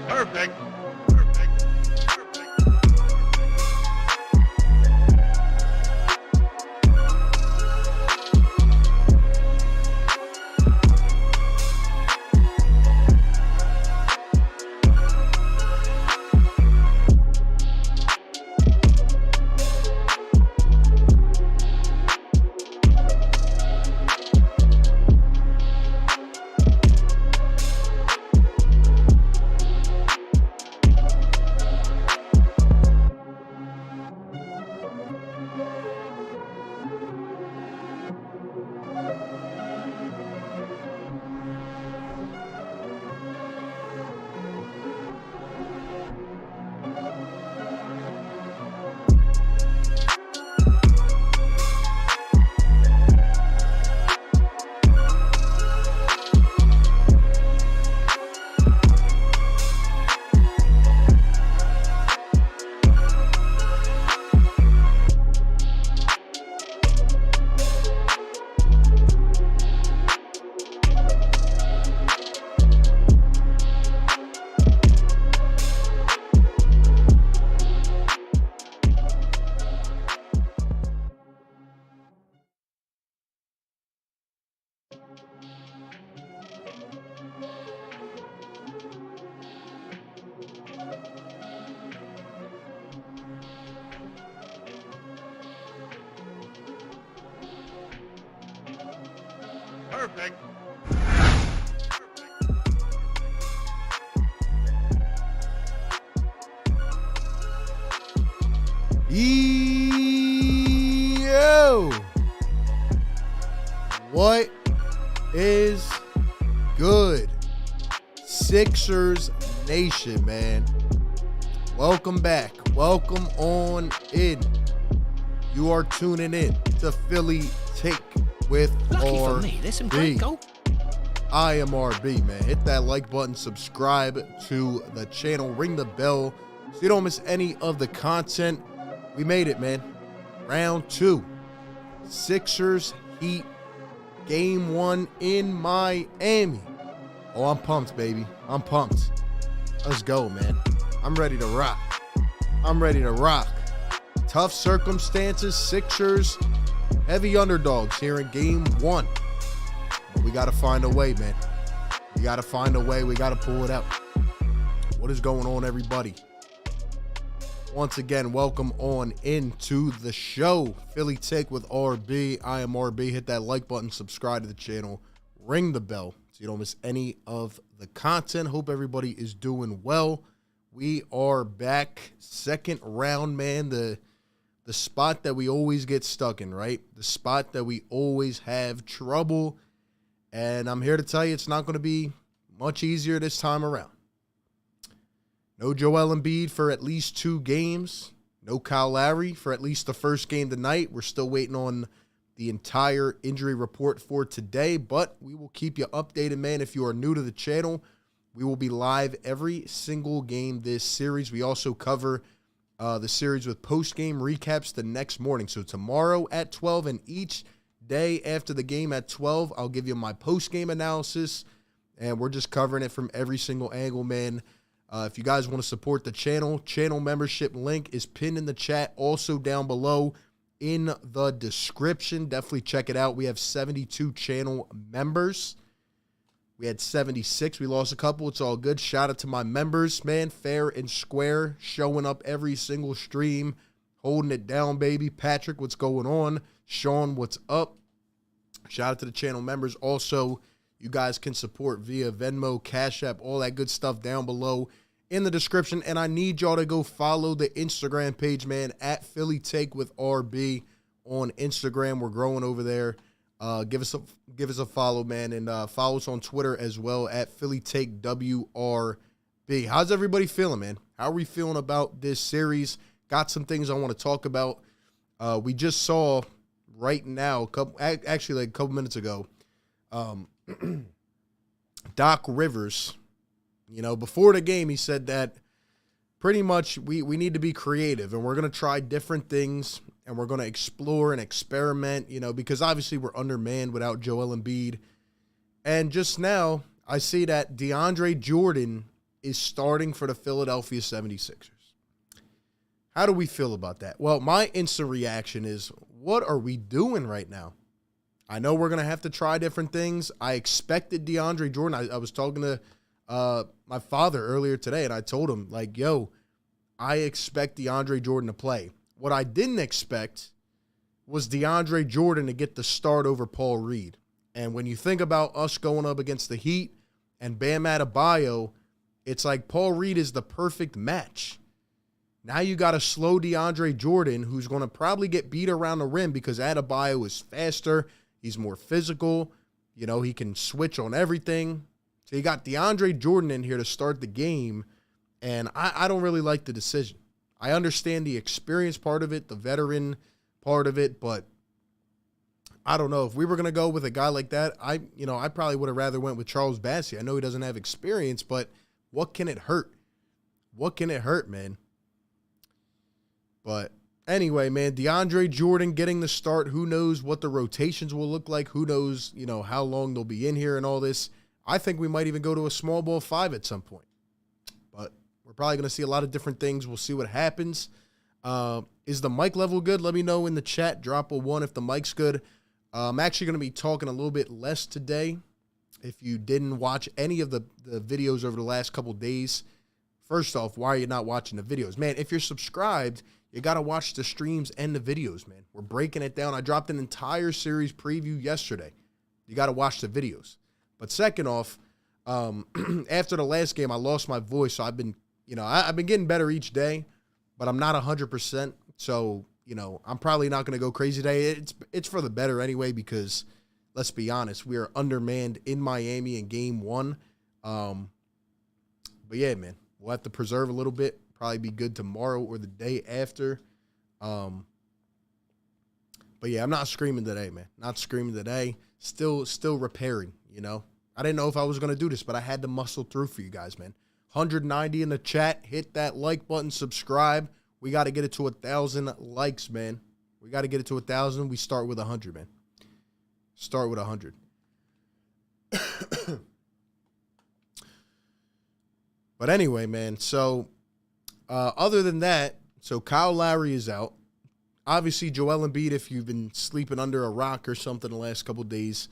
Perfect. Perfect. Yo! What is good? Sixers Nation, man. Welcome back. Welcome on in. You are tuning in to Philly Take with Lucky for RB. me, there's some great goal. I am RB, man. Hit that like button, subscribe to the channel, ring the bell so you don't miss any of the content. We made it, man. Round 2. Sixers Heat Game 1 in Miami. Oh, I'm pumped, baby. I'm pumped. Let's go, man. I'm ready to rock. I'm ready to rock. Tough circumstances, Sixers, heavy underdogs here in Game 1. But we got to find a way, man. We got to find a way. We got to pull it out. What is going on, everybody? Once again, welcome on into the show. Philly Take with RB. I am RB. Hit that like button, subscribe to the channel, ring the bell so you don't miss any of the content. Hope everybody is doing well. We are back. Second round, man. The spot that we always get stuck in, right? The spot that we always have trouble. And I'm here to tell you it's not going to be much easier this time around. No Joel Embiid for at least 2 games. No Kyle Lowry for at least the first game tonight. We're still waiting on the entire injury report for today, but we will keep you updated, man. If you are new to the channel, we will be live every single game this series. We also cover the series with post-game recaps the next morning. So tomorrow at 12 and each day after the game at 12, I'll give you my post-game analysis, and we're just covering it from every single angle, man. If you guys want to support the channel membership link is pinned in the chat, also down below in the description. Definitely check it out. We have 72 channel members. We had 76. We lost a couple. It's all good. Shout out to my members, man. Fair and square, showing up every single stream, holding it down, baby. Patrick, what's going on? Sean, what's up? Shout out to the channel members. Also, you guys can support via Venmo, Cash App, all that good stuff down below in the description. And I need y'all to go follow the Instagram page, man, at Philly Take with RB on Instagram. We're growing over there. Give us a follow, man, and follow us on Twitter as well at Philly Take WRB. How's everybody feeling, man? How are we feeling about this series? Got some things I want to talk about. We just saw right now, actually like a couple minutes ago, Doc Rivers, you know, before the game, he said that pretty much we need to be creative and we're going to try different things and we're going to explore and experiment, you know, because obviously we're undermanned without Joel Embiid. And just now I see that DeAndre Jordan is starting for the Philadelphia 76ers. How do we feel about that? Well, my instant reaction is, what are we doing right now? I know we're going to have to try different things. I expected DeAndre Jordan. I was talking to my father earlier today, and I told him, like, yo, I expect DeAndre Jordan to play. What I didn't expect was DeAndre Jordan to get the start over Paul Reed. And when you think about us going up against the Heat and Bam Adebayo, it's like Paul Reed is the perfect match. Now you got to slow DeAndre Jordan, who's going to probably get beat around the rim because Adebayo is faster. He's more physical. You know, he can switch on everything. So you got DeAndre Jordan in here to start the game, and I don't really like the decision. I understand the experience part of it, the veteran part of it, but I don't know. If we were going to go with a guy like that, I probably would have rather went with Charles Bassey. I know he doesn't have experience, but what can it hurt? What can it hurt, man? But anyway, man, DeAndre Jordan getting the start. Who knows what the rotations will look like? Who knows, how long they'll be in here and all this. I think we might even go to a small ball 5 at some point. But we're probably going to see a lot of different things. We'll see what happens. Is the mic level good? Let me know in the chat. Drop a 1 if the mic's good. I'm actually going to be talking a little bit less today. If you didn't watch any of the videos over the last couple days, first off, why are you not watching the videos? Man, if you're subscribed, you got to watch the streams and the videos, man. We're breaking it down. I dropped an entire series preview yesterday. You got to watch the videos. But second off, after the last game, I lost my voice. So I've been, I've been getting better each day, but I'm not 100%. So, I'm probably not going to go crazy today. It's for the better anyway, because let's be honest, we are undermanned in Miami in game 1. But yeah, man, we'll have to preserve a little bit. Probably be good tomorrow or the day after. But yeah, I'm not screaming today, man. Not screaming today. Still repairing, I didn't know if I was going to do this, but I had to muscle through for you guys, man. 190 in the chat. Hit that like button, subscribe. We got to get it to 1,000 likes, man. We got to get it to 1,000. We start with 100, man. Start with 100. But anyway, man, so other than that, so Kyle Lowry is out. Obviously, Joel Embiid, if you've been sleeping under a rock or something the last couple of days,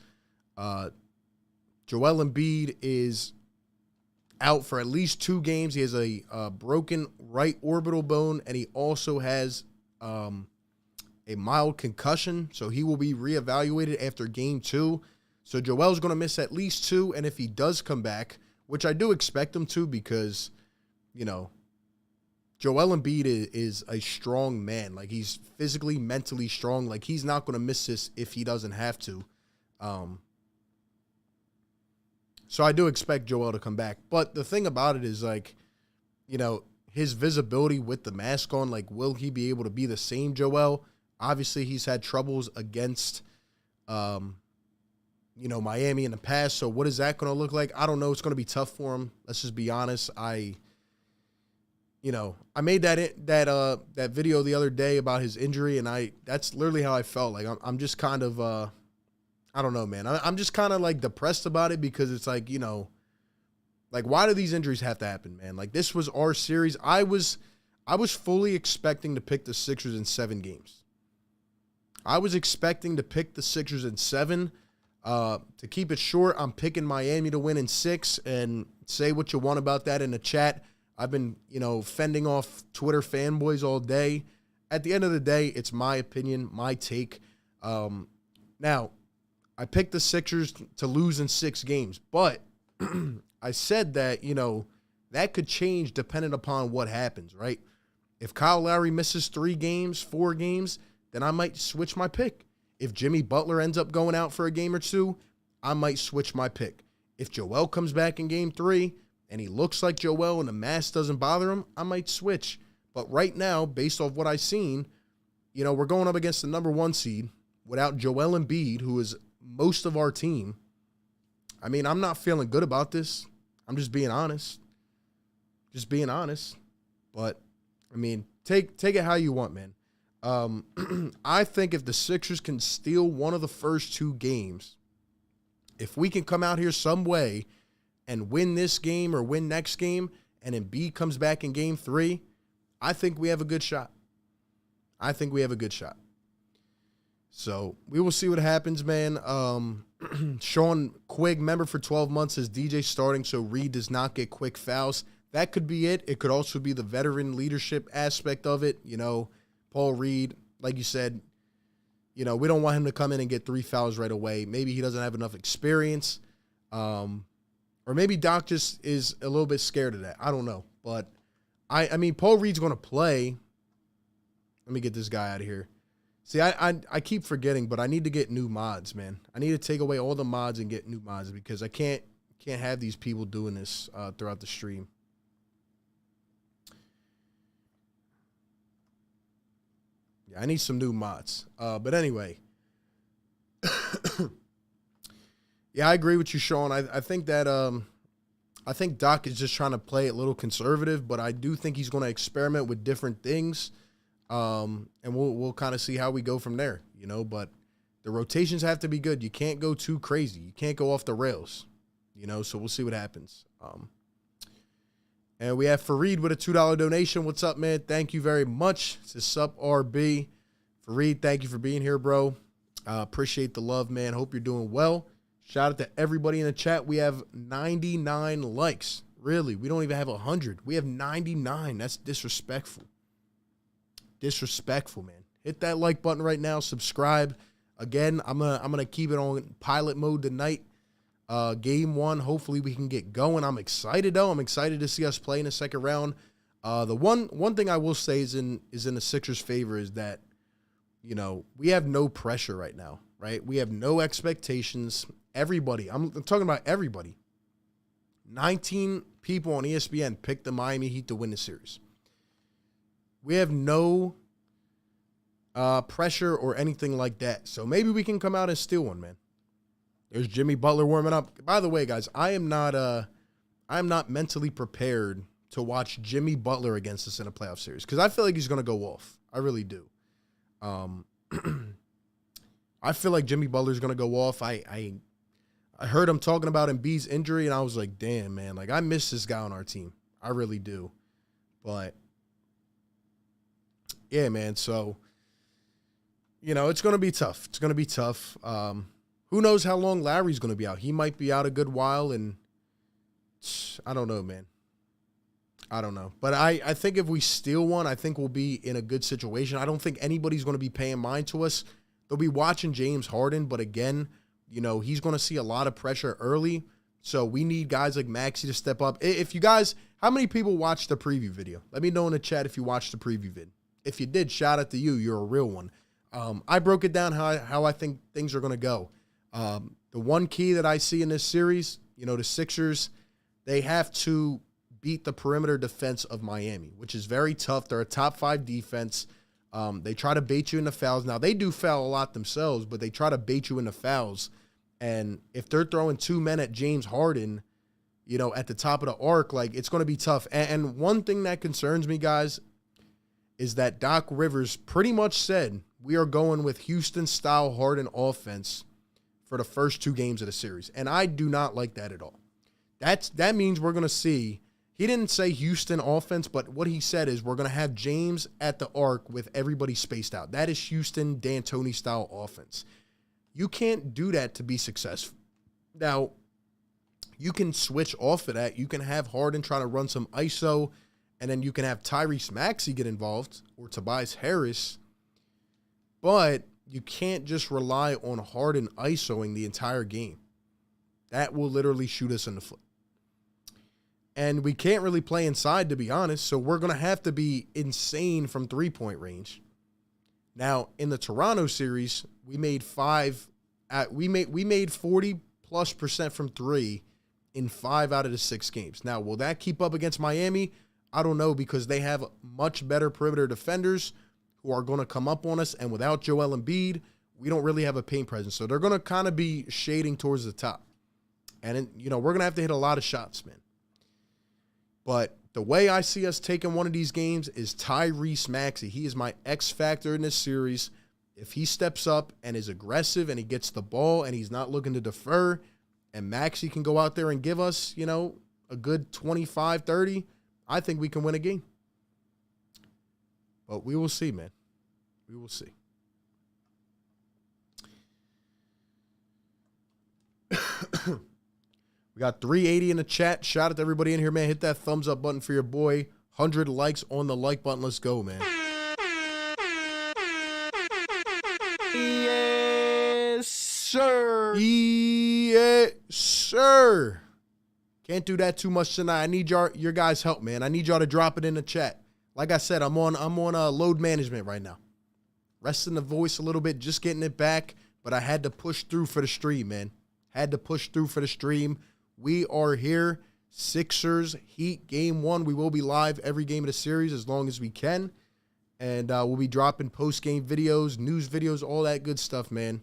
Joel Embiid is out for at least 2 games. He has a broken right orbital bone, and he also has a mild concussion, so he will be reevaluated after game 2. So Joel's going to miss at least 2, and if he does come back, which I do expect him to, because, Joel Embiid is a strong man. Like, he's physically, mentally strong. Like, he's not going to miss this if he doesn't have to. So I do expect Joel to come back. But the thing about it is, like, his visibility with the mask on, like, will he be able to be the same Joel? Obviously, he's had troubles against, Miami in the past. So what is that going to look like? I don't know. It's going to be tough for him. Let's just be honest. I made that video the other day about his injury, and that's literally how I felt. Like, I'm just kind of, I don't know, man. I'm just kind of, like, depressed about it, because it's like, like, why do these injuries have to happen, man? Like, this was our series. I was fully expecting to pick the Sixers in 7 games. I was expecting to pick the Sixers in 7. To keep it short, I'm picking Miami to win in 6, and say what you want about that in the chat. I've been, fending off Twitter fanboys all day. At the end of the day, it's my opinion, my take. Now, I picked the Sixers to lose in 6 games, but I said that, that could change depending upon what happens, right? If Kyle Lowry misses 3 games, 4 games, then I might switch my pick. If Jimmy Butler ends up going out for a game or 2, I might switch my pick. If Joel comes back in game 3 and he looks like Joel and the mask doesn't bother him, I might switch. But right now, based off what I've seen, we're going up against the number 1 seed without Joel Embiid, who is most of our team. I mean, I'm not feeling good about this. I'm just being honest. But, I mean, take it how you want, man. I think if the Sixers can steal one of the first 2 games, if we can come out here some way and win this game or win next game, and Embiid comes back in game 3, I think we have a good shot. I think we have a good shot. So we will see what happens, man. Sean Quigg, member for 12 months, is DJ starting so Reed does not get quick fouls. That could be it. It could also be the veteran leadership aspect of it. You know, Paul Reed, like you said, you know, we don't want him to come in and get 3 fouls right away. Maybe he doesn't have enough experience. Or maybe Doc just is a little bit scared of that. I don't know. But, I mean, Paul Reed's going to play. Let me get this guy out of here. See, I keep forgetting, but I need to get new mods, man. I need to take away all the mods and get new mods because I can't have these people doing this throughout the stream. Yeah, I need some new mods. But anyway. Yeah, I agree with you, Sean. I think that I think Doc is just trying to play it a little conservative, but I do think he's going to experiment with different things. And we'll kind of see how we go from there, you know, but the rotations have to be good. You can't go too crazy. You can't go off the rails, you know, so we'll see what happens. And we have Fareed with a $2 donation. What's up, man? Thank you very much. It's a Sup RB. Fareed, thank you for being here, bro. Appreciate the love, man. Hope you're doing well. Shout out to everybody in the chat. We have 99 likes. Really, we don't even have 100. We have 99. That's disrespectful. Disrespectful, man. Hit that like button right now. Subscribe. Again, I'm gonna keep it on pilot mode tonight. Game 1. Hopefully we can get going. I'm excited though. I'm excited to see us play in the second round. The one thing I will say is in the Sixers' favor is that, you know, we have no pressure right now, right? We have no expectations. Everybody, I'm talking about everybody. 19 people on ESPN picked the Miami Heat to win the series. We have no pressure or anything like that. So maybe we can come out and steal one, man. There's Jimmy Butler warming up. By the way, guys, I am not mentally prepared to watch Jimmy Butler against us in a playoff series because I feel like he's going to go off. I really do. I feel like Jimmy Butler's going to go off. I heard him talking about Embiid's injury, and I was like, damn, man. Like, I miss this guy on our team. I really do. But yeah, man, so, you know, it's going to be tough. It's going to be tough. Who knows how long Larry's going to be out? He might be out a good while, and I don't know, man. I don't know. But I think if we steal one, I think we'll be in a good situation. I don't think anybody's going to be paying mind to us. They'll be watching James Harden, but again, you know, he's going to see a lot of pressure early, so we need guys like Maxey to step up. If you guys, how many people watched the preview video? Let me know in the chat if you watched the preview vid. If you did, shout out to you. You're a real one. I broke it down how I think things are going to go. The one key that I see in this series, you know, the Sixers, they have to beat the perimeter defense of Miami, which is very tough. They're a top 5 defense. They try to bait you into fouls. Now, they do foul a lot themselves, but they try to bait you into fouls. And if they're throwing 2 men at James Harden, you know, at the top of the arc, like, it's going to be tough. And one thing that concerns me, guys, is that Doc Rivers pretty much said we are going with Houston-style Harden offense for the first 2 games of the series. And I do not like that at all. That means we're going to see, he didn't say Houston offense, but what he said is we're going to have James at the arc with everybody spaced out. That is Houston D'Antoni-style offense. You can't do that to be successful. Now, you can switch off of that. You can have Harden trying to run some ISO, and then you can have Tyrese Maxey get involved or Tobias Harris. But you can't just rely on Harden ISOing the entire game. That will literally shoot us in the foot. And we can't really play inside, to be honest, so we're going to have to be insane from three-point range. Now, in the Toronto series, we made 40+% from 3 in 5 out of the 6 games. Now, will that keep up against Miami? I don't know, because they have much better perimeter defenders who are going to come up on us, and without Joel Embiid, we don't really have a paint presence. So they're going to kind of be shading towards the top. And, you know, we're going to have to hit a lot of shots, man. But the way I see us taking one of these games is Tyrese Maxey. He is my X factor in this series. If he steps up and is aggressive and he gets the ball and he's not looking to defer, and Maxey can go out there and give us, you know, a good 25, 30, I think we can win a game. But we will see, man. We will see. We got 380 in the chat. Shout out to everybody in here, man. Hit that thumbs up button for your boy. 100 likes on the like button. Let's go, man. Yes, sir. Yes, sir. Can't do that too much tonight. I need your guys' help, man. I need y'all to drop it in the chat. Like I said, I'm on load management right now. Resting the voice a little bit, just getting it back. But I had to push through for the stream, man. Had to push through for the stream. We are here. Sixers Heat game 1. We will be live every game of the series as long as we can. And we'll be dropping post-game videos, news videos, all that good stuff, man.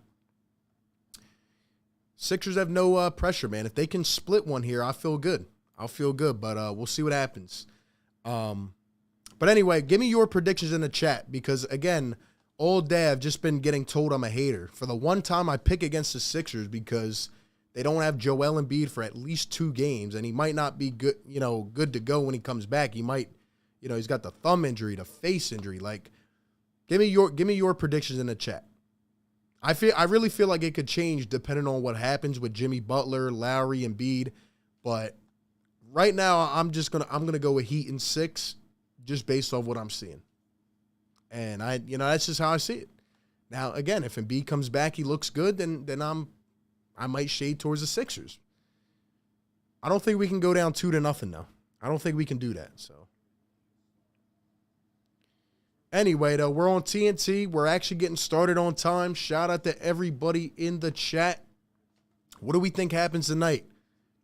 Sixers have no pressure, man. If they can split one here, I feel good. I'll feel good, but we'll see what happens. But anyway, give me your predictions in the chat because, again, all day I've just been getting told I'm a hater. For the one time I pick against the Sixers because they don't have Joel Embiid for at least 2 games, and he might not be good, you know, good to go when he comes back. He might, you know, he's got the thumb injury, the face injury. Like, give me your predictions in the chat. I really feel like it could change depending on what happens with Jimmy Butler, Lowry, and Embiid. But right now, I'm gonna go with Heat in 6, just based on what I'm seeing. And that's just how I see it. Now, again, if Embiid comes back, he looks good, then I might shade towards the Sixers. I don't think we can go down 2-0 though. I don't think we can do that. So anyway, though, we're on TNT. We're actually getting started on time. Shout out to everybody in the chat. What do we think happens tonight?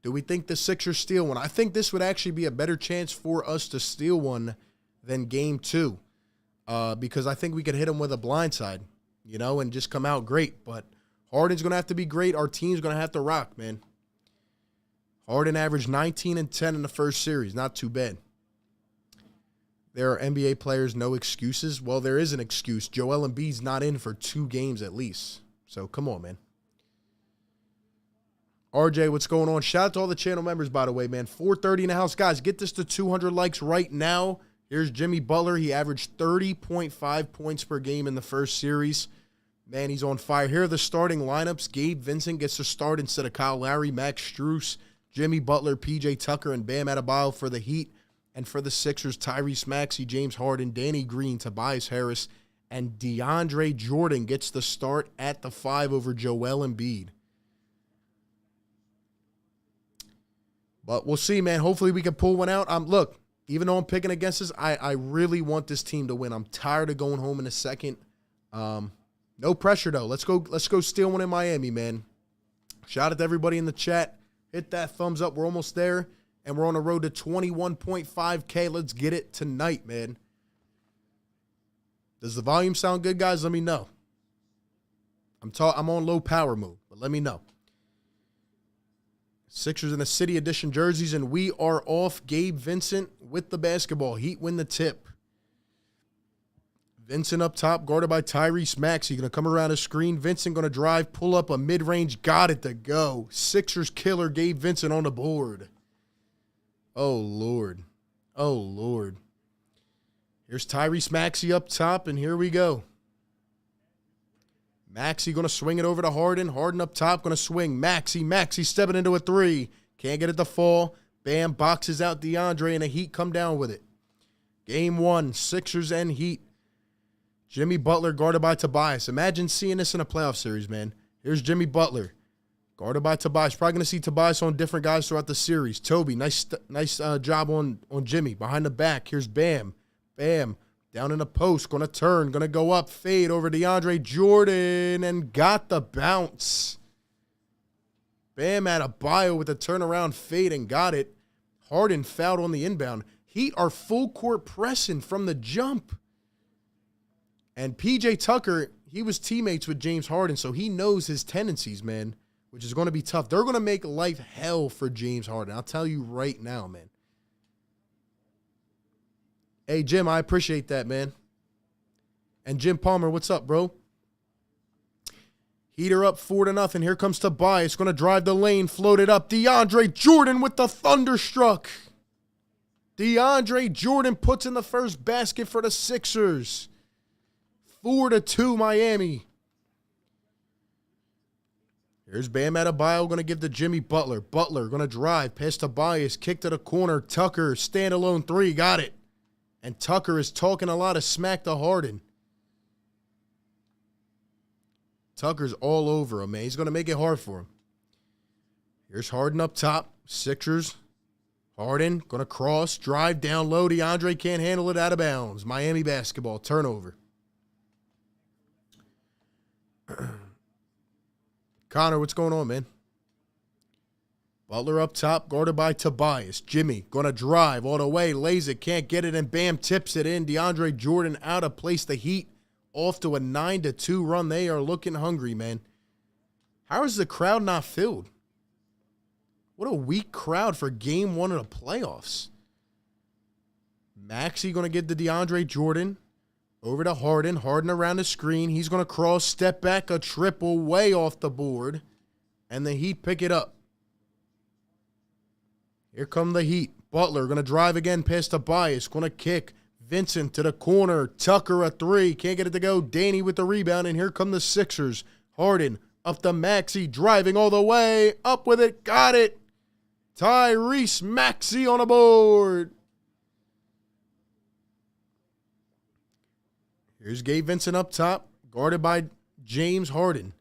Do we think the Sixers steal one? I think this would actually be a better chance for us to steal one than game 2. Because I think we could hit them with a blindside, you know, and just come out great. But Harden's going to have to be great. Our team's going to have to rock, man. Harden averaged 19 and 10 in the first series. Not too bad. There are NBA players, no excuses. Well, there is an excuse. Joel Embiid's not in for 2 games at least. So, come on, man. RJ, what's going on? Shout out to all the channel members, by the way, man. 430 in the house. Guys, get this to 200 likes right now. Here's Jimmy Butler. He averaged 30.5 points per game in the first series. Man, he's on fire. Here are the starting lineups. Gabe Vincent gets to start instead of Kyle Lowry, Max Strus, Jimmy Butler, PJ Tucker, and Bam Adebayo for the Heat. And for the Sixers, Tyrese Maxey, James Harden, Danny Green, Tobias Harris, and DeAndre Jordan gets the start at the 5 over Joel Embiid. But we'll see, man. Hopefully we can pull one out. Look, even though I'm picking against this, I really want this team to win. I'm tired of going home in a second. No pressure, though. Let's go steal one in Miami, man. Shout out to everybody in the chat. Hit that thumbs up. We're almost there. And we're on the road to 21.5K. Let's get it tonight, man. Does the volume sound good, guys? Let me know. I'm on low power mode, but let me know. Sixers in the City Edition jerseys, and we are off. Gabe Vincent with the basketball. Heat win the tip. Vincent up top, guarded by Tyrese Maxey. Going to come around the screen. Vincent going to drive, pull up a mid-range. Got it to go. Sixers killer, Gabe Vincent on the board. Oh, Lord. Oh, Lord. Here's Tyrese Maxey up top, and here we go. Maxey going to swing it over to Harden. Harden up top, going to swing. Maxey stepping into a 3. Can't get it to fall. Bam, boxes out DeAndre, and the Heat come down with it. Game 1, Sixers and Heat. Jimmy Butler guarded by Tobias. Imagine seeing this in a playoff series, man. Here's Jimmy Butler, guarded by Tobias. Probably going to see Tobias on different guys throughout the series. Toby, nice job on Jimmy. Behind the back, here's Bam. Bam, down in the post, going to turn, going to go up, fade over DeAndre Jordan, and got the bounce. Bam Adebayo with a turnaround fade and got it. Harden fouled on the inbound. Heat are full court pressing from the jump. And PJ Tucker, he was teammates with James Harden, so he knows his tendencies, man, which is going to be tough. They're going to make life hell for James Harden. I'll tell you right now, man. Hey, Jim, I appreciate that, man. And Jim Palmer, what's up, bro? Heater up 4-0. Here comes Tobias. Going to drive the lane. Floated up. DeAndre Jordan with the thunderstruck. DeAndre Jordan puts in the first basket for the Sixers. 4-2 Miami. Here's Bam Adebayo going to give to Jimmy Butler. Butler going to drive. Pass Tobias. Kick to the corner. Tucker. Standalone three. Got it. And Tucker is talking a lot of smack to Harden. Tucker's all over him, man. He's going to make it hard for him. Here's Harden up top. Sixers. Harden going to cross. Drive down low. DeAndre can't handle it, out of bounds. Miami basketball. Turnover. Connor, what's going on, man? Butler up top, guarded by Tobias. Jimmy going to drive all the way. Lays it, can't get it, and Bam tips it in. DeAndre Jordan out of place. The Heat off to a 9-2 run. They are looking hungry, man. How is the crowd not filled? What a weak crowd for game one of the playoffs. Maxey going to get to DeAndre Jordan. Over to Harden. Harden around the screen. He's going to cross, step back, a triple way off the board. And the Heat pick it up. Here come the Heat. Butler going to drive again past Tobias. Going to kick. Vincent to the corner. Tucker a three. Can't get it to go. Danny with the rebound. And here come the Sixers. Harden up to Maxey. Driving all the way. Up with it. Got it. Tyrese Maxey on a board. Here's Gabe Vincent up top. Guarded by James Harden.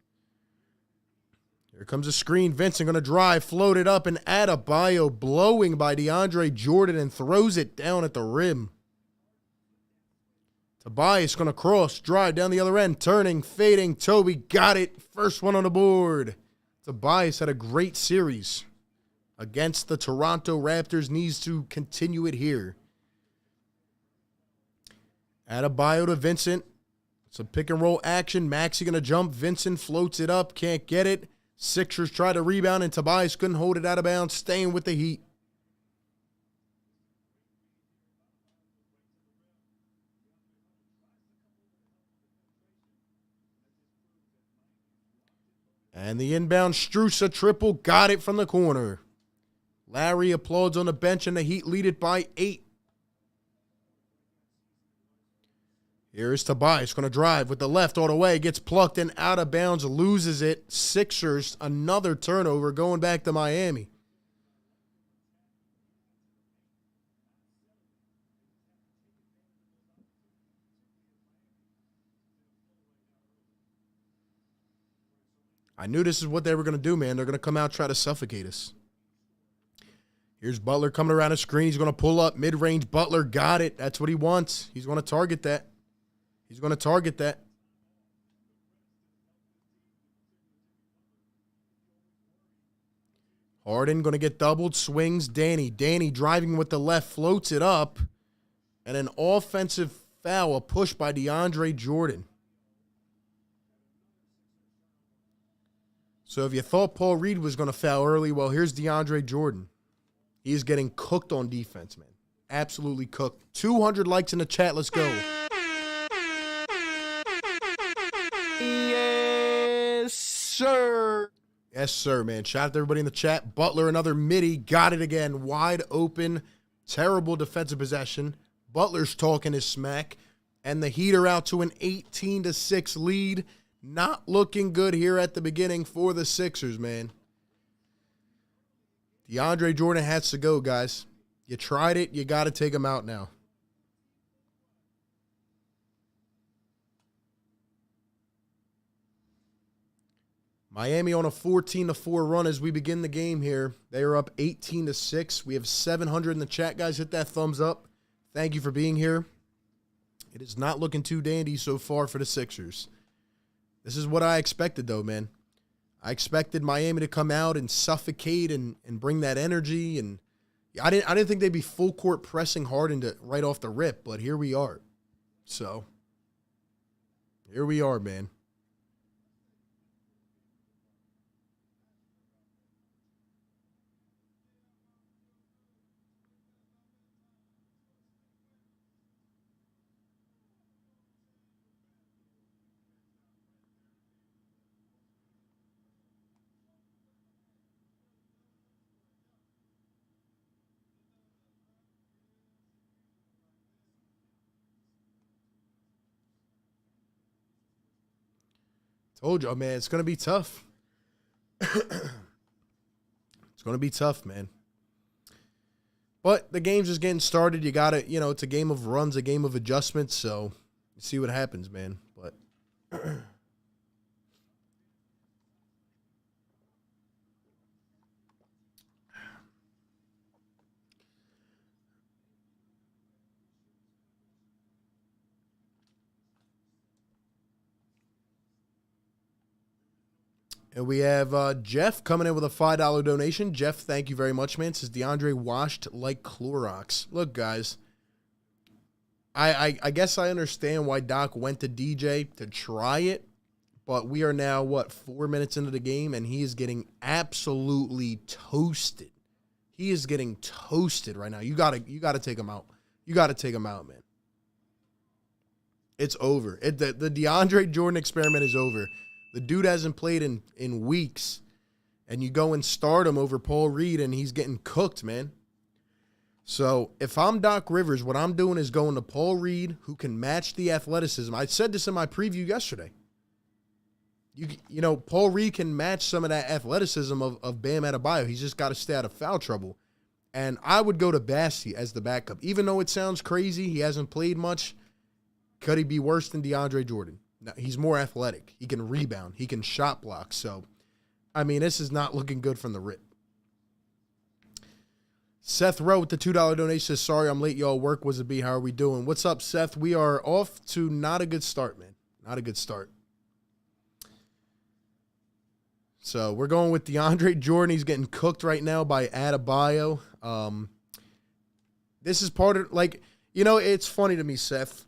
Here comes a screen. Vincent going to drive. Float it up. And Adebayo blowing by DeAndre Jordan and throws it down at the rim. Tobias going to cross, drive down the other end, turning, fading. Toby got it. First one on the board. Tobias had a great series against the Toronto Raptors. Needs to continue it here. Adebayo to Vincent. Some pick and roll action. Maxey going to jump. Vincent floats it up. Can't get it. Sixers try to rebound, and Tobias couldn't hold it out of bounds. Staying with the Heat. And the inbound Strus a triple, got it from the corner. Larry applauds on the bench, and the Heat lead it by 8. Here is Tobias, going to drive with the left all the way, gets plucked and out of bounds, loses it. Sixers, another turnover going back to Miami. I knew this is what they were going to do, man. They're going to come out try to suffocate us. Here's Butler coming around the screen. He's going to pull up mid-range. Butler got it. That's what he wants. He's going to target that. He's going to target that. Harden going to get doubled. Swings. Danny driving with the left. Floats it up. And an offensive foul. A push by DeAndre Jordan. So if you thought Paul Reed was going to foul early, well, here's DeAndre Jordan. He's getting cooked on defense, man. Absolutely cooked. 200 likes in the chat. Let's go. Yes, sir. Yes, sir, man. Shout out to everybody in the chat. Butler, another midi. Got it again. Wide open. Terrible defensive possession. Butler's talking his smack. And the Heat are out to an 18-6 lead. Not looking good here at the beginning for the Sixers, man. DeAndre Jordan has to go, guys. You tried it. You got to take him out now. Miami on a 14-4 run as we begin the game here. They are up 18-6. We have 700 in the chat, guys. Hit that thumbs up. Thank you for being here. It is not looking too dandy so far for the Sixers. This is what I expected, though, man. I expected Miami to come out and suffocate and bring that energy. And I didn't think they'd be full court pressing Harden right off the rip, but here we are. So, here we are, man. Told y'all, man, it's going to be tough. It's going to be tough, man. But the game's just getting started. You got to, it's a game of runs, a game of adjustments. So you see what happens, man. But and we have Jeff coming in with a $5 donation. Jeff, thank you very much, man. It says DeAndre washed like Clorox. Look, guys, I guess I understand why Doc went to DJ to try it, but we are now, 4 minutes into the game, and he is getting absolutely toasted. He is getting toasted right now. You gotta take him out. You gotta take him out, man. It's over. The DeAndre Jordan experiment is over. The dude hasn't played in weeks, and you go and start him over Paul Reed, and he's getting cooked, man. So if I'm Doc Rivers, what I'm doing is going to Paul Reed, who can match the athleticism. I said this in my preview yesterday. Paul Reed can match some of that athleticism of Bam Adebayo. He's just got to stay out of foul trouble. And I would go to Bassey as the backup. Even though it sounds crazy, he hasn't played much. Could he be worse than DeAndre Jordan? No, he's more athletic. He can rebound. He can shot block. So, I mean, this is not looking good from the rip. Seth Rowe with the $2 donation says, sorry, I'm late, y'all. Work was a B. How are we doing? What's up, Seth? We are off to not a good start, man. Not a good start. So, we're going with DeAndre Jordan. He's getting cooked right now by Adebayo. This is part of, it's funny to me, Seth.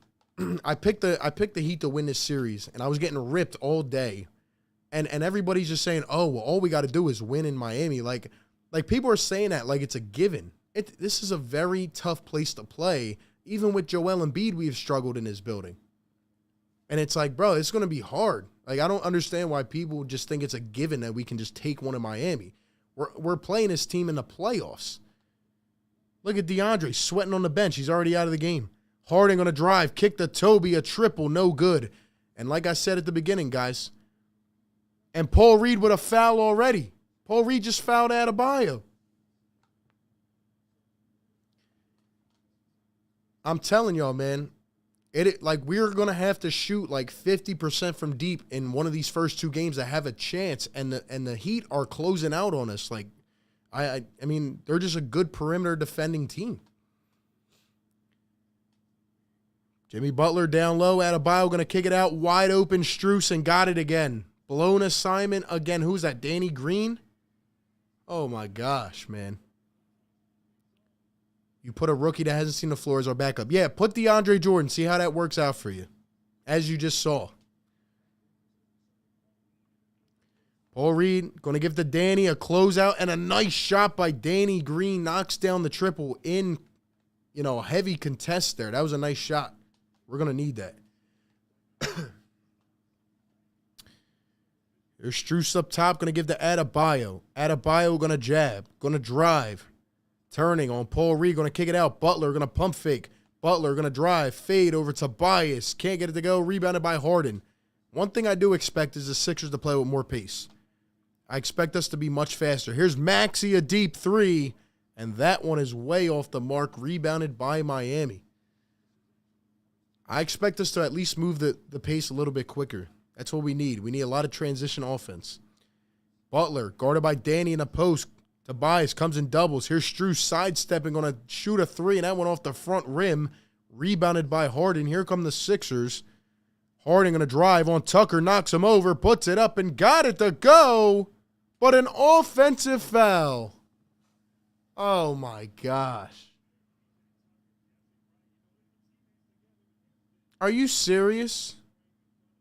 I picked the Heat to win this series, and I was getting ripped all day. And everybody's just saying, oh, well, all we got to do is win in Miami. Like people are saying that like it's a given. This is a very tough place to play. Even with Joel Embiid, we've struggled in this building. And it's like, bro, it's going to be hard. Like, I don't understand why people just think it's a given that we can just take one in Miami. We're playing this team in the playoffs. Look at DeAndre sweating on the bench. He's already out of the game. Harden on a drive, kick to Toby, a triple, no good. And like I said at the beginning, guys, and Paul Reed with a foul already. Paul Reed just fouled Adebayo. I'm telling y'all, man, we're going to have to shoot like 50% from deep in one of these first two games that have a chance, and the Heat are closing out on us. Like, I mean, they're just a good perimeter defending team. Jimmy Butler down low. Adebayo going to kick it out. Wide open. Strus and got it again. Blown assignment again. Who's that? Danny Green? Oh, my gosh, man. You put a rookie that hasn't seen the floor as our backup. Yeah, put DeAndre Jordan. See how that works out for you. As you just saw. Paul Reed going to give to Danny a closeout and a nice shot by Danny Green. Knocks down the triple in, a heavy contest there. That was a nice shot. We're going to need that. There's Strus up top. Going to give to Adebayo. Adebayo going to jab. Going to drive. Turning on Paul Reed. Going to kick it out. Butler going to pump fake. Butler going to drive. Fade over to Tobias. Can't get it to go. Rebounded by Harden. One thing I do expect is the Sixers to play with more pace. I expect us to be much faster. Here's Maxey, a deep three. And that one is way off the mark. Rebounded by Miami. I expect us to at least move the pace a little bit quicker. That's what we need. We need a lot of transition offense. Butler, guarded by Danny in a post. Tobias comes in doubles. Here's Strus sidestepping, going to shoot a three, and that went off the front rim. Rebounded by Harden. Here come the Sixers. Harden going to drive on Tucker, knocks him over, puts it up, and got it to go. But an offensive foul. Oh, my gosh. Are you serious?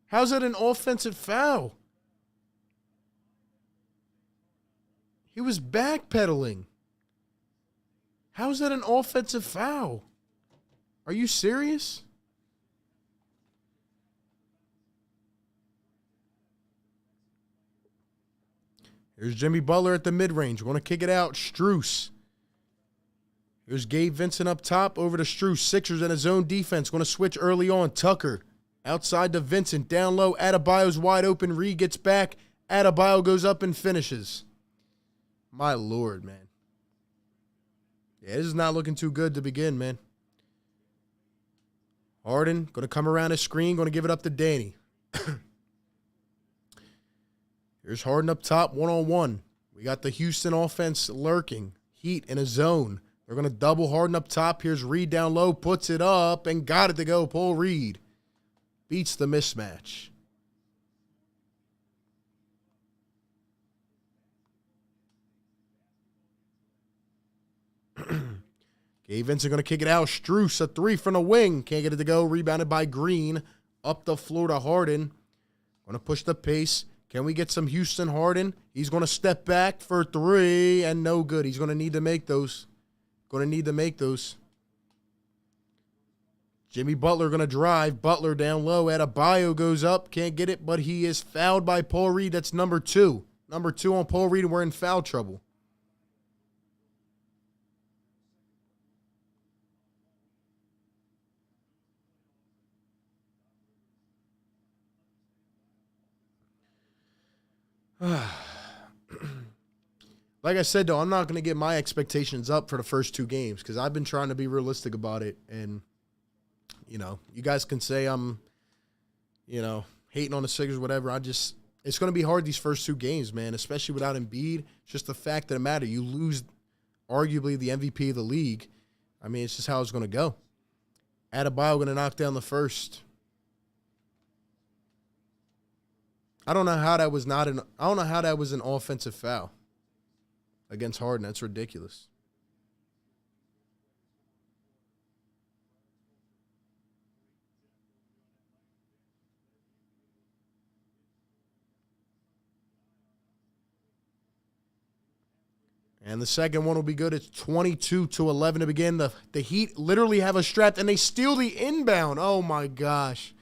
How's that an offensive foul? He was backpedaling. How's that an offensive foul? Are you serious? Here's Jimmy Butler at the mid-range. We're going to kick it out. Strus. Here's Gabe Vincent up top over to Strus. Sixers in his own defense. Going to switch early on. Tucker Outside to Vincent. Down low. Adebayo's wide open. Reed gets back. Adebayo goes up and finishes. My Lord, man. Yeah, this is not looking too good to begin, man. Harden going to come around his screen. Going to give it up to Danny. Here's Harden up top, one-on-one. We got the Houston offense lurking. Heat in a zone. They're going to double Harden up top. Here's Reed down low, puts it up, and got it to go. Paul Reed beats the mismatch. Gabe Vincent going to kick it out. Strus, a three from the wing. Can't get it to go. Rebounded by Green. Up the floor to Harden. Going to push the pace. Can we get some Houston Harden? He's going to step back for three, and no good. He's going to need to make those. Jimmy Butler going to drive. Butler down low. Adebayo goes up. Can't get it, but he is fouled by Paul Reed. That's number 2. Number 2 on Paul Reed, and we're in foul trouble. Like I said, though, I'm not going to get my expectations up for the first 2 games because I've been trying to be realistic about it. And, you know, you guys can say I'm, you know, hating on the Sixers, whatever. It's going to be hard these first 2 games, man, especially without Embiid. It's just the fact of the matter. You lose arguably the MVP of the league. I mean, it's just how it's going to go. Adebayo going to knock down the first. I don't know how that was an offensive foul against Harden. That's ridiculous. And the second one will be good. It's 22-11 to begin. The Heat literally have a strap, and they steal the inbound. Oh, my gosh.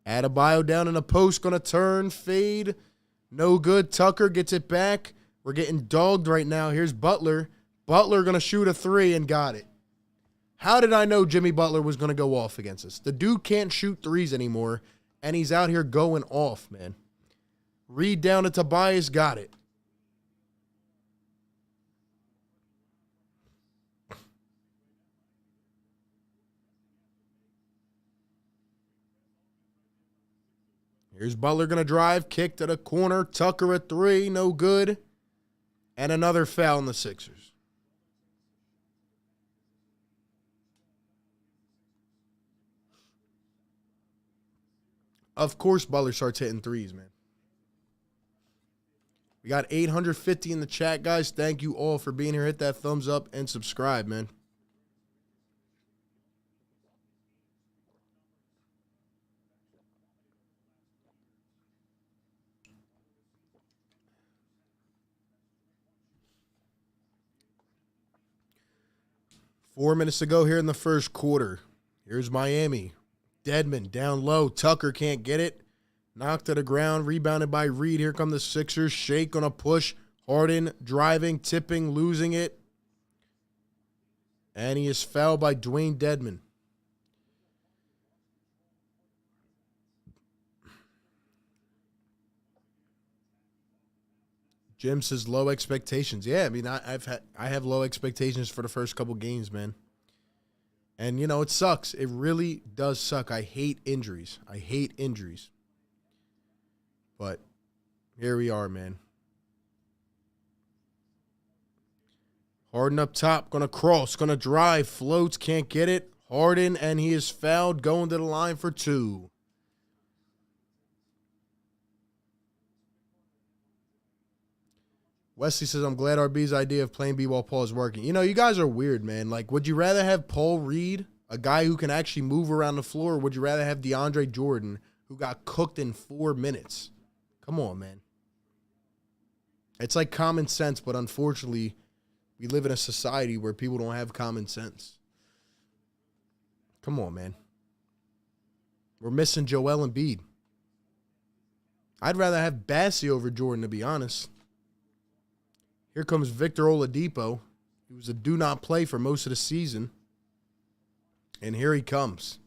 Adebayo down in the post, going to turn, fade. No good. Tucker gets it back. We're getting dogged right now. Here's Butler. Butler going to shoot a 3 and got it. How did I know Jimmy Butler was going to go off against us? The dude can't shoot threes anymore, and he's out here going off, man. Reed down to Tobias, got it. Here's Butler going to drive, kick to the corner, Tucker a 3, no good. And another foul in the Sixers. Of course Butler starts hitting threes, man. We got 850 in the chat, guys. Thank you all for being here. Hit that thumbs up and subscribe, man. Four minutes to go here in the first quarter. Here's Miami. Dedmon down low. Tucker can't get it. Knocked to the ground. Rebounded by Reed. Here come the Sixers. Shake on a push. Harden driving, tipping, losing it. And he is fouled by Dwayne Dedmon. Jim says low expectations. Yeah, I mean, I have low expectations for the first couple games, man. And, you know, it sucks. It really does suck. I hate injuries. But here we are, man. Harden up top, going to cross, going to drive, floats, can't get it. Harden, and he is fouled, going to the line for 2. Wesley says, I'm glad RB's idea of playing B while Paul is working. You know, you guys are weird, man. Like, would you rather have Paul Reed, a guy who can actually move around the floor, or would you rather have DeAndre Jordan, who got cooked in 4 minutes? Come on, man. It's like common sense, but unfortunately, we live in a society where people don't have common sense. Come on, man. We're missing Joel Embiid. I'd rather have Bassie over Jordan, to be honest. Here comes Victor Oladipo. He was a do not play for most of the season. And here he comes.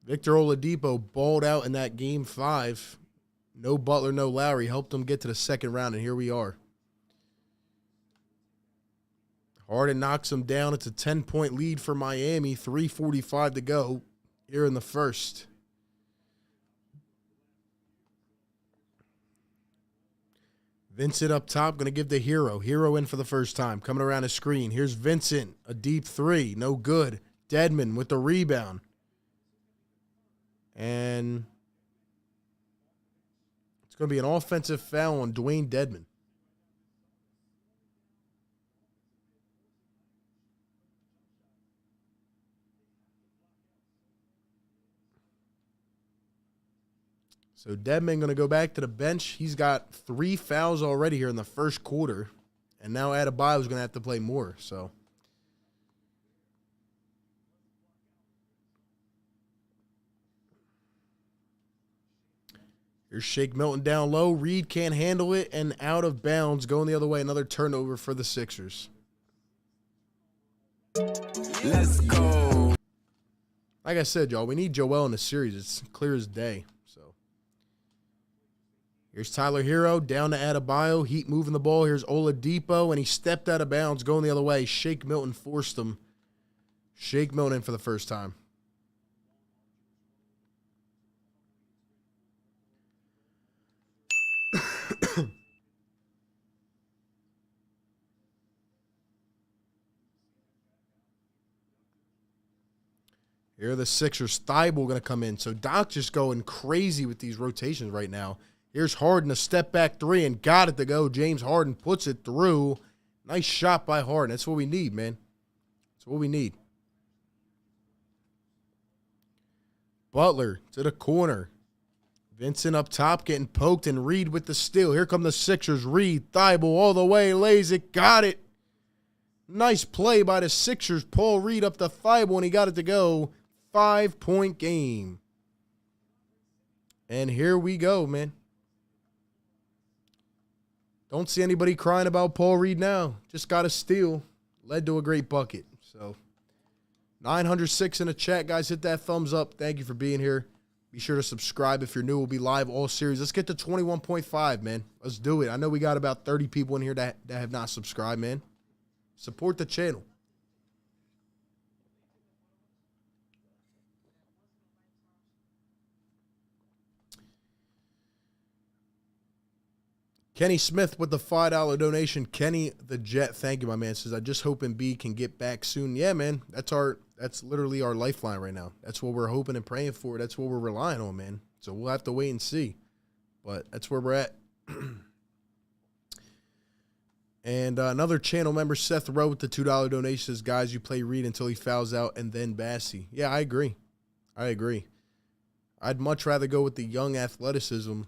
Victor Oladipo balled out in that game 5. No Butler, no Lowry. Helped them get to the second round, and here we are. Harden knocks him down. It's a 10-point lead for Miami. 3:45 to go here in the first. Vincent up top, going to give the Hero. Hero in for the first time, coming around the screen. Here's Vincent, a deep 3, no good. Dedmon with the rebound. And it's going to be an offensive foul on Dwayne Dedmon. So Dedmon going to go back to the bench. He's got 3 fouls already here in the first quarter. And now Adebayo's going to have to play more. So here's Shake Milton down low. Reed can't handle it and out of bounds. Going the other way. Another turnover for the Sixers. Let's go. Like I said, y'all, we need Joel in the series. It's clear as day. Here's Tyler Hero down to Adebayo. Heat moving the ball. Here's Oladipo, and he stepped out of bounds going the other way. Shake Milton forced him. Shake Milton in for the first time. Here are the Sixers. Thibault going to come in. So Doc just going crazy with these rotations right now. Here's Harden, a step-back 3, and got it to go. James Harden puts it through. Nice shot by Harden. That's what we need, man. That's what we need. Butler to the corner. Vincent up top getting poked, and Reed with the steal. Here come the Sixers. Reed, Thibault all the way, lays it, got it. Nice play by the Sixers. Paul Reed up to Thibault, and he got it to go. 5-point game. And here we go, man. Don't see anybody crying about Paul Reed now. Just got a steal. Led to a great bucket. So, 906 in the chat. Guys, hit that thumbs up. Thank you for being here. Be sure to subscribe if you're new. We'll be live all series. Let's get to 21.5, man. Let's do it. I know we got about 30 people in here that have not subscribed, man. Support the channel. Kenny Smith with the $5 donation. Kenny the Jet, thank you, my man. Says, I just hope Embiid can get back soon. Yeah, man, that's literally our lifeline right now. That's what we're hoping and praying for. That's what we're relying on, man. So we'll have to wait and see. But that's where we're at. And another channel member, Seth Rowe, with the $2 donation says, guys, you play Reed until he fouls out and then Bassey. Yeah, I agree. I'd much rather go with the young athleticism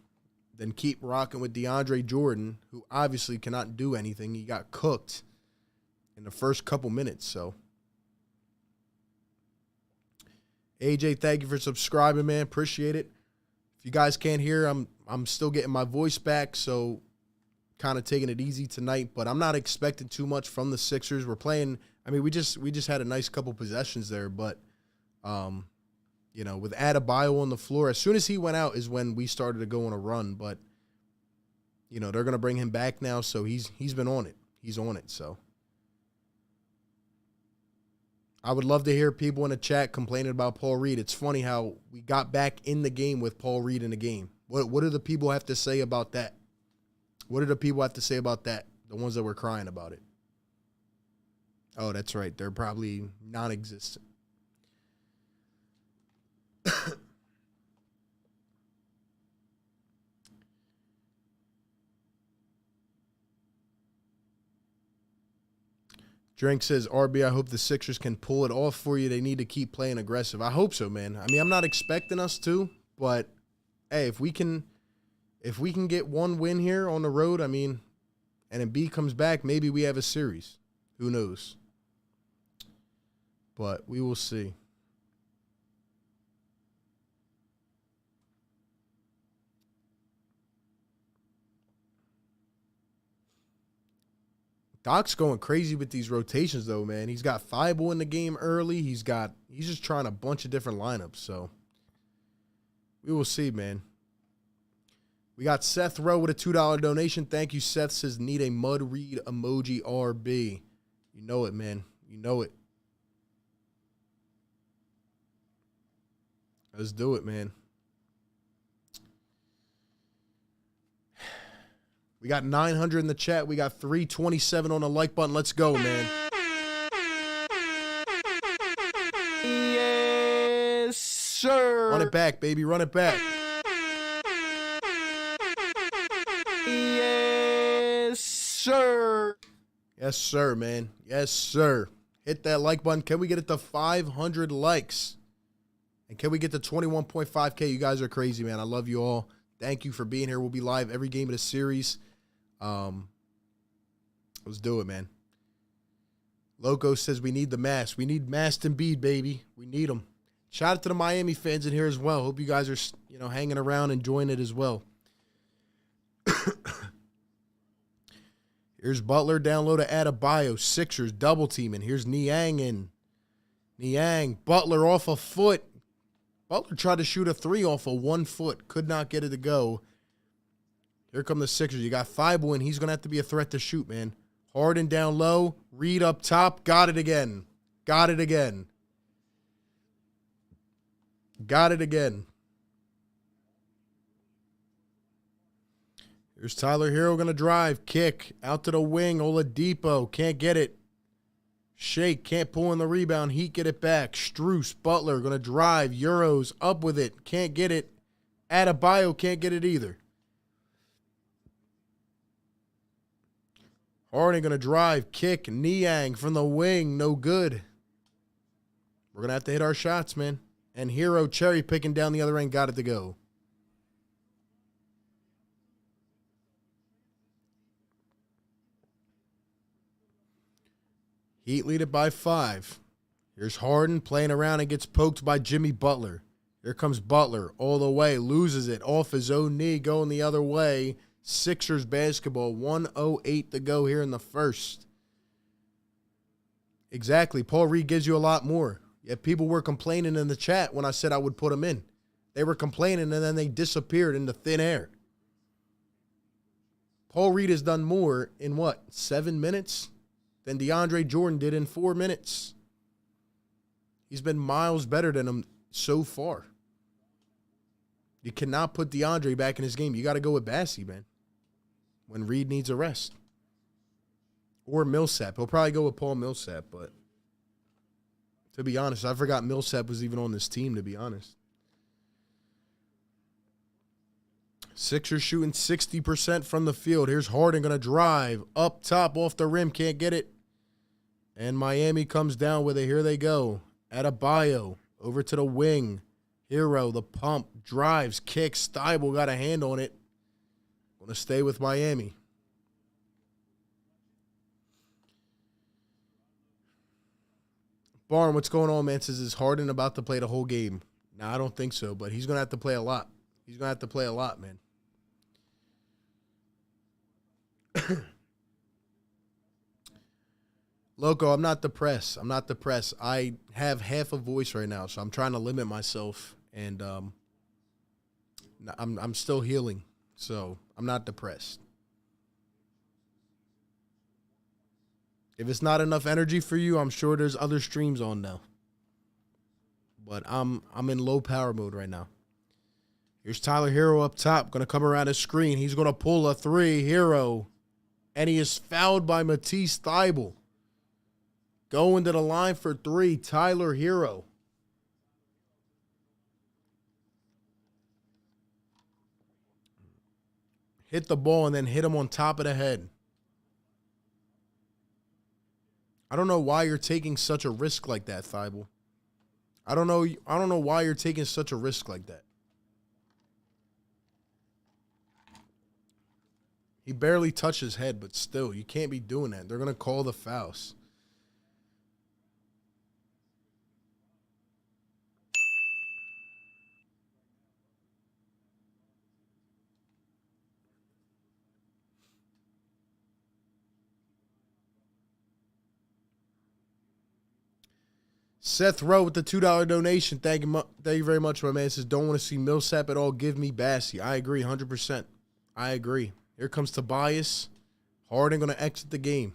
than keep rocking with DeAndre Jordan, who obviously cannot do anything. He got cooked in the first couple minutes. So, AJ, thank you for subscribing, man. Appreciate it. If you guys can't hear, I'm still getting my voice back, so kind of taking it easy tonight. But I'm not expecting too much from the Sixers. We're playing. I mean, we just had a nice couple possessions there, but you know, with Adebayo on the floor, as soon as he went out is when we started to go on a run. But, you know, they're going to bring him back now, so he's been on it. He's on it, so. I would love to hear people in the chat complaining about Paul Reed. It's funny how we got back in the game with Paul Reed in the game. What do the people have to say about that? What do the people have to say about that? The ones that were crying about it. Oh, that's right. They're probably non-existent. Drink says, RB, I hope the Sixers can pull it off for you. They need to keep playing aggressive. I hope so, man. I mean, I'm not expecting us to, but hey, if we can get one win here on the road, I mean, and Embiid comes back, maybe we have a series. Who knows? But we will see. Doc's going crazy with these rotations, though, man. He's got Thibault in the game early. He's just trying a bunch of different lineups. So we will see, man. We got Seth Rowe with a $2 donation. Thank you, Seth. Says, need a mud read emoji RB. You know it, man. You know it. Let's do it, man. We got 900 in the chat. We got 327 on the like button. Let's go, man. Yes, sir. Run it back, baby. Run it back. Yes, sir. Yes, sir, man. Yes, sir. Hit that like button. Can we get it to 500 likes? And can we get to 21.5K? You guys are crazy, man. I love you all. Thank you for being here. We'll be live every game of the series. Let's do it, man. Loco says we need the mask. We need masked Embiid, baby. We need them. Shout out to the Miami fans in here as well. Hope you guys are, hanging around, enjoying it as well. Here's Butler down low to Adebayo. Sixers double teaming. Here's Niang in. Niang. Butler off a foot. Butler tried to shoot a 3 off of 1 foot. Could not get it to go. Here come the Sixers. You got Thibault in. He's going to have to be a threat to shoot, man. Harden down low. Reed up top. Got it again. Got it again. Got it again. Here's Tyler Hero going to drive. Kick. Out to the wing. Oladipo. Can't get it. Shake. Can't pull in the rebound. Heat get it back. Strus. Butler going to drive. Euros. Up with it. Can't get it. Adebayo can't get it either. Harden going to drive. Kick. Niang from the wing. No good. We're going to have to hit our shots, man. And Hero cherry picking down the other end. Got it to go. Heat lead it by 5. Here's Harden playing around and gets poked by Jimmy Butler. Here comes Butler all the way. Loses it off his own knee. Going the other way. Sixers basketball. 1:08 to go here in the first. Exactly. Paul Reed gives you a lot more. Yet people were complaining in the chat when I said I would put him in. They were complaining and then they disappeared into thin air. Paul Reed has done more in what? 7 minutes? Than DeAndre Jordan did in 4 minutes. He's been miles better than him so far. You cannot put DeAndre back in his game. You got to go with Bassey, man, when Reed needs a rest. Or Millsap. He'll probably go with Paul Millsap, but to be honest, I forgot Millsap was even on this team, to be honest. Sixers shooting 60% from the field. Here's Harden going to drive. Up top, off the rim. Can't get it. And Miami comes down with it. Here they go. Adebayo over to the wing. Hero, the pump, drives, kicks. Thibault got a hand on it. Going to stay with Miami. Barn, what's going on, man? Says, is Harden about to play the whole game? No, I don't think so, but he's going to have to play a lot. He's going to have to play a lot, man. Loco, I'm not depressed. I'm not depressed. I have half a voice right now, so I'm trying to limit myself, and I'm still healing, so I'm not depressed. If it's not enough energy for you, I'm sure there's other streams on now. But I'm in low power mode right now. Here's Tyler Hero up top, going to come around his screen. He's going to pull a 3, Hero, and he is fouled by Matisse Thybulle. Going to the line for 3, Tyler Hero. Hit the ball and then hit him on top of the head. I don't know why you're taking such a risk like that, Thybulle. I don't know why you're taking such a risk like that. He barely touched his head, but still, you can't be doing that. They're going to call the fouls. Seth Rowe with the $2 donation. Thank you very much, my man. Says, don't want to see Millsap at all. Give me Bassey. I agree, 100%. I agree. Here comes Tobias. Harden going to exit the game.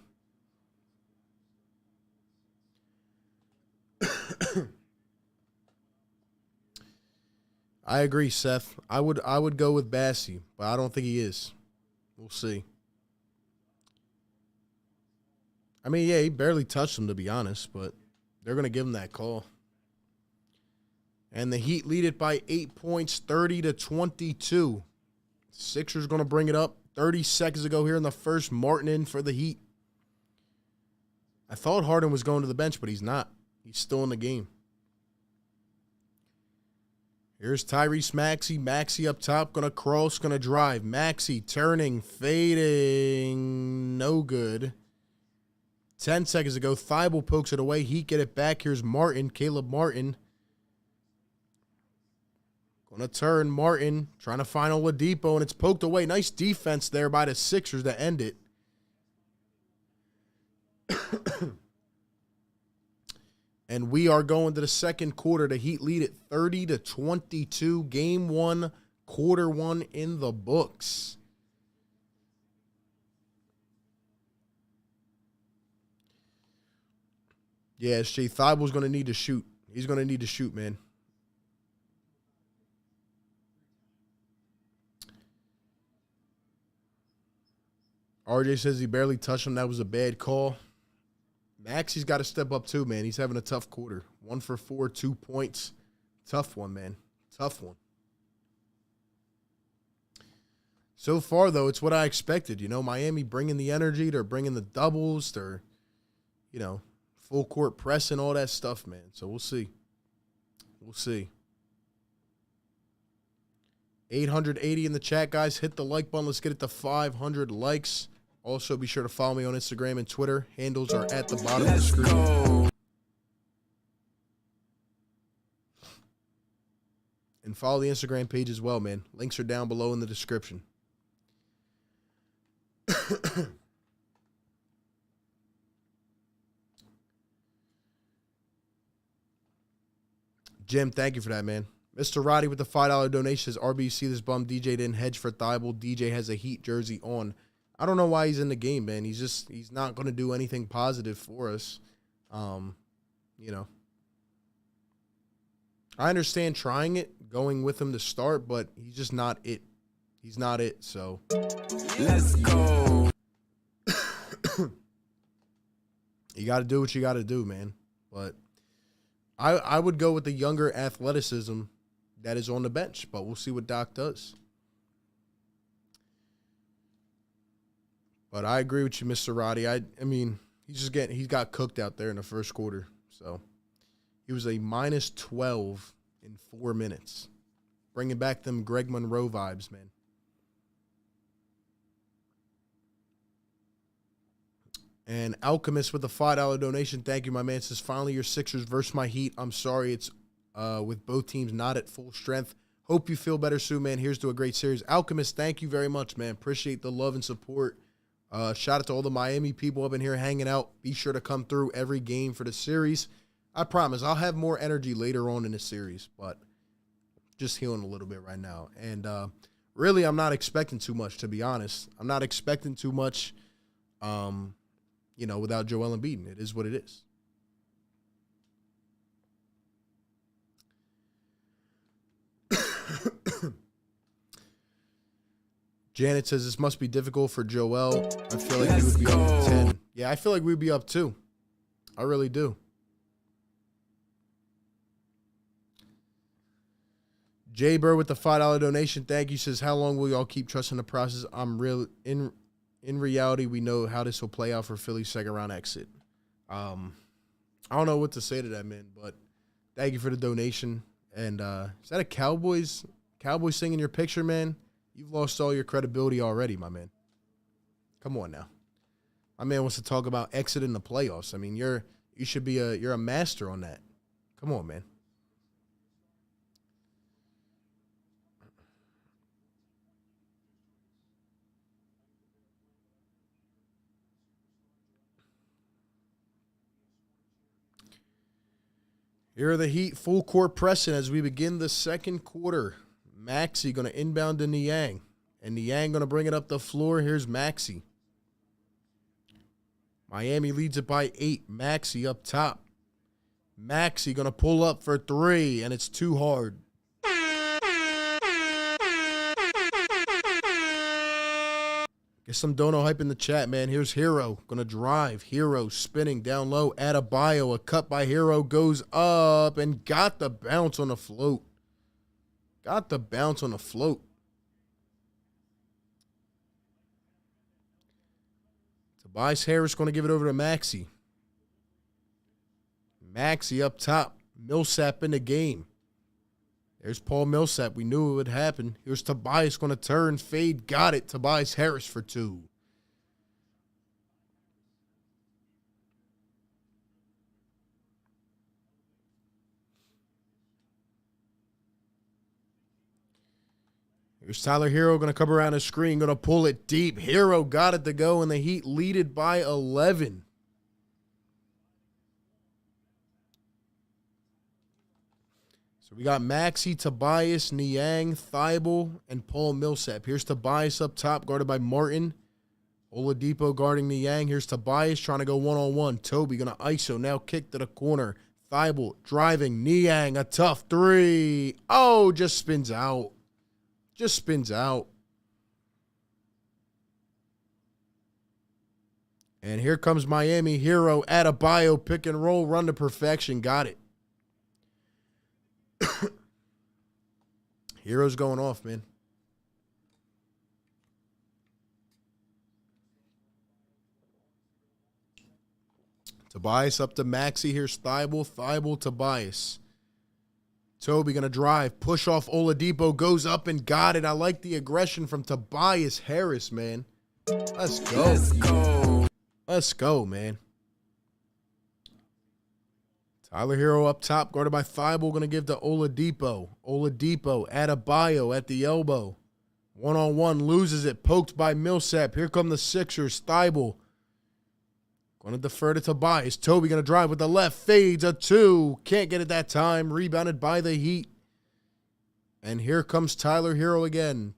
I agree, Seth. I would go with Bassey, but I don't think he is. We'll see. I mean, yeah, he barely touched him, to be honest, but they're going to give him that call. And the Heat lead it by 8 points, 30-22. Sixers going to bring it up. 30 seconds ago here in the first, Martin in for the Heat. I thought Harden was going to the bench, but he's not. He's still in the game. Here's Tyrese Maxey. Maxey up top, going to cross, going to drive. Maxey turning, fading, no good. 10 seconds ago, Thibault pokes it away. Heat get it back. Here's Martin, Caleb Martin. Going to turn, Martin, trying to find Oladipo, and it's poked away. Nice defense there by the Sixers to end it. And we are going to the second quarter. The Heat lead it 30-22. Game 1, quarter 1 in the books. Yeah, SJ Thibault's going to need to shoot. He's going to need to shoot, man. RJ says he barely touched him. That was a bad call. Maxey's got to step up too, man. He's having a tough quarter. 1 for 4, 2 points. Tough one, man. Tough one. So far, though, it's what I expected. You know, Miami bringing the energy. They're bringing the doubles. They're, you know, full court press and all that stuff, man. So we'll see. We'll see. 880 in the chat, guys. Hit the like button. Let's get it to 500 likes. Also, be sure to follow me on Instagram and Twitter. Handles are at the bottom of the screen. Go. And follow the Instagram page as well, man. Links are down below in the description. Jim, thank you for that, man. Mr. Roddy with the $5 donation says, RBC, this bum DJ didn't hedge for Thibault. DJ has a Heat jersey on. I don't know why he's in the game, man. He's not going to do anything positive for us. You know. I understand trying it, going with him to start, but he's just not it. He's not it, so. Let's go. You got to do what you got to do, man. But I would go with the younger athleticism that is on the bench, but we'll see what Doc does. But I agree with you, Mr. Roddy. I mean, he got cooked out there in the first quarter. So he was a minus 12 in 4 minutes. Bringing back them Greg Monroe vibes, man. And Alchemist with a $5 donation. Thank you, my man. Says, finally your Sixers versus my Heat. I'm sorry it's with both teams not at full strength. Hope you feel better soon, man. Here's to a great series. Alchemist, thank you very much, man. Appreciate the love and support. Shout out to all the Miami people up in here hanging out. Be sure to come through every game for the series. I promise I'll have more energy later on in the series, but just healing a little bit right now. And really, I'm not expecting too much, to be honest. I'm not expecting too much, you know, without Joel Embiid. It is what it is. Janet says this must be difficult for Joel. I feel like he would be up 10. Yeah, I feel like we'd be up 2. I really do. Jay Burr with the $5 donation. Thank you. Says, how long will y'all keep trusting the process? In reality, we know how this will play out for Philly's second round exit. I don't know what to say to that, man, but thank you for the donation. And is that a Cowboys thing in your picture, man? You've lost all your credibility already, my man. Come on now. My man wants to talk about exit in the playoffs. I mean, you're a master on that. Come on, man. Here are the Heat full court pressing as we begin the second quarter. Maxey going to inbound to Niang. And Niang going to bring it up the floor. Here's Maxey. Miami leads it by 8. Maxey up top. Maxey going to pull up for 3, and it's too hard. Get some dono hype in the chat, man. Here's Hero. Going to drive. Hero spinning down low. Adebayo. A cut by Hero goes up and got the bounce on the float. Got the bounce on the float. Tobias Harris going to give it over to Maxey. Maxey up top. Millsap in the game. There's Paul Millsap. We knew it would happen. Here's Tobias going to turn, fade, got it. Tobias Harris for 2. Here's Tyler Hero going to come around the screen, going to pull it deep. Hero got it to go, and the Heat lead it by 11. So we got Maxey, Tobias, Niang, Thibault, and Paul Millsap. Here's Tobias up top, guarded by Martin. Oladipo guarding Niang. Here's Tobias trying to go one-on-one. Toby going to ISO, now kick to the corner. Thibault driving. Niang, a tough 3. Oh, just spins out. Just spins out. And here comes Miami. Hero, Adebayo, pick and roll, run to perfection. Got it. Hero's going off, man. Tobias up to Maxey. Here's Thibault. Thibault, Tobias. Toby going to drive. Push off Oladipo. Goes up and got it. I like the aggression from Tobias Harris, man. Let's go. Let's go. Let's go, man. Tyler Hero up top, guarded by Thibault, going to give to Oladipo. Oladipo, Adebayo at the elbow. One-on-one, loses it, poked by Millsap. Here come the Sixers. Thibault going to defer to Tobias. Toby going to drive with the left, fades a 2. Can't get it that time. Rebounded by the Heat. And here comes Tyler Hero again.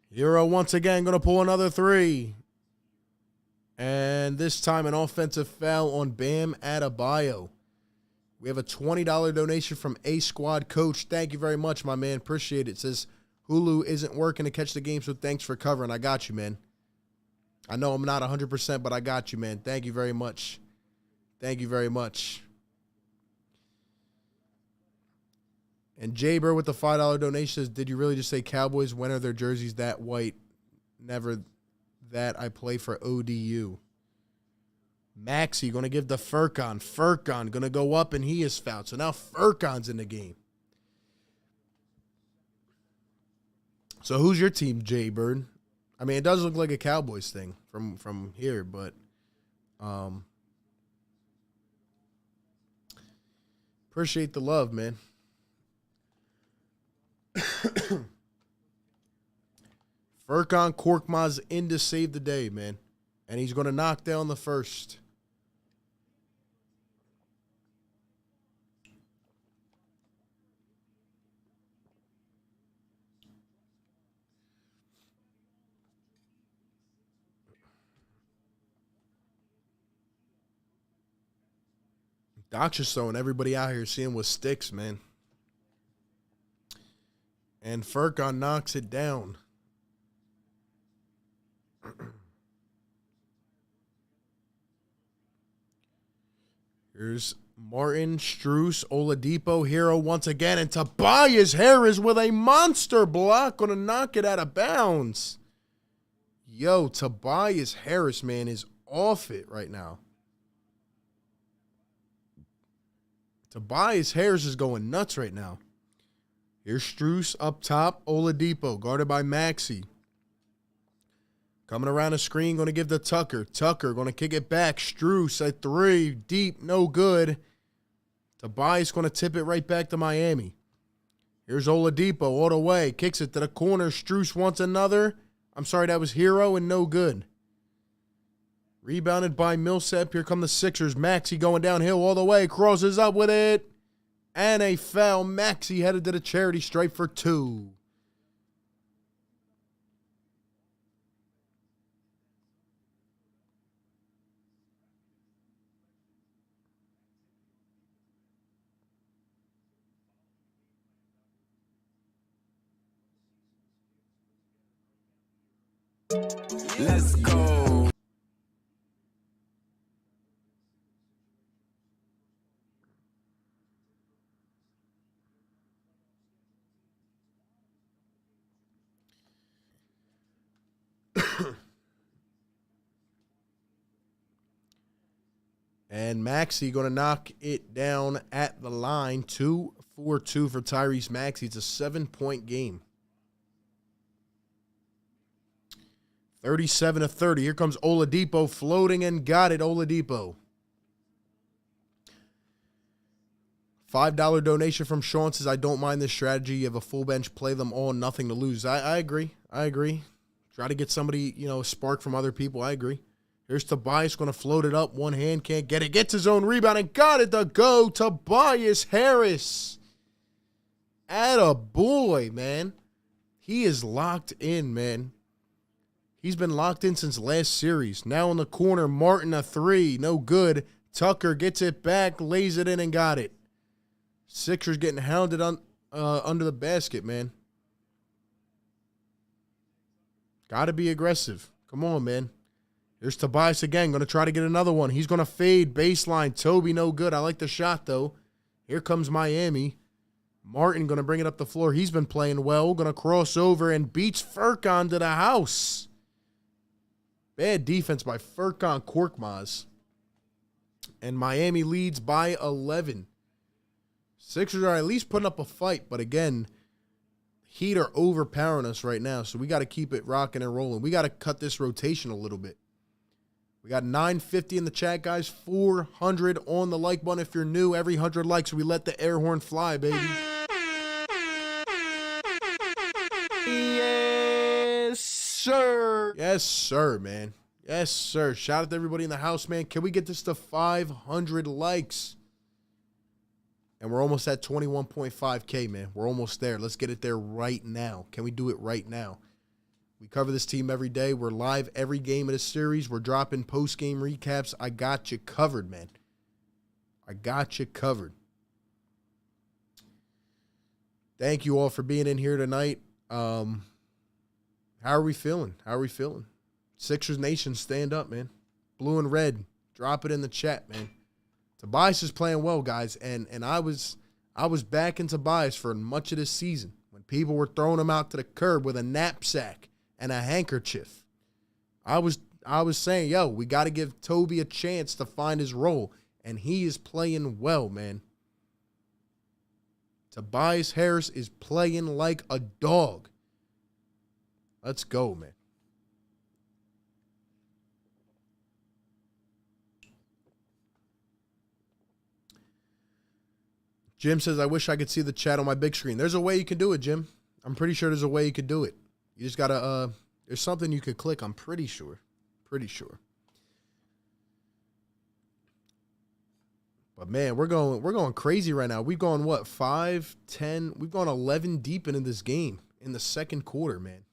Hero once again going to pull another 3. And this time an offensive foul on Bam Adebayo. We have a $20 donation from A Squad Coach. Thank you very much, my man. Appreciate it. It says, Hulu isn't working to catch the game, so thanks for covering. I got you, man. I know I'm not 100%, but I got you, man. Thank you very much. Thank you very much. And Jaber with the $5 donation says, did you really just say Cowboys? When are their jerseys that white? Never that. I play for ODU. Maxey going to give to Furkan. Furkan going to go up, and he is fouled. So now Furkan's in the game. So who's your team, Jay Bird? I mean, it does look like a Cowboys thing from here, but appreciate the love, man. Furkan Korkmaz in to save the day, man. And he's going to knock down the first. Doc's just throwing everybody out here seeing with sticks, man. And Furkan knocks it down. Here's Martin, Strus, Oladipo, Hero once again, and Tobias Harris with a monster block, going to knock it out of bounds. Yo, Tobias Harris, man, is off it right now. Tobias Harris is going nuts right now. Here's Strus up top, Oladipo, guarded by Maxey. Coming around the screen, going to give to Tucker. Tucker going to kick it back. Strus at 3, deep, no good. Tobias going to tip it right back to Miami. Here's Oladipo all the way. Kicks it to the corner. Strus wants another. I'm sorry, that was Hero and no good. Rebounded by Millsap. Here come the Sixers. Maxey going downhill all the way. Crosses up with it. And a foul. Maxey headed to the charity stripe for 2. Let's go. And Maxey going to knock it down at the line. 2-4-2 for Tyrese Maxey. It's a 7-point game. 37-30. Here comes Oladipo floating and got it. Oladipo. $5 donation from Sean says, I don't mind this strategy. You have a full bench, play them all, nothing to lose. I agree. I agree. Try to get somebody, a spark from other people. I agree. Here's Tobias going to float it up. One hand, can't get it. Gets his own rebound and got it to go. Tobias Harris. Attaboy, man. He is locked in, man. He's been locked in since last series. Now in the corner, Martin a 3. No good. Tucker gets it back, lays it in and got it. Sixers getting hounded under the basket, man. Got to be aggressive. Come on, man. Here's Tobias again. Going to try to get another one. He's going to fade. Baseline. Toby, no good. I like the shot, though. Here comes Miami. Martin going to bring it up the floor. He's been playing well. Going to cross over and beats Furkan to the house. Bad defense by Furkan Korkmaz. And Miami leads by 11. Sixers are at least putting up a fight. But again, Heat are overpowering us right now. So we got to keep it rocking and rolling. We got to cut this rotation a little bit. We got 950 in the chat, guys. 400 on the like button if you're new. Every 100 likes, we let the air horn fly, baby. Yes, sir. Yes, sir, man. Yes, sir. Shout out to everybody in the house, man. Can we get this to 500 likes? And we're almost at 21.5K, man. We're almost there. Let's get it there right now. Can we do it right now? We cover this team every day. We're live every game of the series. We're dropping post-game recaps. I got you covered, man. I got you covered. Thank you all for being in here tonight. How are we feeling? How are we feeling? Sixers Nation, stand up, man. Blue and red, drop it in the chat, man. Tobias is playing well, guys, and I was backing Tobias for much of this season when people were throwing him out to the curb with a knapsack and a handkerchief. I was saying, yo, we got to give Toby a chance to find his role, and he is playing well, man. Tobias Harris is playing like a dog. Let's go, man. Jim says, I wish I could see the chat on my big screen. There's a way you can do it, Jim. I'm pretty sure there's a way you could do it. You just got to, there's something you could click, I'm pretty sure. Pretty sure. But, man, we're going crazy right now. We've gone, what, 5, 10? We've gone 11 deep into this game in the second quarter, man.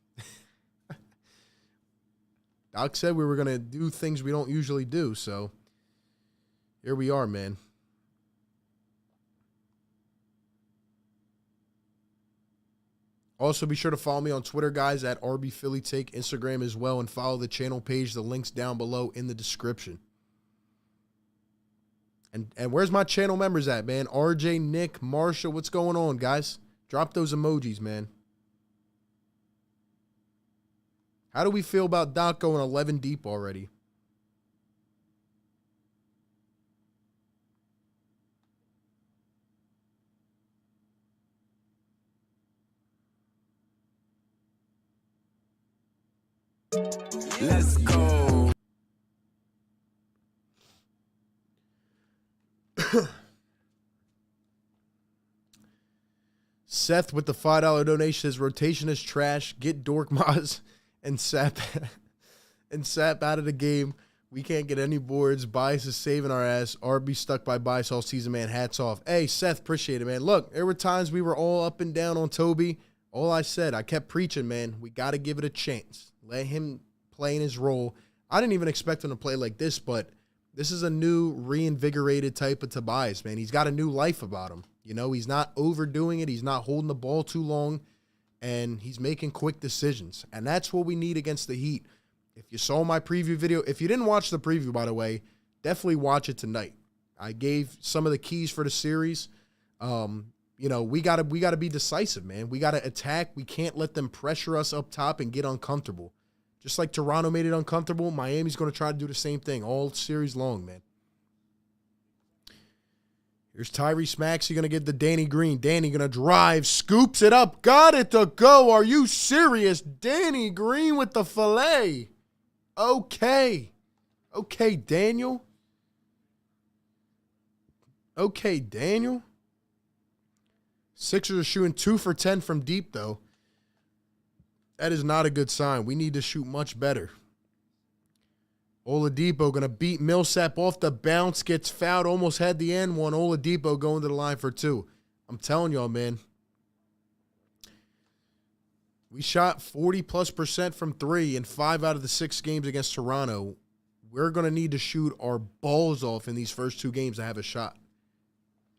Doc said we were going to do things we don't usually do, so here we are, man. Also, be sure to follow me on Twitter, guys, at RBPhillyTake, Instagram as well, and follow the channel page. The link's down below in the description. And where's my channel members at, man? RJ, Nick, Marsha, what's going on, guys? Drop those emojis, man. How do we feel about Doc going 11 deep already? Let's go. Seth with the $5 donation says rotation is trash. Get Dork Maz and Sap out of the game. We can't get any boards. Bias is saving our ass. RB stuck by bias all season, man. Hats off. Hey, Seth, appreciate it, man. Look, there were times we were all up and down on Toby. All I said, I kept preaching, man. We got to give it a chance. Let him play in his role. I didn't even expect him to play like this, but this is a new, reinvigorated type of Tobias, man. He's got a new life about him. You know, he's not overdoing it. He's not holding the ball too long, and he's making quick decisions. And that's what we need against the Heat. If you saw my preview video, if you didn't watch the preview, by the way, definitely watch it tonight. I gave some of the keys for the series. You know, we gotta be decisive, man. We gotta attack. We can't let them pressure us up top and get uncomfortable. Just like Toronto made it uncomfortable, Miami's going to try to do the same thing all series long, man. Here's Tyrese Maxey going to get the Danny Green. Danny going to drive, scoops it up, got it to go. Are you serious? Danny Green with the fillet. Okay. Okay, Daniel. Okay, Daniel. Sixers are shooting 2 for 10 from deep, though. That is not a good sign. We need to shoot much better. Oladipo going to beat Millsap off the bounce, gets fouled, almost had the end one. Oladipo going to the line for 2. I'm telling y'all, man. We shot 40+% from 3 in 5 out of the 6 games against Toronto. We're going to need to shoot our balls off in these first 2 games to have a shot.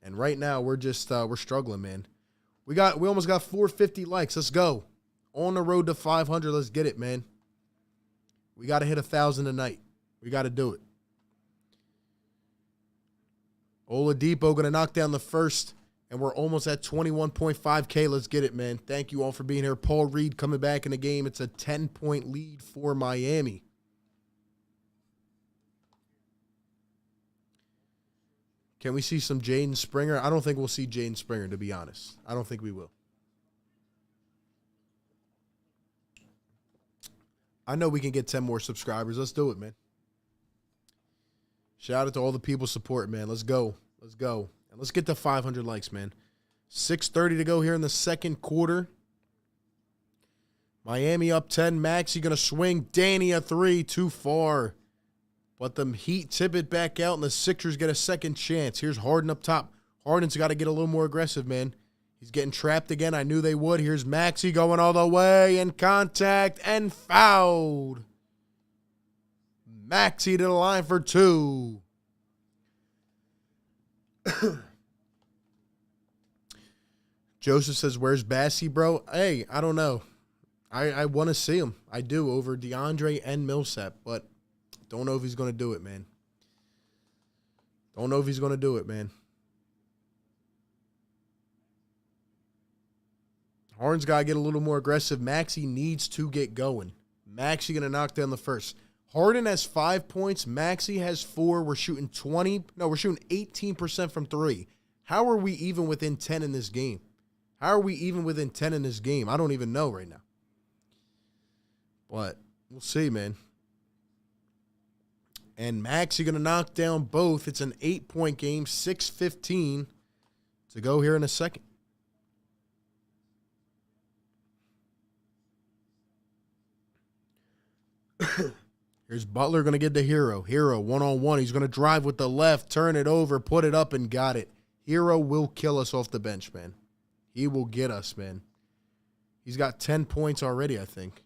And right now, we're just we're struggling, man. We almost got 450 likes. Let's go. On the road to 500, let's get it, man. We got to hit 1,000 tonight. We got to do it. Oladipo going to knock down the first, and we're almost at 21.5K. Let's get it, man. Thank you all for being here. Paul Reed coming back in the game. It's a 10-point lead for Miami. Can we see some Jaden Springer? I don't think we'll see Jaden Springer, to be honest. I don't think we will. I know we can get 10 more subscribers. Let's do it, man. Shout out to all the people supporting, man. Let's go. Let's go. And let's get to 500 likes, man. 6:30 to go here in the second quarter. Miami up 10. Maxey going to swing. Danny a 3. Too far. But the Heat tip it back out, and the Sixers get a second chance. Here's Harden up top. Harden's got to get a little more aggressive, man. He's getting trapped again. I knew they would. Here's Maxey going all the way, and contact, and fouled. Maxey to the line for 2. Joseph says, where's Bassey, bro? Hey, I don't know. I want to see him. I do, over DeAndre and Millsap, but don't know if he's going to do it, man. Don't know if he's going to do it, man. Harden's got to get a little more aggressive. Maxey needs to get going. Maxey going to knock down the first. Harden has 5 points. Maxey has 4. We're shooting 18% from 3. How are we even within 10 in this game? How are we even within 10 in this game? I don't even know right now. But we'll see, man. And Maxey going to knock down both. It's an 8-point game, 6:15 to go here in a second. Here's Butler going to get the Hero. Hero, one-on-one. He's going to drive with the left, turn it over, put it up, and got it. Hero will kill us off the bench, man. He will get us, man. He's got 10 points already, I think.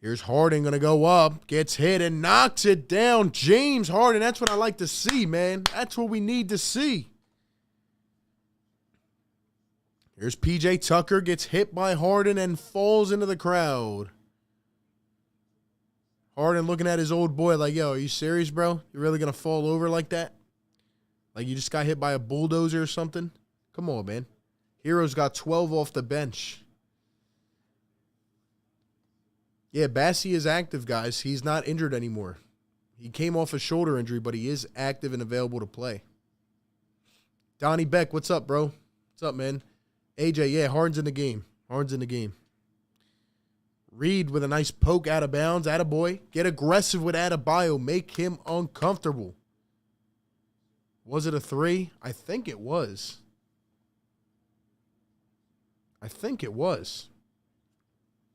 Here's Harden going to go up, gets hit, and knocks it down. James Harden, that's what I like to see, man. That's what we need to see. Here's P.J. Tucker, gets hit by Harden and falls into the crowd. Harden looking at his old boy like, yo, are you serious, bro? You really going to fall over like that? Like you just got hit by a bulldozer or something? Come on, man. Hero's got 12 off the bench. Yeah, Bassey is active, guys. He's not injured anymore. He came off a shoulder injury, but he is active and available to play. Donnie Beck, what's up, bro? What's up, man? AJ, yeah, Harden's in the game. Harden's in the game. Reed with a nice poke out of bounds. Attaboy. Get aggressive with Adebayo. Make him uncomfortable. Was it a 3? I think it was.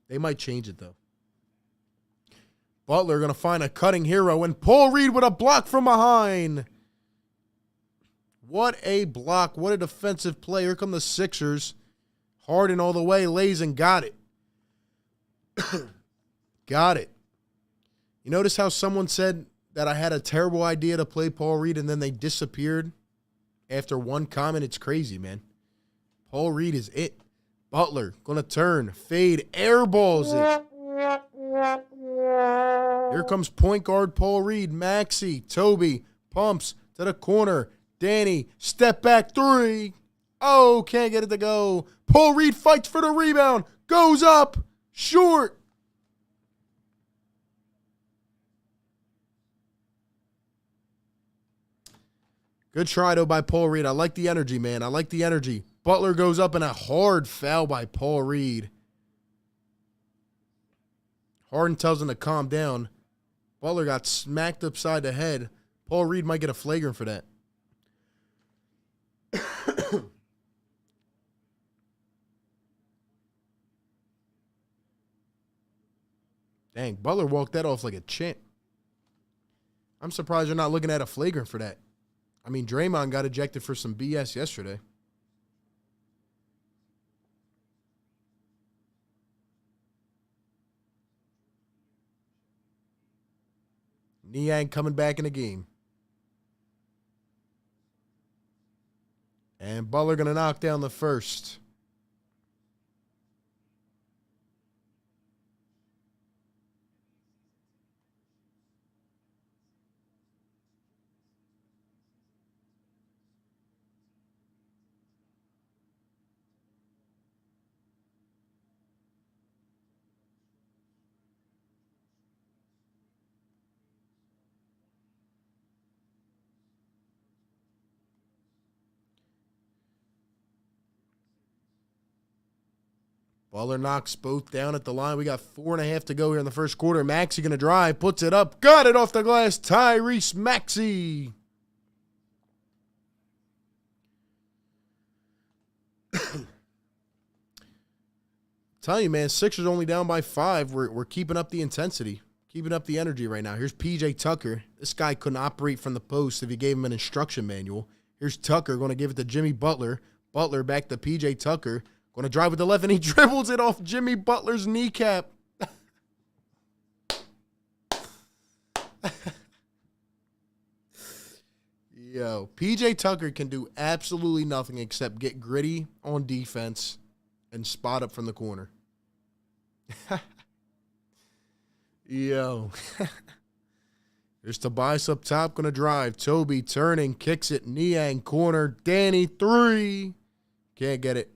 They might change it, though. Butler going to find a cutting hero, and Paul Reed with a block from behind. What a block. What a defensive play. Here come the Sixers. Harden all the way, lays and got it. Got it. You notice how someone said that I had a terrible idea to play Paul Reed and then they disappeared after one comment? It's crazy, man. Paul Reed is it. Butler going to turn, fade, airballs it. Here comes point guard Paul Reed. Maxey, Toby, pumps to the corner. Danny, step back three. Oh, can't get it to go. Paul Reed fights for the rebound. Goes up. Short. Good try, though, by Paul Reed. I like the energy, man. I like the energy. Butler goes up in a hard foul by Paul Reed. Harden tells him to calm down. Butler got smacked upside the head. Paul Reed might get a flagrant for that. Dang, Butler walked that off like a champ. I'm surprised you're not looking at a flagrant for that. I mean, Draymond got ejected for some BS yesterday. Niang coming back in the game. And Butler going to knock down the first. Butler knocks both down at the line. We got 4.5 to go here in the first quarter. Maxey going to drive, puts it up, got it off the glass. Tyrese Maxey. Tell you, man, Sixers only down by 5. We're keeping up the intensity, keeping up the energy right now. Here's PJ Tucker. This guy couldn't operate from the post if you gave him an instruction manual. Here's Tucker going to give it to Jimmy Butler. Butler back to PJ Tucker. Going to drive with the left, and he dribbles it off Jimmy Butler's kneecap. Yo, PJ Tucker can do absolutely nothing except get gritty on defense and spot up from the corner. Yo. There's Tobias up top, going to drive. Toby turning, kicks it. Niang corner. Danny, three. Can't get it.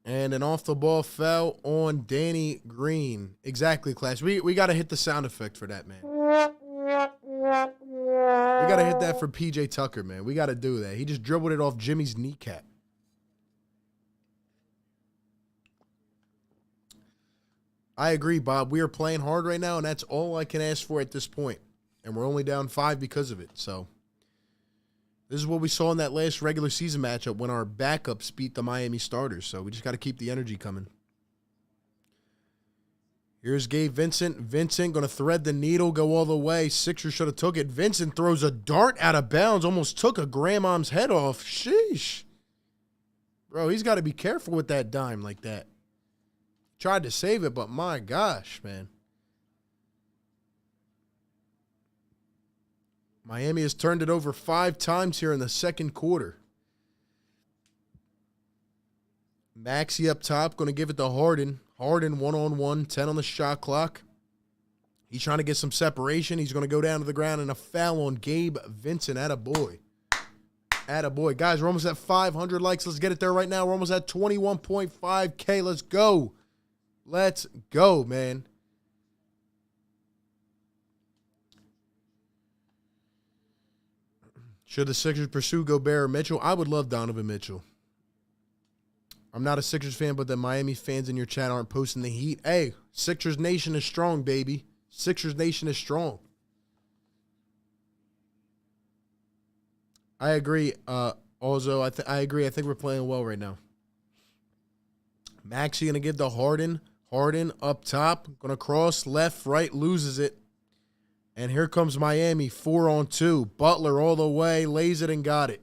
And an off-the-ball foul on Danny Green. Exactly, Clash. We got to hit the sound effect for that, man. We got to hit that for PJ Tucker, man. We got to do that. He just dribbled it off Jimmy's kneecap. I agree, Bob. We are playing hard right now, and that's all I can ask for at this point. And we're only down 5 because of it, so... This is what we saw in that last regular season matchup when our backups beat the Miami starters. So we just got to keep the energy coming. Here's Gabe Vincent. Vincent going to thread the needle, go all the way. Sixers should have took it. Vincent throws a dart out of bounds. Almost took a grandmom's head off. Sheesh. Bro, he's got to be careful with that dime like that. Tried to save it, but my gosh, man. Miami has turned it over 5 times here in the second quarter. Maxey up top, going to give it to Harden. Harden one-on-one, 10 on the shot clock. He's trying to get some separation. He's going to go down to the ground, and a foul on Gabe Vincent. Attaboy. Attaboy. Guys, we're almost at 500 likes. Let's get it there right now. We're almost at 21.5K. Let's go. Let's go, man. Should the Sixers pursue Gobert or Mitchell? I would love Donovan Mitchell. I'm not a Sixers fan, but the Miami fans in your chat aren't posting the heat. Hey, Sixers Nation is strong, baby. Sixers Nation is strong. I agree. Also, I agree. I think we're playing well right now. Maxey going to give to Harden. Harden up top. Going to cross left, right, loses it. And here comes Miami, 4-on-2. Butler all the way, lays it and got it.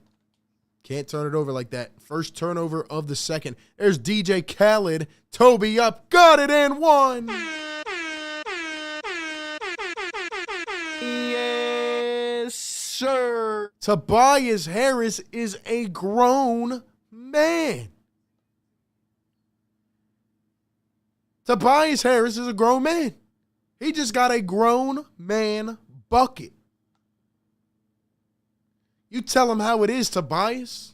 Can't turn it over like that. First turnover of the second. There's DJ Khaled. Toby up, got it and one. Yes, sir. Tobias Harris is a grown man. Tobias Harris is a grown man. He just got a grown man bucket. You tell him how it is, Tobias.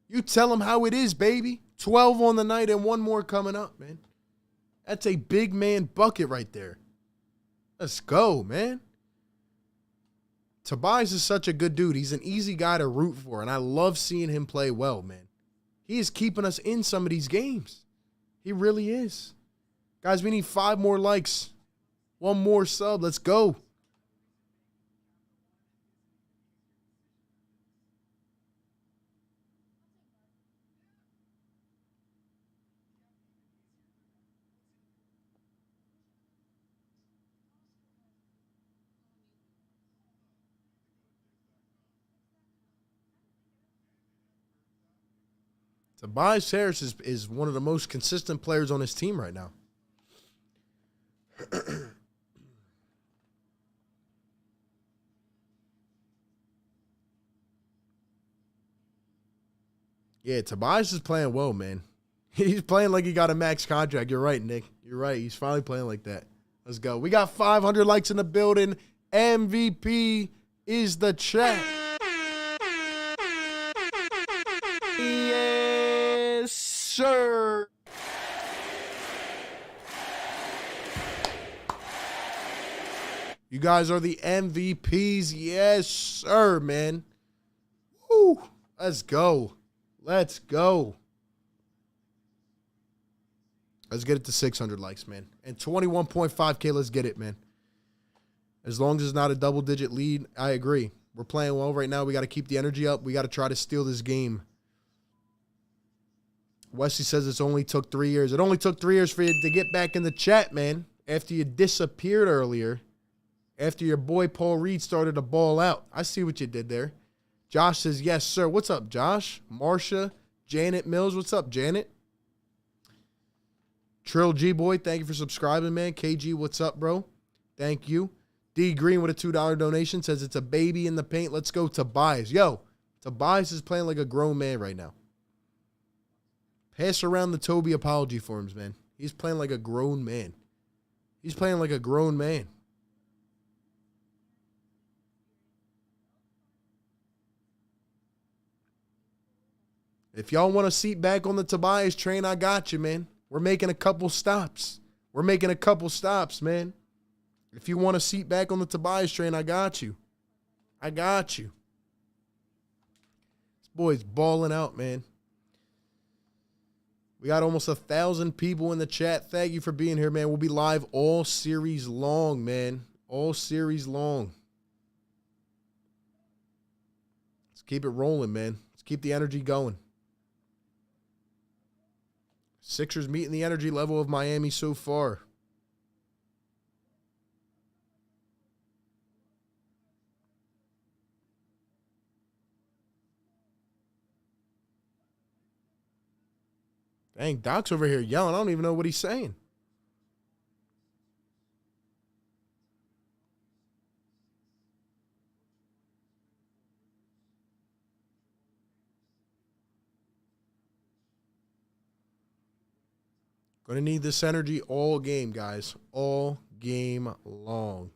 You tell him how it is, baby. 12 on the night and one more coming up, man. That's a big man bucket right there. Let's go, man. Tobias is such a good dude. He's an easy guy to root for, and I love seeing him play well, man. He is keeping us in some of these games. He really is. Guys, we need 5 more likes. 1 more sub. Let's go. Tobias Harris is one of the most consistent players on his team right now. Yeah, Tobias is playing well, man. He's playing like he got a max contract. You're right, Nick. You're right. He's finally playing like that. Let's go. We got 500 likes in the building. MVP is the chat. Yes, sir. You guys are the MVPs. Yes, sir, man. Woo. Let's go. Let's go. Let's get it to 600 likes, man. And 21.5K, let's get it, man. As long as it's not a double-digit lead, I agree. We're playing well right now. We got to keep the energy up. We got to try to steal this game. Wesley says it's only took 3 years. It only took 3 years for you to get back in the chat, man, after you disappeared earlier. After your boy Paul Reed started to ball out. I see what you did there. Josh says, yes, sir. What's up, Josh? Marsha, Janet Mills. What's up, Janet? Trill G Boy, thank you for subscribing, man. KG, what's up, bro? Thank you. D Green with a $2 donation says it's a baby in the paint. Let's go, Tobias. Yo, Tobias is playing like a grown man right now. Pass around the Toby apology forms, man. He's playing like a grown man. He's playing like a grown man. If y'all want to seat back on the Tobias train, I got you, man. We're making a couple stops. We're making a couple stops, man. If you want to seat back on the Tobias train, I got you. I got you. This boy's balling out, man. We got almost 1,000 people in the chat. Thank you for being here, man. We'll be live all series long, man. All series long. Let's keep it rolling, man. Let's keep the energy going. Sixers meeting the energy level of Miami so far. Dang, Doc's over here yelling. I don't even know what he's saying. Going to need this energy all game, guys. All game long.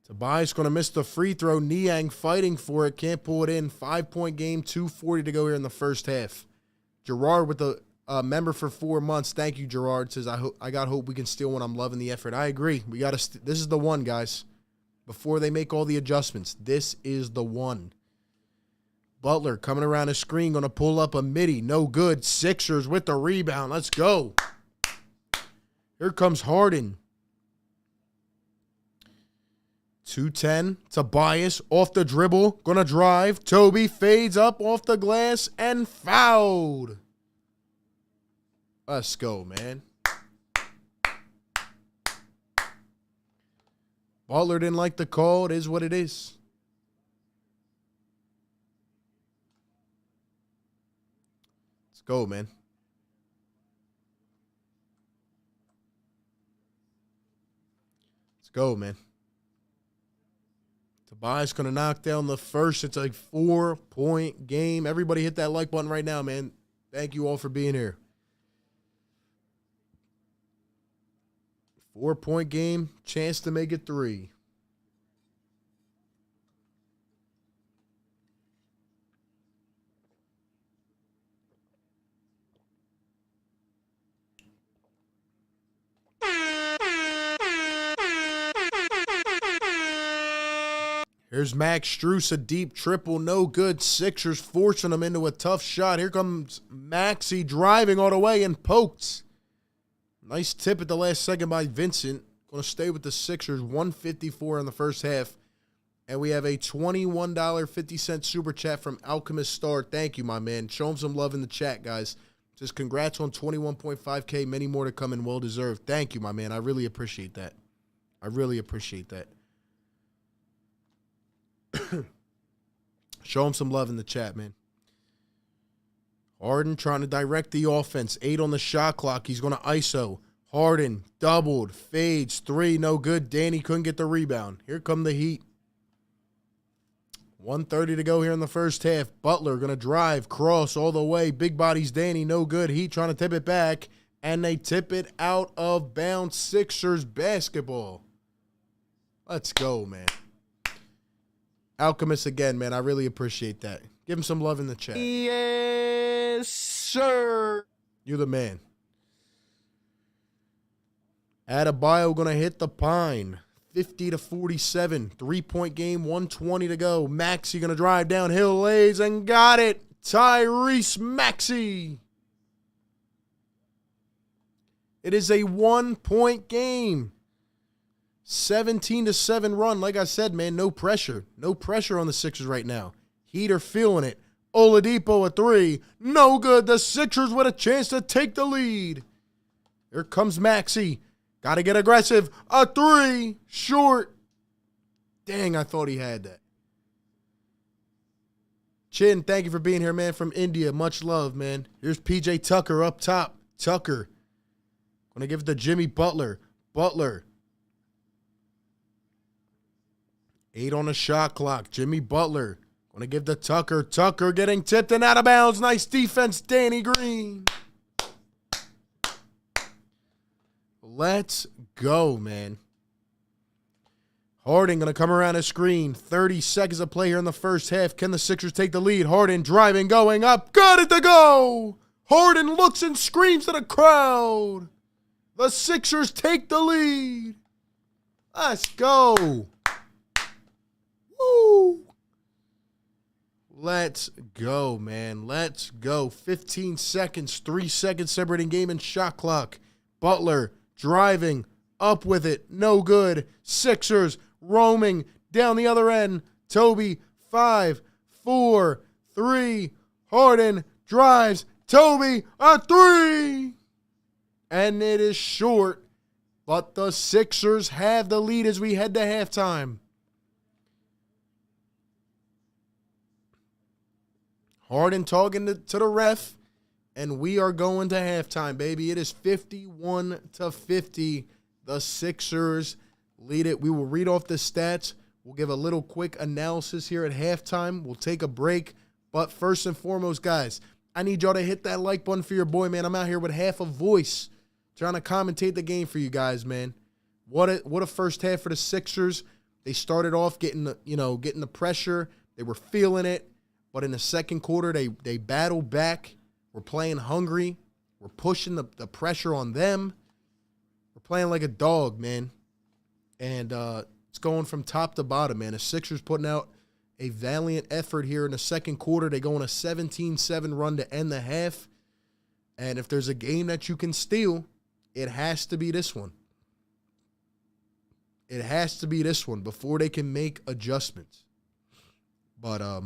Tobias going to miss the free throw. Niang fighting for it. Can't pull it in. 5-point game. 2:40 to go here in the first half. Gerard with the member for 4 months. Thank you, Gerard. Says, I got hope we can steal one. I'm loving the effort. I agree. We got to. This is the one, guys. Before they make all the adjustments, this is the one. Butler coming around the screen, going to pull up a midi. No good. Sixers with the rebound. Let's go. Here comes Harden. 2-10. Tobias off the dribble. Gonna drive. Toby fades up off the glass and fouled. Let's go, man. Butler didn't like the call. It is what it is. Let's go, man. Let's go, man. Tobias going to knock down the first. It's a 4-point game. Everybody hit that like button right now, man. Thank you all for being here. 4-point game. Chance to make it 3. Here's Max Strus, a deep triple, no good. Sixers forcing him into a tough shot. Here comes Maxey driving all the way and poked. Nice tip at the last second by Vincent. Going to stay with the Sixers, 154 in the first half. And we have a $21.50 super chat from Alchemist Star. Thank you, my man. Show him some love in the chat, guys. Says congrats on 21.5K. Many more to come and well-deserved. Thank you, my man. I really appreciate that. I really appreciate that. Show him some love in the chat, man. Harden trying to direct the offense. 8 on the shot clock. He's going to ISO. Harden doubled. Fades. 3. No good. Danny couldn't get the rebound. Here come the Heat. 1:30 to go here in the first half. Butler going to drive. Cross all the way. Big bodies Danny. No good. Heat trying to tip it back. And they tip it out of bounds. Sixers basketball. Let's go, man. Alchemist again, man. I really appreciate that. Give him some love in the chat. Yes, sir. You're the man. Adebayo going to hit the pine. 50-47. 3-point game. 1:20 to go. Maxey going to drive downhill. Lays and got it. Tyrese Maxey. It is a 1-point game. 17-7 run. Like I said, man, no pressure. No pressure on the Sixers right now. Heat are feeling it. Oladipo a 3. No good. The Sixers with a chance to take the lead. Here comes Maxey. Got to get aggressive. A 3. Short. Dang, I thought he had that. Chin, thank you for being here, man, from India. Much love, man. Here's PJ Tucker up top. Tucker. Going to give it to Jimmy Butler. Butler. 8 on the shot clock. Jimmy Butler. Going to give to Tucker. Tucker getting tipped and out of bounds. Nice defense, Danny Green. Let's go, man. Harden going to come around a screen. 30 seconds of play here in the first half. Can the Sixers take the lead? Harden driving, going up. Got it to go. Harden looks and screams to the crowd. The Sixers take the lead. Let's go. Woo. Let's go, man. Let's go. 15 seconds, 3 seconds separating game and shot clock. Butler driving, up with it, no good. Sixers roaming down the other end. Toby, 5, 4, 3. Harden drives. Toby, a 3. And it is short, but the Sixers have the lead as we head to halftime. Harden talking to the ref, and we are going to halftime, baby. It is 51-50. The Sixers lead it. We will read off the stats. We'll give a little quick analysis here at halftime. We'll take a break. But first and foremost, guys, I need y'all to hit that like button for your boy, man. I'm out here with half a voice trying to commentate the game for you guys, man. What a first half for the Sixers. They started off getting the pressure. They were feeling it. But in the second quarter, they battled back. We're playing hungry. We're pushing the pressure on them. We're playing like a dog, man. And it's going from top to bottom, man. The Sixers putting out a valiant effort here in the second quarter. They go on a 17-7 run to end the half. And if there's a game that you can steal, it has to be this one. It has to be this one before they can make adjustments. But, I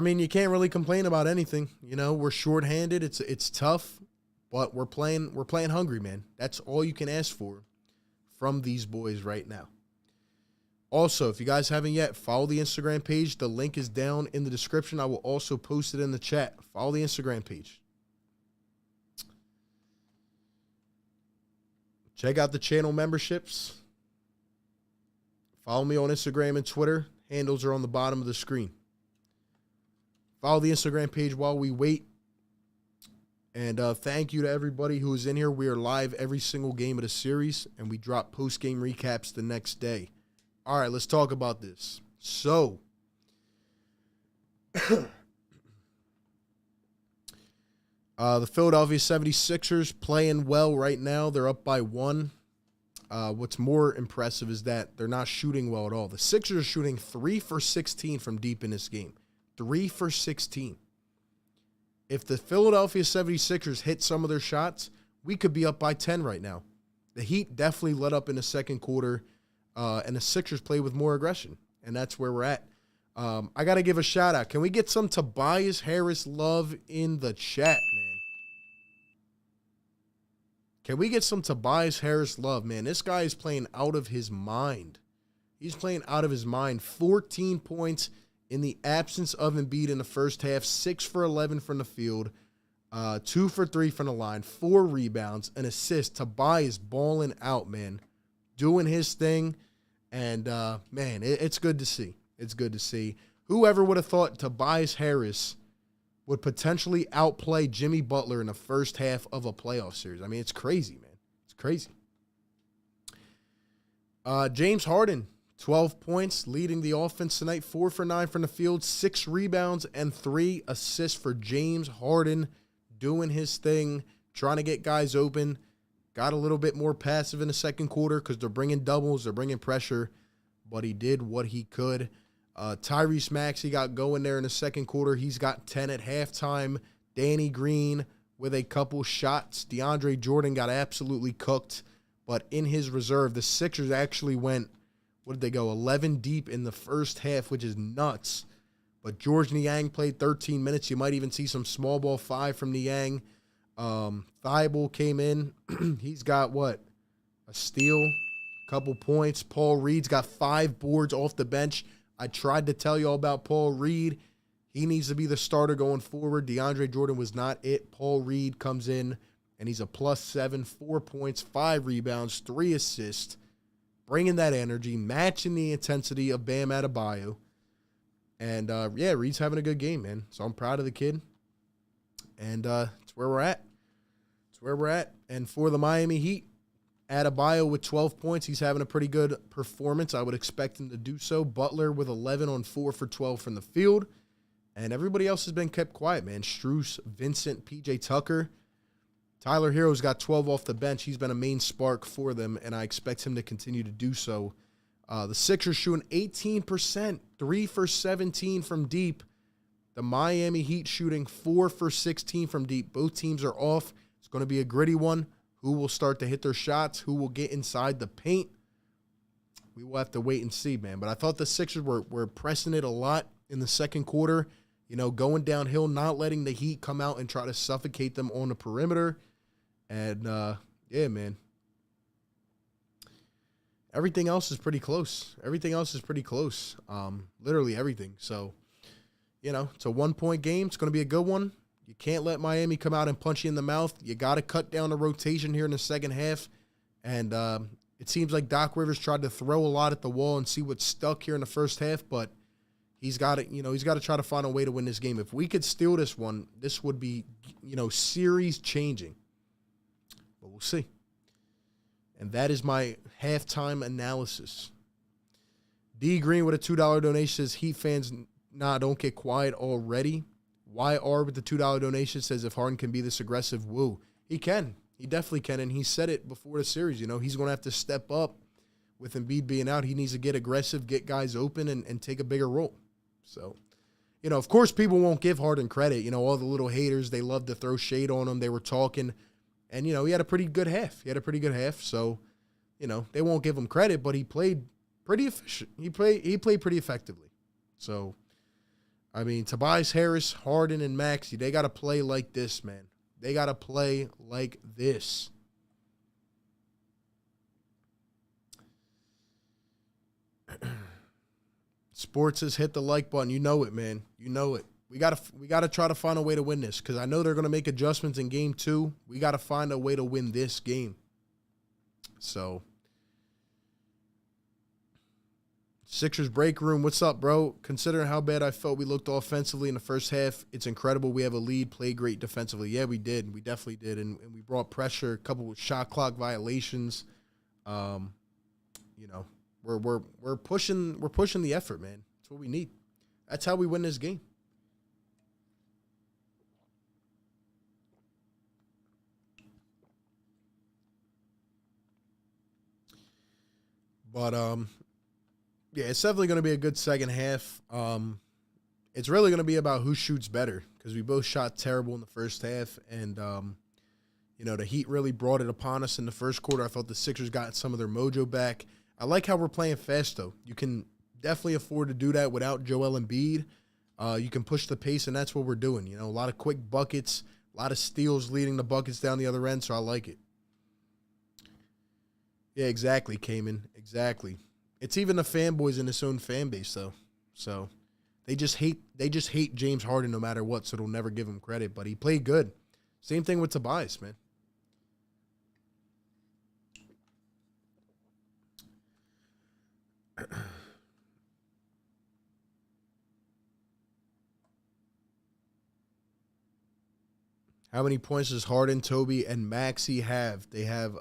mean, you can't really complain about anything. You know, we're shorthanded. It's tough, but we're playing hungry, man. That's all you can ask for from these boys right now. Also, if you guys haven't yet, follow the Instagram page. The link is down in the description. I will also post it in the chat. Follow the Instagram page. Check out the channel memberships. Follow me on Instagram and Twitter. Handles are on the bottom of the screen. Follow the Instagram page while we wait. And thank you to everybody who is in here. We are live every single game of the series, and we drop post-game recaps the next day. All right, let's talk about this. So, the Philadelphia 76ers playing well right now. They're up by 1. What's more impressive is that they're not shooting well at all. The Sixers are shooting 3 for 16 from deep in this game. 3 for 16. If the Philadelphia 76ers hit some of their shots, we could be up by 10 right now. The Heat definitely let up in the second quarter. And the Sixers play with more aggression, and that's where we're at. I got to give a shout-out. Can we get some Tobias Harris love in the chat, man? Can we get some Tobias Harris love, man? This guy is playing out of his mind. He's playing out of his mind. 14 points in the absence of Embiid in the first half, 6 for 11 from the field, 2 for 3 from the line, 4 rebounds, an assist. Tobias balling out, man, doing his thing. And, man, it's good to see. It's good to see. Whoever would have thought Tobias Harris would potentially outplay Jimmy Butler in the first half of a playoff series? I mean, it's crazy, man. It's crazy. James Harden, 12 points, leading the offense tonight. 4 for 9 from the field, 6 rebounds, and 3 assists for James Harden, doing his thing, trying to get guys open. Got a little bit more passive in the second quarter because they're bringing doubles, they're bringing pressure, but he did what he could. Tyrese Maxey got going there in the second quarter. He's got 10 at halftime. Danny Green with a couple shots. DeAndre Jordan got absolutely cooked, but in his reserve, the Sixers actually went, what did they go, 11 deep in the first half, which is nuts. But George Niang played 13 minutes. You might even see some small ball 5 from Niang. Thibault came in. He's got, what, a steal, couple points. Paul Reed's got 5 boards off the bench. I tried to tell you all about Paul Reed. He needs to be the starter going forward. DeAndre Jordan was not it. Paul Reed comes in, and he's a +7, 4 points, 5 rebounds, 3 assists, bringing that energy, matching the intensity of Bam Adebayo. And, yeah, Reed's having a good game, man. So I'm proud of the kid. And it's where we're at. It's where we're at. And for the Miami Heat, Adebayo with 12 points. He's having a pretty good performance. I would expect him to do so. Butler with 11 on 4 for 12 from the field. And everybody else has been kept quiet, man. Strus, Vincent, P.J. Tucker. Tyler Hero's got 12 off the bench. He's been a main spark for them, and I expect him to continue to do so. The Sixers shooting 18%, 3 for 17 from deep. The Miami Heat shooting 4 for 16 from deep. Both teams are off. It's going to be a gritty one. Who will start to hit their shots? Who will get inside the paint? We will have to wait and see, man. But I thought the Sixers were pressing it a lot in the second quarter. You know, going downhill, not letting the Heat come out and try to suffocate them on the perimeter. And, yeah, man. Everything else is pretty close. Everything else is pretty close. Literally everything. So, you know, it's a 1-point game. It's going to be a good one. You can't let Miami come out and punch you in the mouth. You got to cut down the rotation here in the second half. And it seems like Doc Rivers tried to throw a lot at the wall and see what stuck here in the first half. But he's got to, you know, he's got to try to find a way to win this game. If we could steal this one, this would be, you know, series changing. But we'll see. And that is my halftime analysis. D Green with a $2 donation says, Heat fans, nah, don't get quiet already. YR with the $2 donation says, if Harden can be this aggressive, woo. He can. He definitely can, and he said it before the series. You know, he's going to have to step up with Embiid being out. He needs to get aggressive, get guys open, and take a bigger role. So, you know, of course, people won't give Harden credit. You know, all the little haters, they love to throw shade on him. They were talking, and, you know, he had a pretty good half. So you know, they won't give him credit, but he played pretty efficient. He played pretty effectively. So, I mean, Tobias Harris, Harden, and Maxey, they got to play like this, man. They got to play like this. Sports has hit the like button. You know it, man. You know it. We gotta try to find a way to win this, because I know they're gonna make adjustments in game 2. We gotta find a way to win this game. So, Sixers break room. What's up, bro? Considering how bad I felt we looked offensively in the first half, it's incredible we have a lead, play great defensively. Yeah, we did. We definitely did, and we brought pressure, coupled with shot clock violations. You know, we're pushing the effort, man. That's what we need. That's how we win this game. But yeah, it's definitely going to be a good second half. It's really going to be about who shoots better, because we both shot terrible in the first half, and you know, the Heat really brought it upon us in the first quarter. I felt the Sixers got some of their mojo back. I like how we're playing fast, though. You can definitely afford to do that without Joel Embiid. You can push the pace, and that's what we're doing. You know, a lot of quick buckets, a lot of steals leading the buckets down the other end, so I like it. Yeah, exactly, Cayman. Exactly. It's even the fanboys in its own fan base, though. So they just hate James Harden no matter what, so they'll never give him credit. But he played good. Same thing with Tobias, man. How many points does Harden, Toby, and Maxey have? They have,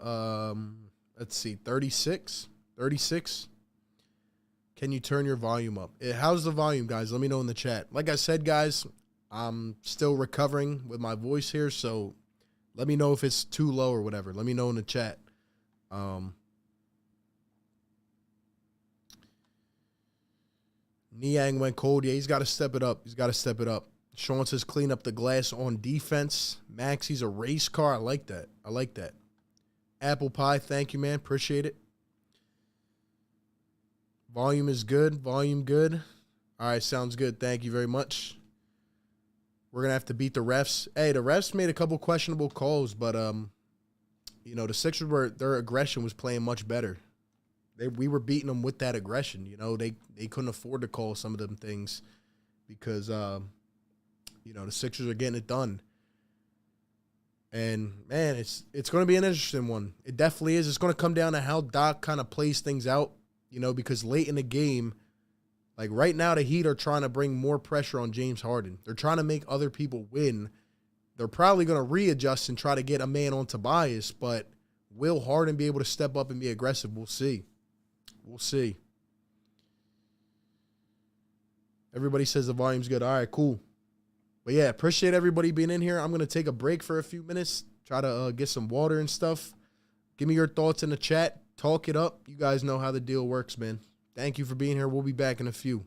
let's see, 36? 36? Can you turn your volume up? How's the volume, guys? Let me know in the chat. Like I said, guys, I'm still recovering with my voice here, so let me know if it's too low or whatever. Let me know in the chat. Niang went cold. Yeah, he's got to step it up. He's got to step it up. Sean says clean up the glass on defense. Maxey's a race car. I like that. I like that. Apple pie, thank you, man. Appreciate it. Volume is good. Volume good. All right, sounds good. Thank you very much. We're going to have to beat the refs. Hey, the refs made a couple questionable calls, but, you know, the Sixers, their aggression was playing much better. We were beating them with that aggression. You know, they couldn't afford to call some of them things because, you know, the Sixers are getting it done. And, man, it's going to be an interesting one. It definitely is. It's going to come down to how Doc kind of plays things out, you know, because late in the game, like right now the Heat are trying to bring more pressure on James Harden. They're trying to make other people win. They're probably going to readjust and try to get a man on Tobias, but will Harden be able to step up and be aggressive? We'll see. We'll see. Everybody says the volume's good. All right, cool. But, yeah, appreciate everybody being in here. I'm going to take a break for a few minutes, try to get some water and stuff. Give me your thoughts in the chat. Talk it up. You guys know how the deal works, man. Thank you for being here. We'll be back in a few.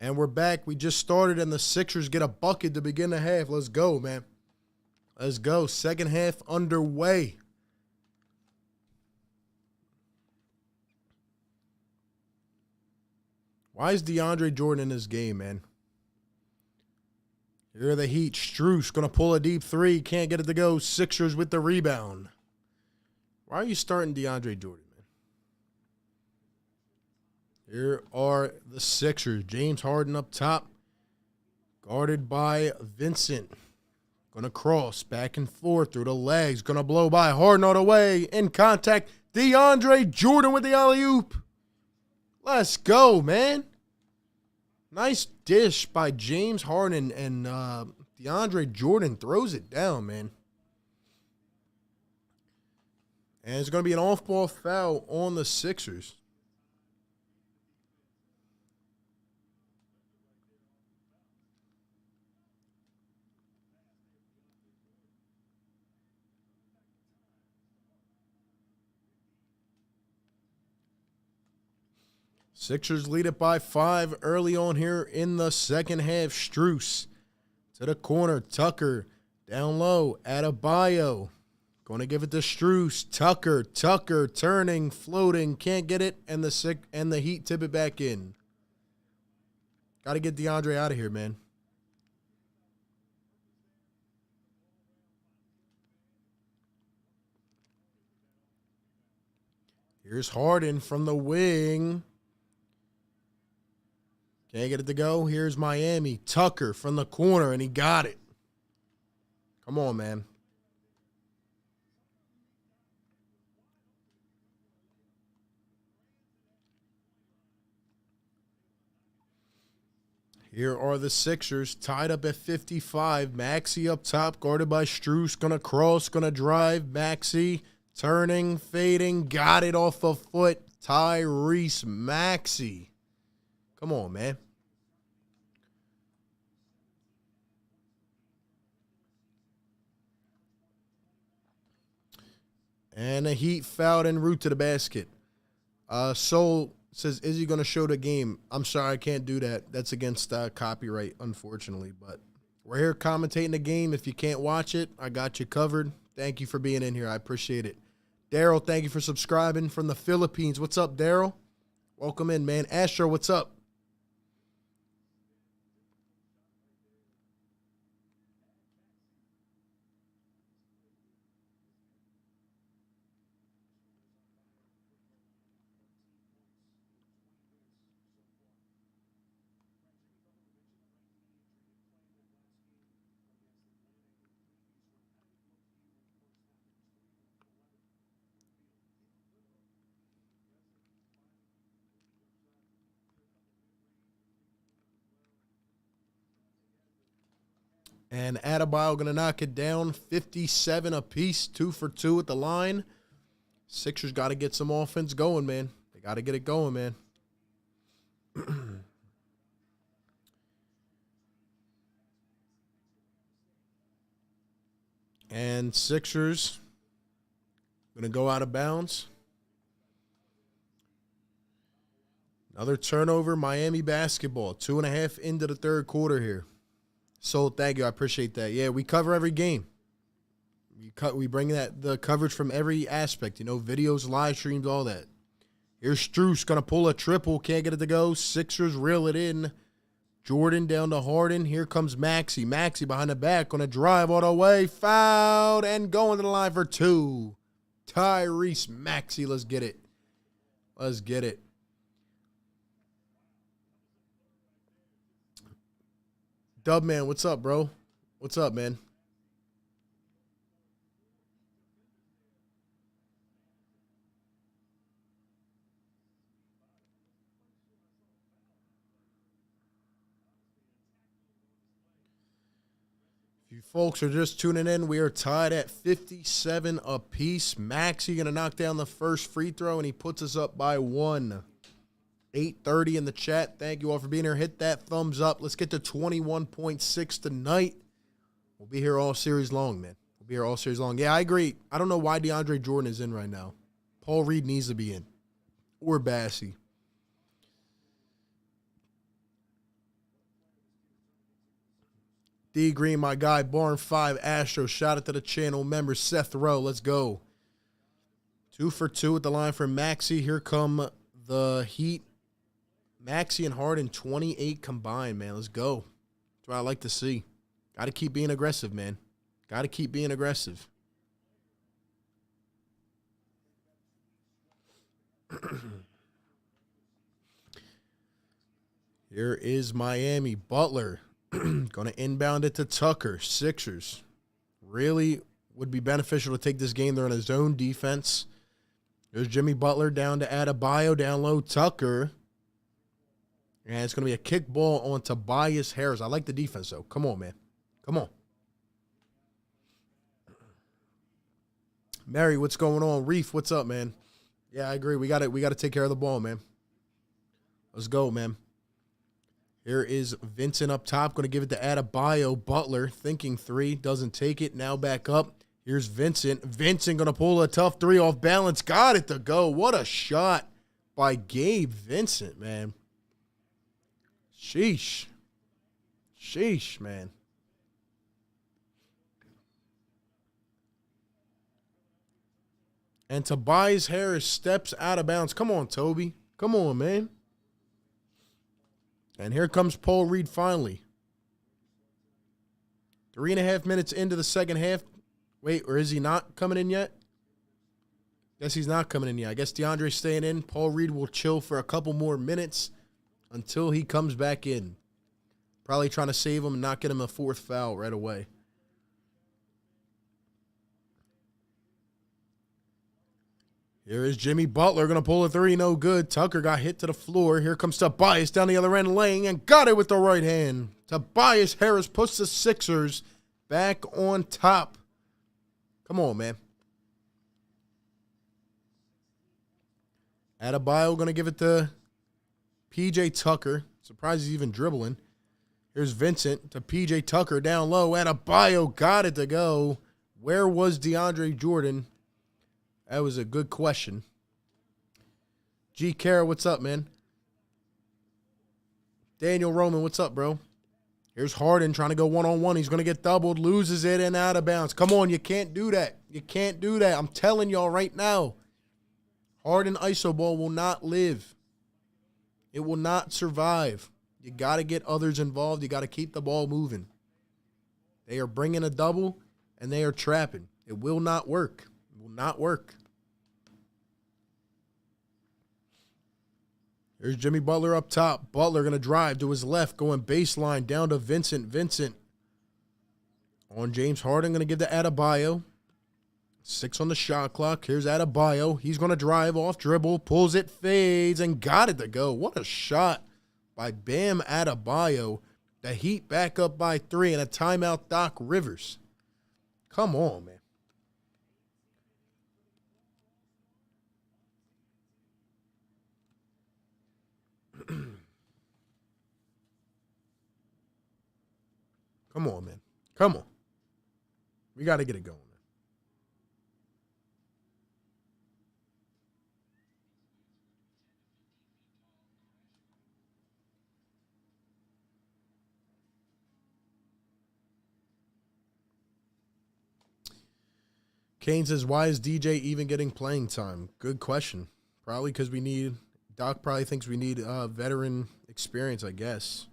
And we're back. We just started, and the Sixers get a bucket to begin the half. Let's go, man. Let's go. Second half underway. Why is DeAndre Jordan in this game, man? Here are the Heat. Strus going to pull a deep three. Can't get it to go. Sixers with the rebound. Why are you starting DeAndre Jordan, man? Here are the Sixers. James Harden up top. Guarded by Vincent. Going to cross back and forth through the legs. Going to blow by. Harden all the way. In contact. DeAndre Jordan with the alley-oop. Let's go, man. Nice dish by James Harden, and DeAndre Jordan throws it down, man. And it's going to be an off-ball foul on the Sixers. Sixers lead it by 5 early on here in the second half. Strus to the corner. Tucker down low. Adebayo. Going to give it to Strus. Tucker turning, floating, can't get it, and the Heat tip it back in. Got to get DeAndre out of here, man. Here's Harden from the wing. Can't get it to go. Here's Miami. Tucker from the corner, and he got it. Come on, man. Here are the Sixers, tied up at 55. Maxey up top, guarded by Strus. Going to cross, going to drive. Maxey turning, fading, got it off the foot. Tyrese Maxey. Come on, man. And the Heat fouled en route to the basket. Soul says, is he going to show the game? I'm sorry, I can't do that. That's against copyright, unfortunately. But we're here commentating the game. If you can't watch it, I got you covered. Thank you for being in here. I appreciate it. Daryl, thank you for subscribing from the Philippines. What's up, Daryl? Welcome in, man. Astro, what's up? And Adebayo going to knock it down. 57 apiece, 2 for 2 at the line. Sixers got to get some offense going, man. They got to get it going, man. And Sixers going to go out of bounds. Another turnover, Miami basketball. 2.5 into the third quarter here. So thank you. I appreciate that. Yeah, we cover every game. We bring the coverage from every aspect, videos, live streams, all that. Here's Strus going to pull a triple. Can't get it to go. Sixers reel it in. Jordan down to Harden. Here comes Maxey. Maxey behind the back. Going to drive all the way. Fouled and going to the line for 2. Tyrese Maxey. Let's get it. Let's get it. Dubman, what's up, bro? What's up, man? If you folks are just tuning in, we are tied at 57 apiece. Maxey going to knock down the first free throw, and he puts us up by 1. 8:30 in the chat. Thank you all for being here. Hit that thumbs up. Let's get to 21.6 tonight. We'll be here all series long, man. We'll be here all series long. Yeah, I agree. I don't know why DeAndre Jordan is in right now. Paul Reed needs to be in. Or Bassey. D Green, my guy. Barn 5, Astro. Shout out to the channel member, Seth Rowe. Let's go. 2 for 2 at the line for Maxey. Here come the Heat. Maxey and Harden, 28 combined, man. Let's go. That's what I like to see. Got to keep being aggressive, man. Got to keep being aggressive. Here is Miami. Butler going to inbound it to Tucker. Sixers. Really would be beneficial to take this game. They're in a zone defense. There's Jimmy Butler down to Adebayo. Down low, Tucker. And it's going to be a kick ball on Tobias Harris. I like the defense, though. Come on, man. Come on. Mary, what's going on? Reef, what's up, man? Yeah, I agree. We got to take care of the ball, man. Let's go, man. Here is Vincent up top. Going to give it to Adebayo. Butler thinking 3. Doesn't take it. Now back up. Here's Vincent. Vincent going to pull a tough 3 off balance. Got it to go. What a shot by Gabe Vincent, man. Sheesh. Sheesh, man. And Tobias Harris steps out of bounds. Come on, Toby. Come on, man. And here comes Paul Reed finally. 3.5 minutes into the second half. Wait, or is he not coming in yet? Guess he's not coming in yet. I guess DeAndre's staying in. Paul Reed will chill for a couple more minutes until he comes back in. Probably trying to save him and not get him a 4th foul right away. Here is Jimmy Butler going to pull a 3. No good. Tucker got hit to the floor. Here comes Tobias down the other end laying and got it with the right hand. Tobias Harris puts the Sixers back on top. Come on, man. Adebayo going to give it to P.J. Tucker. Surprised he's even dribbling. Here's Vincent to P.J. Tucker down low. Adebayo got it to go. Where was DeAndre Jordan? That was a good question. G. Kara, what's up, man? Daniel Roman, what's up, bro? Here's Harden trying to go one-on-one. He's going to get doubled, loses it, and out of bounds. Come on, you can't do that. You can't do that. I'm telling y'all right now. Harden iso ball will not live. It will not survive. You got to get others involved. You got to keep the ball moving. They are bringing a double, and they are trapping. It will not work. It will not work. Here's Jimmy Butler up top. Butler going to drive to his left, going baseline down to Vincent. Vincent on James Harden, going to give to Adebayo. 6 on the shot clock. Here's Adebayo. He's going to drive off dribble, pulls it, fades, and got it to go. What a shot by Bam Adebayo. The Heat back up by 3 and a timeout, Doc Rivers. Come on, man. Come on, man. Come on. We got to get it going, man. Kane says, why is DJ even getting playing time? Good question. Probably because Doc probably thinks we need veteran experience, I guess.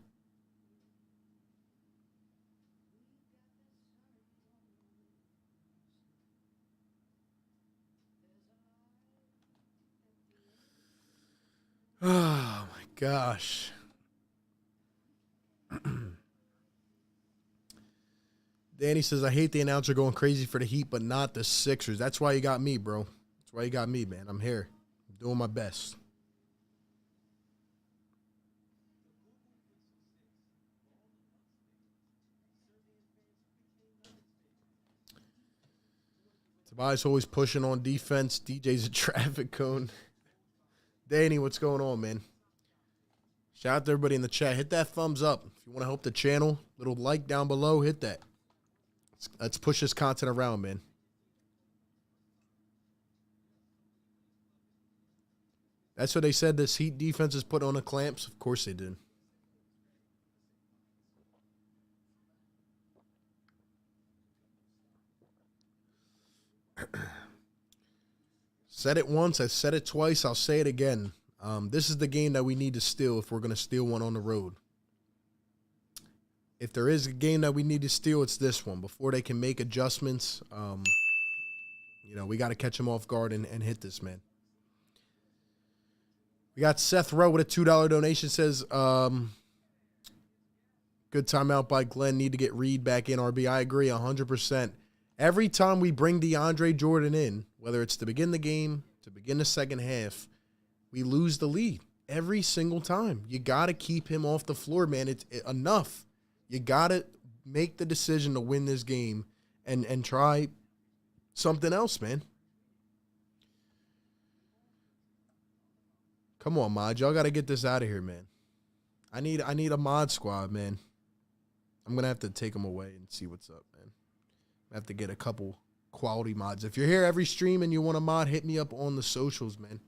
Oh, my gosh. Danny says, I hate the announcer going crazy for the Heat, but not the Sixers. That's why you got me, bro. That's why you got me, man. I'm here. I'm doing my best. Tobias always pushing on defense. DJ's a traffic cone. Danny, what's going on, man? Shout out to everybody in the chat. Hit that thumbs up. If you want to help the channel, little like down below, hit that. Let's push this content around, man. That's what they said this Heat defense is put on the clamps. Of course they did. said it once. I said it twice. I'll say it again. This is the game that we need to steal if we're going to steal one on the road. If there is a game that we need to steal, it's this one. Before they can make adjustments, we got to catch them off guard and hit this, man. We got Seth Rowe with a $2 donation. Says, good timeout by Glenn. Need to get Reed back in, RB. I agree 100%. Every time we bring DeAndre Jordan in, whether it's to begin the game, to begin the second half, we lose the lead every single time. You got to keep him off the floor, man. It's enough. You got to make the decision to win this game and try something else, man. Come on, mod. Y'all got to get this out of here, man. I need a mod squad, man. I'm going to have to take them away and see what's up, man. I have to get a couple quality mods. If you're here every stream and you want a mod, hit me up on the socials, man.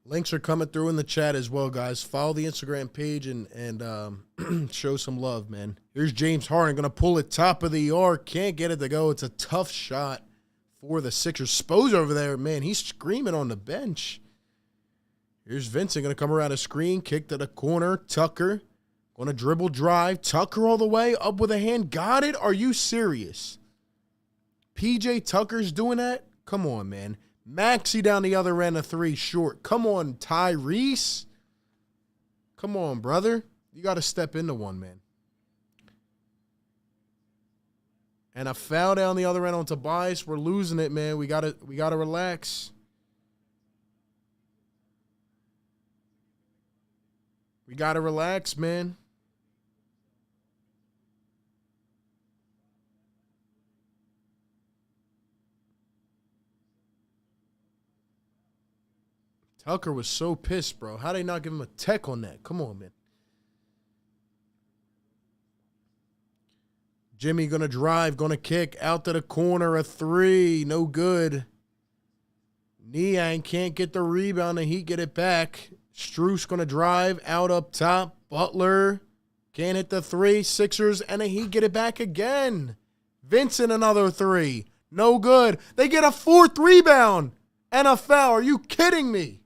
Links are coming through in the chat as well, guys. Follow the Instagram page and show some love, man. Here's James Harden going to pull it top of the arc. Can't get it to go. It's a tough shot for the Sixers. Spo's over there, man. He's screaming on the bench. Here's Vincent going to come around a screen. Kick to the corner. Tucker going to dribble drive. Tucker all the way up with a hand. Got it? Are you serious? PJ Tucker's doing that? Come on, man. Maxey down the other end of three short. Come on, Tyrese. Come on, brother. You got to step into one, man. And a foul down the other end on Tobias. We're losing it, man. We gotta relax. We gotta relax, man. Tucker was so pissed, bro. How they not give him a tech on that? Come on, man. Jimmy going to drive, going to kick out to the corner, a three. No good. Niang can't get the rebound, and he get it back. Strus going to drive out up top. Butler can't hit the three. Sixers, and he get it back again. Vincent, another three. No good. They get a fourth rebound and a foul. Are you kidding me?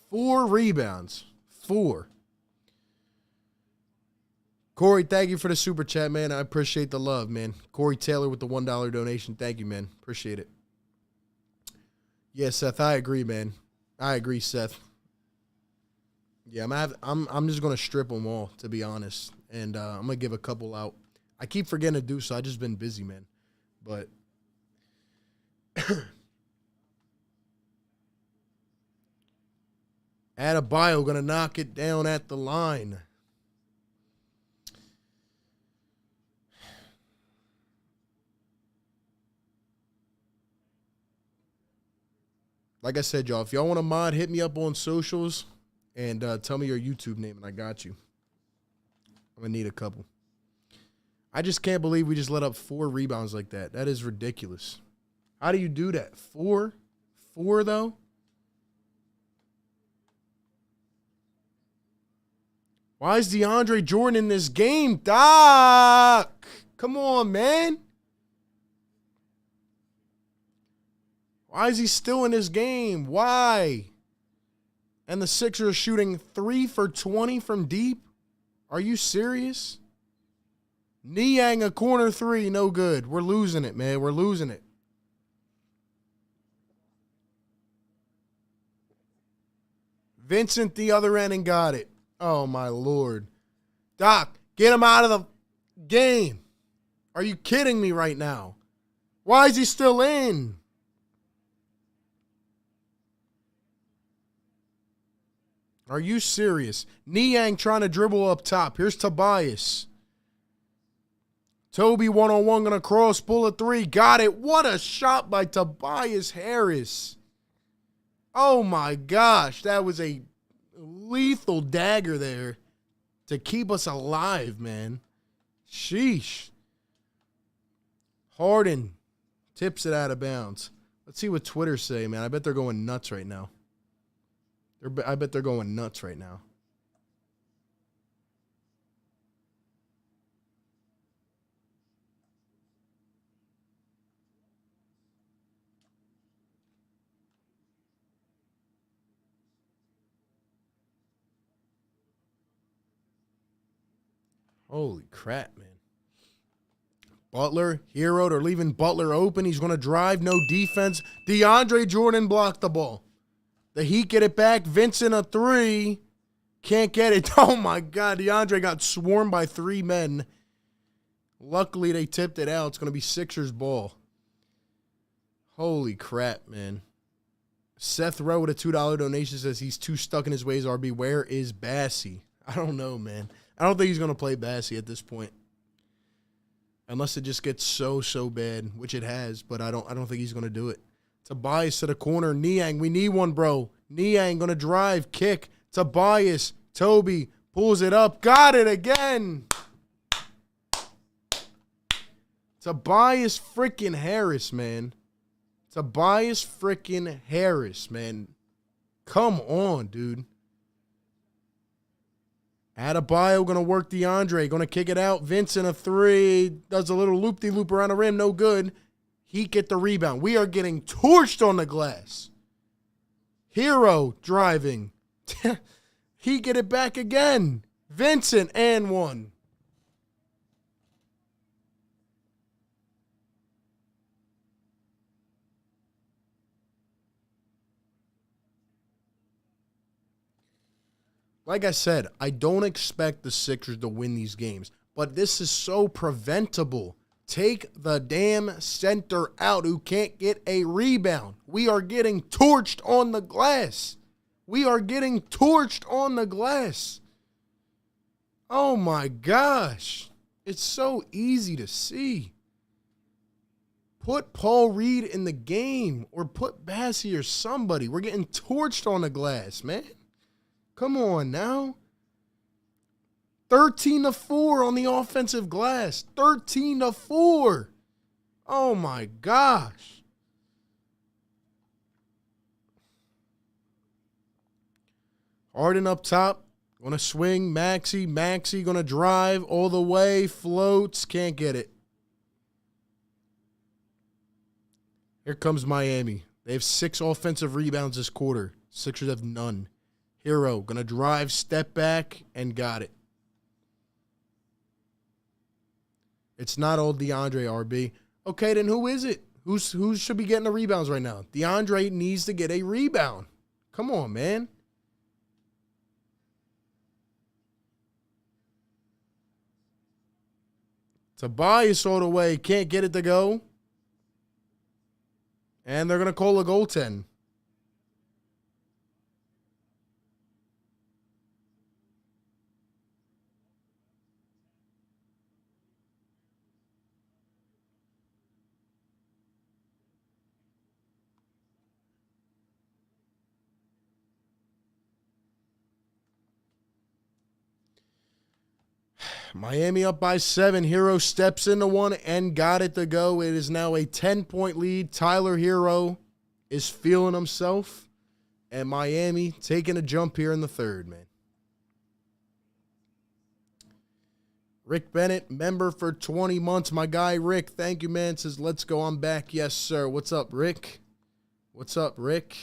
Four rebounds. Four. Corey, thank you for the super chat, man. I appreciate the love, man. Corey Taylor with the $1 donation. Thank you, man. Appreciate it. Yeah, Seth, I agree, man. I agree, Seth. Yeah, I'm just gonna strip them all, to be honest, and I'm gonna give a couple out. I keep forgetting to do so. I just been busy, man. But Adebayo going to knock it down at the line. Like I said, y'all, if y'all want a mod, hit me up on socials and tell me your YouTube name, and I got you. I'm going to need a couple. I just can't believe we just let up 4 rebounds like that. That is ridiculous. How do you do that? 4? 4, though? Why is DeAndre Jordan in this game, Doc? Come on, man. Why is he still in this game? Why? And the Sixers are shooting 3 for 20 from deep? Are you serious? Niang, a corner 3, no good. We're losing it, man. We're losing it. Vincent the other end and got it. Oh, my Lord. Doc, get him out of the game. Are you kidding me right now? Why is he still in? Are you serious? Niang trying to dribble up top. Here's Tobias. Toby one-on-one going to cross, pull a three. Got it. What a shot by Tobias Harris. Oh, my gosh. That was a lethal dagger there to keep us alive, man. Sheesh. Harden tips it out of bounds. Let's see what Twitter say, man. I bet they're going nuts right now. I bet they're going nuts right now. Holy crap, man. Butler, Hero, they're leaving Butler open. He's going to drive, no defense. DeAndre Jordan blocked the ball. The Heat get it back. Vincent a three. Can't get it. Oh, my God. DeAndre got swarmed by three men. Luckily, they tipped it out. It's going to be Sixers ball. Holy crap, man. Seth Rowe with a $2 donation says he's too stuck in his ways, RB. Where is Bassey? I don't know, man. I don't think he's going to play Bassey at this point. Unless it just gets so bad, which it has, but I don't think he's going to do it. Tobias to the corner. Niang, we need one, bro. Niang going to drive, kick. Tobias, Toby pulls it up. Got it again. Tobias freaking Harris, man. Tobias freaking Harris, man. Come on, dude. Adebayo going to work DeAndre. Going to kick it out. Vincent a three. Does a little loop-de-loop around the rim. No good. Heat get the rebound. We are getting torched on the glass. Hero driving. Heat get it back again. Vincent and one. Like I said, I don't expect the Sixers to win these games, but this is so preventable. Take the damn center out who can't get a rebound. We are getting torched on the glass. We are getting torched on the glass. Oh my gosh. It's so easy to see. Put Paul Reed in the game or put Bassey or somebody. We're getting torched on the glass, man. Come on now. 13-4 on the offensive glass. 13-4. Oh, my gosh. Harden up top. Going to swing. Maxey going to drive all the way. Floats. Can't get it. Here comes Miami. They have 6 offensive rebounds this quarter. Sixers have none. Hero going to drive, step back, and got it. It's not old DeAndre, RB. Okay, then who is it? Who should be getting the rebounds right now? DeAndre needs to get a rebound. Come on, man. Tobias all the way. Can't get it to go. And they're going to call a goaltend. Miami up by 7. Hero steps into one and got it to go. It is now a 10-point lead. Tyler Hero is feeling himself. And Miami taking a jump here in the third, man. Rick Bennett, member for 20 months. My guy, Rick, thank you, man. Says, let's go. I'm back. Yes, sir. What's up, Rick? What's up, Rick?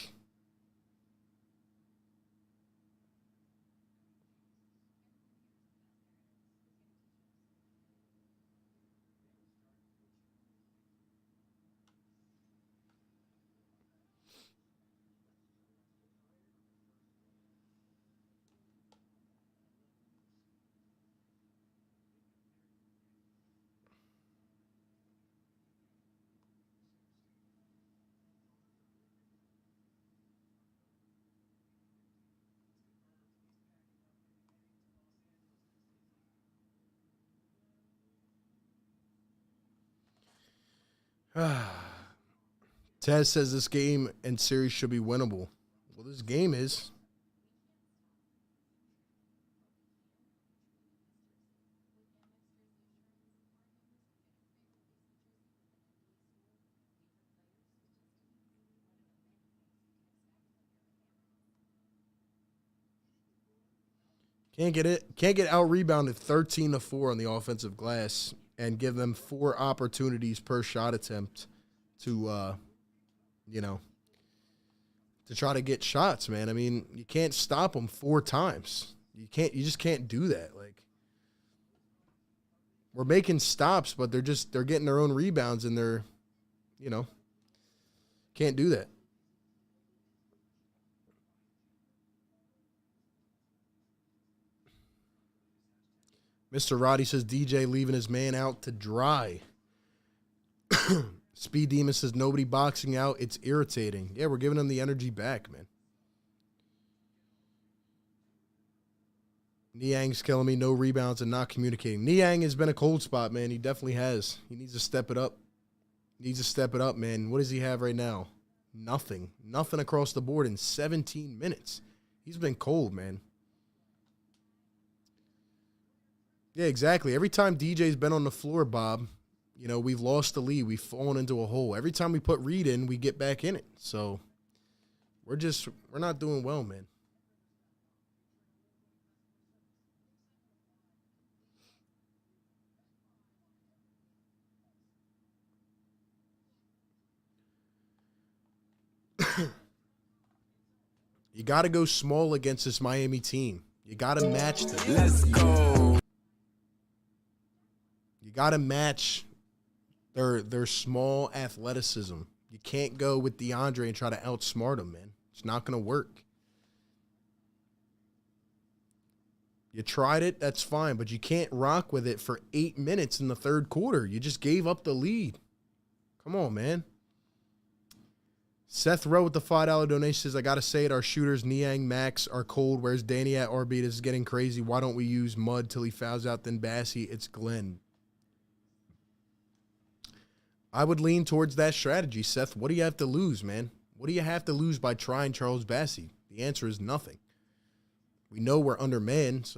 Tez says this game and series should be winnable. Well, this game is. Can't get out rebounded 13-4 on the offensive glass and give them 4 opportunities per shot attempt to to try to get shots, man. I mean, you can't stop them 4 times. You just can't do that. Like, we're making stops, but they're getting their own rebounds and they're, can't do that. Mr. Roddy says DJ leaving his man out to dry. Speed Demon says nobody boxing out. It's irritating. Yeah, we're giving him the energy back, man. Niang's killing me. No rebounds and not communicating. Niang has been a cold spot, man. He definitely has. He needs to step it up. Man. What does he have right now? Nothing. Nothing across the board in 17 minutes. He's been cold, man. Yeah, exactly. Every time DJ's been on the floor, Bob, we've lost the lead. We've fallen into a hole. Every time we put Reed in, we get back in it. So we're not doing well, man. You got to go small against this Miami team. You got to match them. Let's go. You got to match their small athleticism. You can't go with DeAndre and try to outsmart him, man. It's not going to work. You tried it, that's fine, but you can't rock with it for 8 minutes in the third quarter. You just gave up the lead. Come on, man. Seth Rowe with the $5 donation says, I got to say it, our shooters, Niang, Max, are cold. Where's Danny at RB? This is getting crazy. Why don't we use Mud till he fouls out, then Bassey? It's Glenn. I would lean towards that strategy, Seth. What do you have to lose, man? What do you have to lose by trying Charles Bassey? The answer is nothing. We know we're undermanned,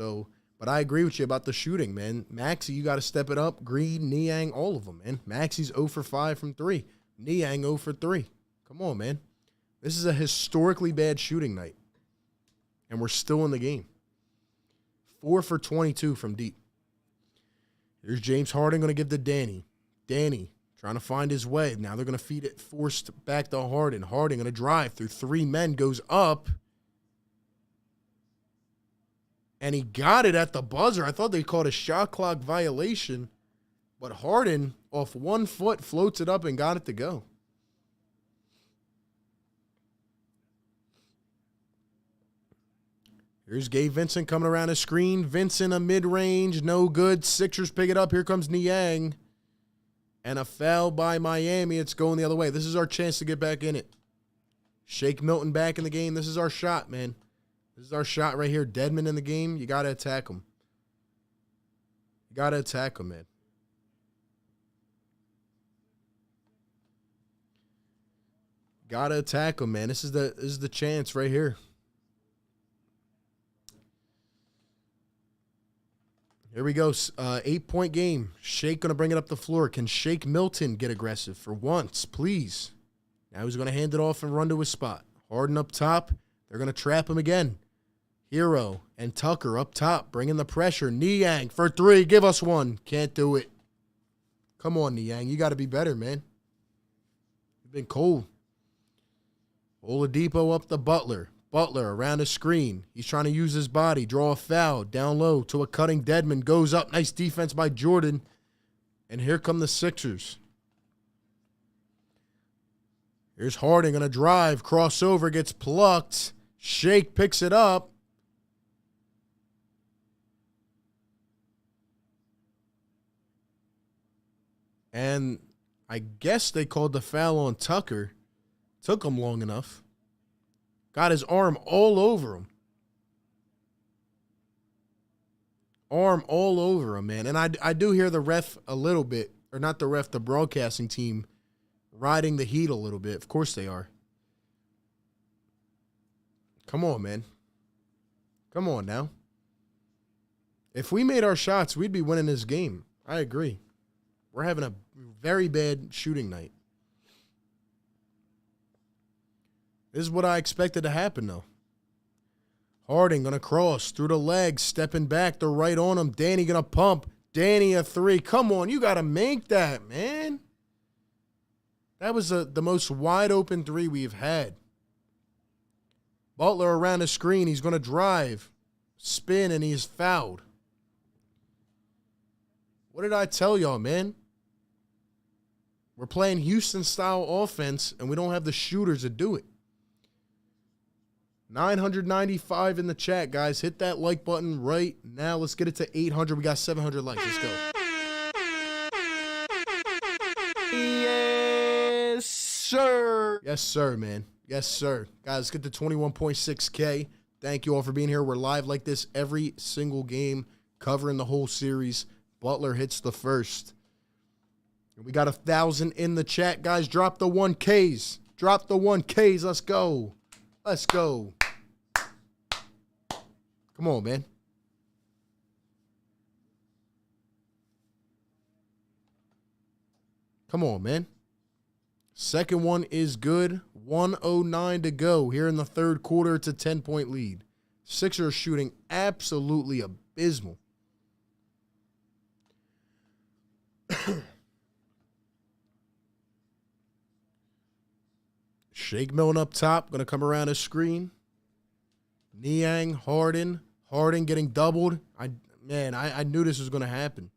but I agree with you about the shooting, man. Maxey, you got to step it up. Green, Niang, all of them, man. Maxey's 0 for 5 from 3. Niang 0 for 3. Come on, man. This is a historically bad shooting night, and we're still in the game. 4 for 22 from deep. Here's James Harden going to give to Danny. Danny trying to find his way. Now they're going to feed it forced back to Harden. Harden going to drive through 3 men, goes up. And he got it at the buzzer. I thought they called a shot clock violation. But Harden, off 1 foot, floats it up and got it to go. Here's Gabe Vincent coming around the screen. Vincent, a mid-range, no good. Sixers pick it up. Here comes Niang. And a foul by Miami. It's going the other way. This is our chance to get back in it. Shake Milton back in the game. This is our shot, man. This is our shot right here. Dedmon in the game. You got to attack him. You got to attack him, man. Got to attack him, man. This is the chance right here. Here we go. 8-point game. Shake going to bring it up the floor. Can Shake Milton get aggressive for once, please? Now he's going to hand it off and run to his spot. Harden up top. They're going to trap him again. Hero and Tucker up top, bringing the pressure. Niang for 3. Give us one. Can't do it. Come on, Niang. You got to be better, man. You've been cold. Oladipo up the Butler. Butler around the screen. He's trying to use his body. Draw a foul. Down low to a cutting Dedmon. Goes up. Nice defense by Jordan. And here come the Sixers. Here's Harden going to drive. Crossover. Gets plucked. Shake picks it up. And I guess they called the foul on Tucker. Took him long enough. Got his arm all over him. Arm all over him, man. And I do hear the ref a little bit, or not the ref, the broadcasting team riding the heat a little bit. Of course they are. Come on, man. Come on now. If we made our shots, we'd be winning this game. I agree. We're having a very bad shooting night. This is what I expected to happen, though. Harden going to cross through the legs, stepping back. They're right on him. Danny going to pump. Danny a three. Come on, you got to make that, man. That was the most wide open three we've had. Butler around the screen. He's going to drive, spin, and he's fouled. What did I tell y'all, man? We're playing Houston-style offense, and we don't have the shooters to do it. 995 in the chat, guys. Hit that like button right now. Let's get it to 800. We got 700 likes. Let's go. Yes, sir. Yes, sir, man. Yes, sir. Guys, let's get to 21.6K. Thank you all for being here. We're live like this every single game, covering the whole series. Butler hits the first. We got 1,000 in the chat, guys. Drop the 1Ks. Drop the 1Ks. Let's go. Let's go. Come on, man. Come on, man. Second one is good. 1:09 to go here in the third quarter. It's a 10-point lead. Sixers shooting absolutely abysmal. Shake Milton up top. Going to come around his screen. Niang, Harden. Harden getting doubled. I knew this was going to happen.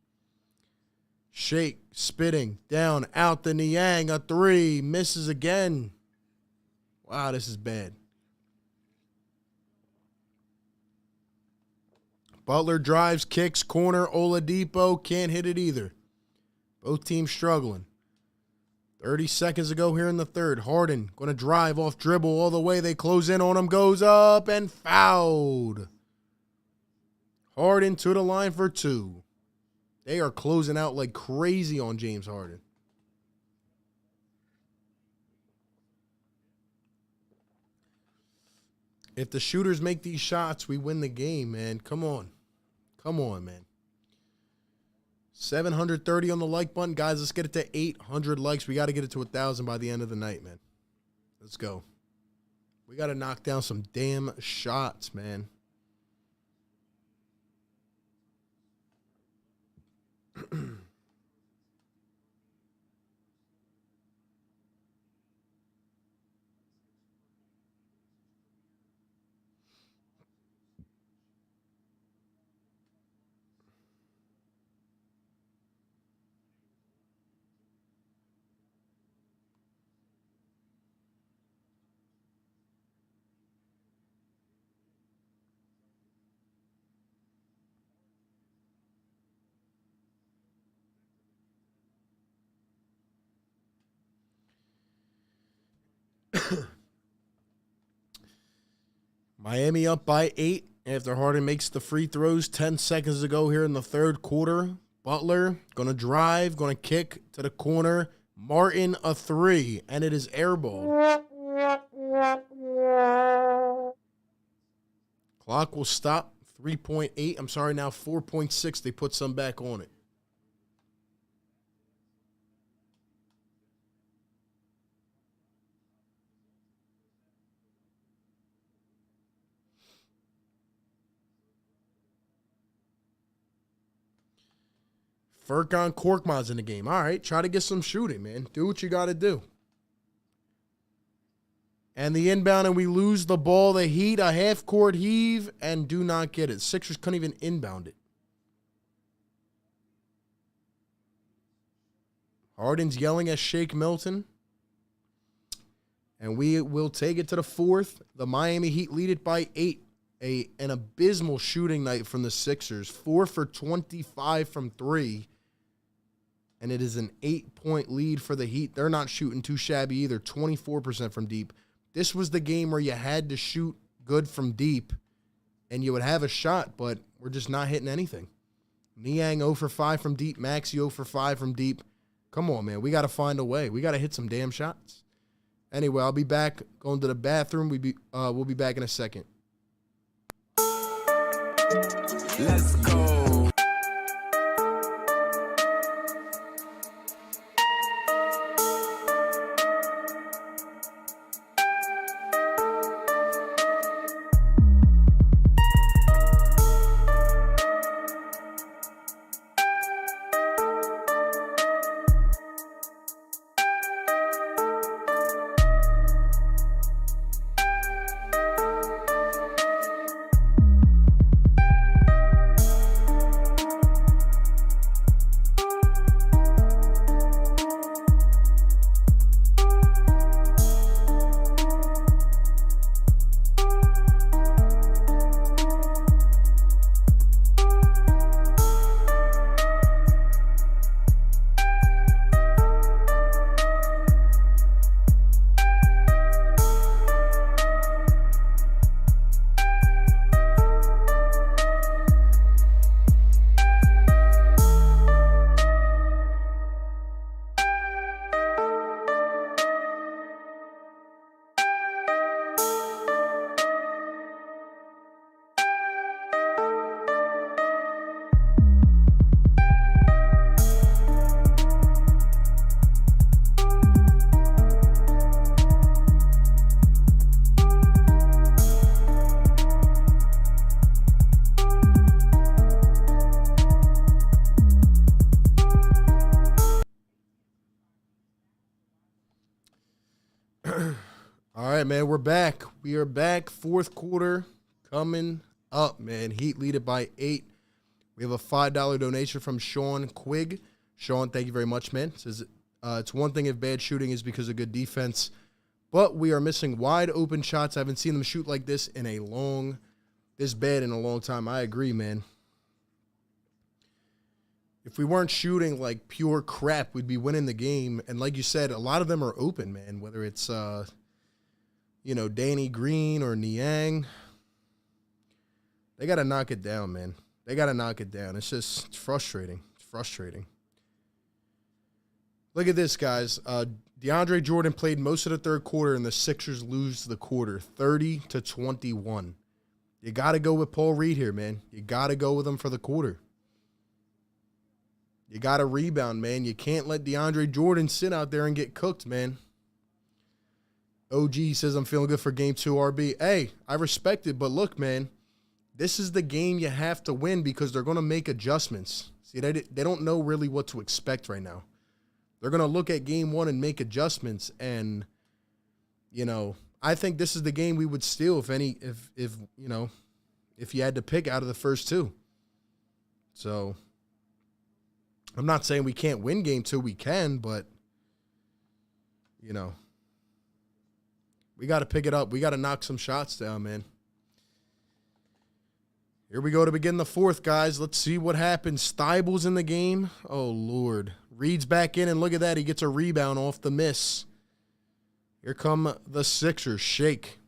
Shake, spitting, down, out the Niang. A three. Misses again. Wow, this is bad. Butler drives, kicks, corner. Oladipo can't hit it either. Both teams struggling. 30 seconds to go here in the third. Harden going to drive off dribble all the way. They close in on him. Goes up and fouled. Harden to the line for two. They are closing out like crazy on James Harden. If the shooters make these shots, we win the game, man. Come on. Come on, man. 730 on the like button. Guys, let's get it to 800 likes. We got to get it to 1,000 by the end of the night, man. Let's go. We got to knock down some damn shots, man. Miami up by 8 after Harden makes the free throws. 10 seconds to go here in the third quarter. Butler going to drive, going to kick to the corner. Martin a three, and it is airball. Clock will stop. 3.8. I'm sorry, now 4.6. They put some back on it. Furkan Korkmaz in the game. All right, try to get some shooting, man. Do what you got to do. And the inbound, and we lose the ball. The Heat, a half-court heave, and do not get it. Sixers couldn't even inbound it. Harden's yelling at Shake Milton. And we will take it to the fourth. The Miami Heat lead it by 8. An abysmal shooting night from the Sixers. 4 for 25 from 3. And it is an 8-point lead for the Heat. They're not shooting too shabby either. 24% from deep. This was the game where you had to shoot good from deep, and you would have a shot, but we're just not hitting anything. Niang 0 for 5 from deep. Maxey 0 for 5 from deep. Come on, man. We got to find a way. We got to hit some damn shots. Anyway, I'll be back going to the bathroom. We'll be back in a second. Let's go. All right, man, we're back. We are back. Fourth quarter coming up, man. Heat lead it by 8. We have a $5 donation from Sean Quigg. Sean, thank you very much, man. Says it's one thing if bad shooting is because of good defense, but we are missing wide open shots. I haven't seen them shoot like this this bad in a long time. I agree, man. If we weren't shooting like pure crap, we'd be winning the game. And like you said, a lot of them are open, man, whether it's Danny Green or Niang. They got to knock it down, man. They got to knock it down. It's frustrating. It's frustrating. Look at this, guys. DeAndre Jordan played most of the third quarter, and the Sixers lose the quarter, 30-21. You got to go with Paul Reed here, man. You got to go with him for the quarter. You got to rebound, man. You can't let DeAndre Jordan sit out there and get cooked, man. OG says, I'm feeling good for game 2, RB. Hey, I respect it, but look, man, this is the game you have to win because they're going to make adjustments. See, they don't know really what to expect right now. They're going to look at game 1 and make adjustments, and, I think this is the game we would steal if you had to pick out of the first 2. So, I'm not saying we can't win game 2. We can, but, we got to pick it up. We got to knock some shots down, man. Here we go to begin the fourth, guys. Let's see what happens. Thybulle's in the game. Oh, Lord. Reed's back in, and look at that. He gets a rebound off the miss. Here come the Sixers. Shake.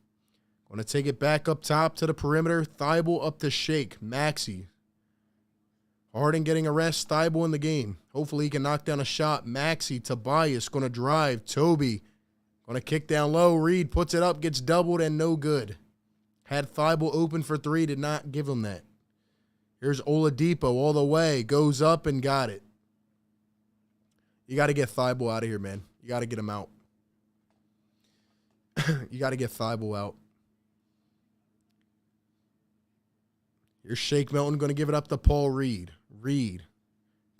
Going to take it back up top to the perimeter. Thybulle up to Shake. Maxey. Harden getting a rest. Thybulle in the game. Hopefully he can knock down a shot. Maxey. Tobias going to drive. Toby. Going to kick down low. Reed puts it up, gets doubled, and no good. Had Thybulle open for 3, did not give him that. Here's Oladipo all the way. Goes up and got it. You got to get Thybulle out of here, man. You got to get him out. You got to get Thybulle out. Here's Shake Milton going to give it up to Paul Reed. Reed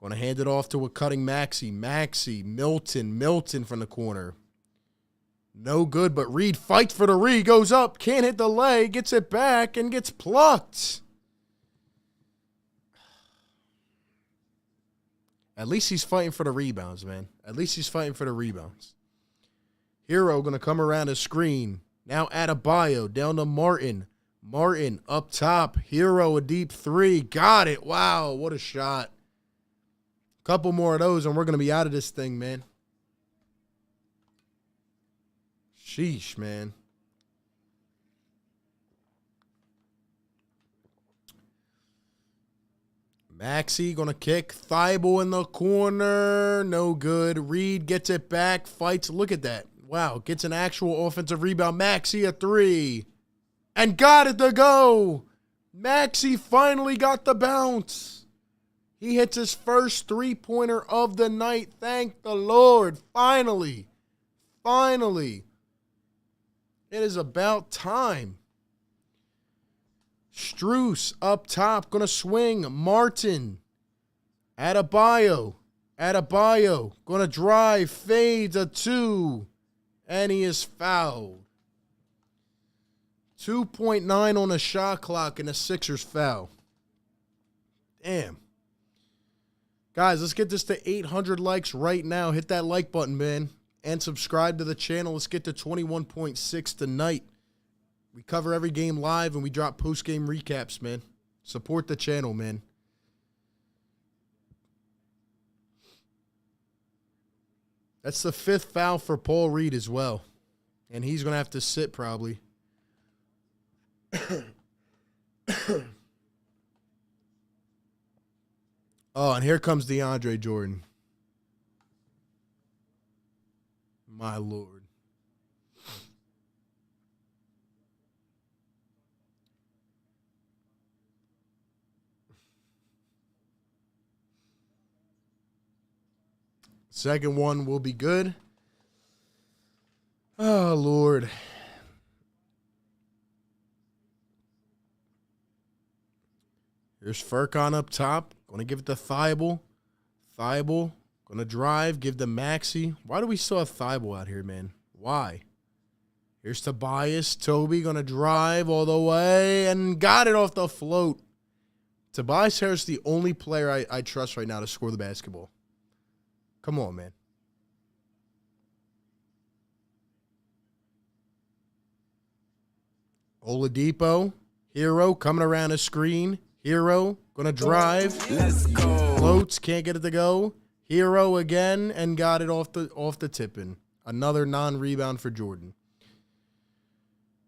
going to hand it off to a cutting Maxey. Maxey. Milton from the corner. No good, but Reed fights for the Reed, goes up, can't hit the leg, gets it back, and gets plucked. At least he's fighting for the rebounds, man. At least he's fighting for the rebounds. Hero going to come around the screen. Now Adebayo down to Martin. Martin up top. Hero a deep 3. Got it. Wow, what a shot. Couple more of those, and we're going to be out of this thing, man. Sheesh, man. Maxey gonna kick. Thibault in the corner. No good. Reed gets it back. Fights. Look at that. Wow. Gets an actual offensive rebound. Maxey a three. And got it to go. Maxey finally got the bounce. He hits his first three-pointer of the night. Thank the Lord. Finally. Finally. It is about time. Strus up top. Going to swing. Martin. Adebayo. Going to drive. Fades a two. And he is fouled. 2.9 on the shot clock and a Sixers foul. Damn. Guys, let's get this to 800 likes right now. Hit that like button, man. And subscribe to the channel. Let's get to 21.6 tonight. We cover every game live and we drop post-game recaps, man. Support the channel, man. That's the 5th foul for Paul Reed as well. And he's going to have to sit probably. Oh, and here comes DeAndre Jordan. My Lord. Second one will be good. Oh, Lord. Here's Furkan up top. Going to give it to Thibault. Thibault. Going to drive. Give to Maxey. Why do we still have Thibault out here, man? Why? Here's Tobias. Toby going to drive all the way. And got it off the float. Tobias Harris is the only player I trust right now to score the basketball. Come on, man. Oladipo. Hero coming around a screen. Hero going to drive. Let's go. Floats, can't get it to go. Hero again and got it off the tipping. Another non-rebound for Jordan.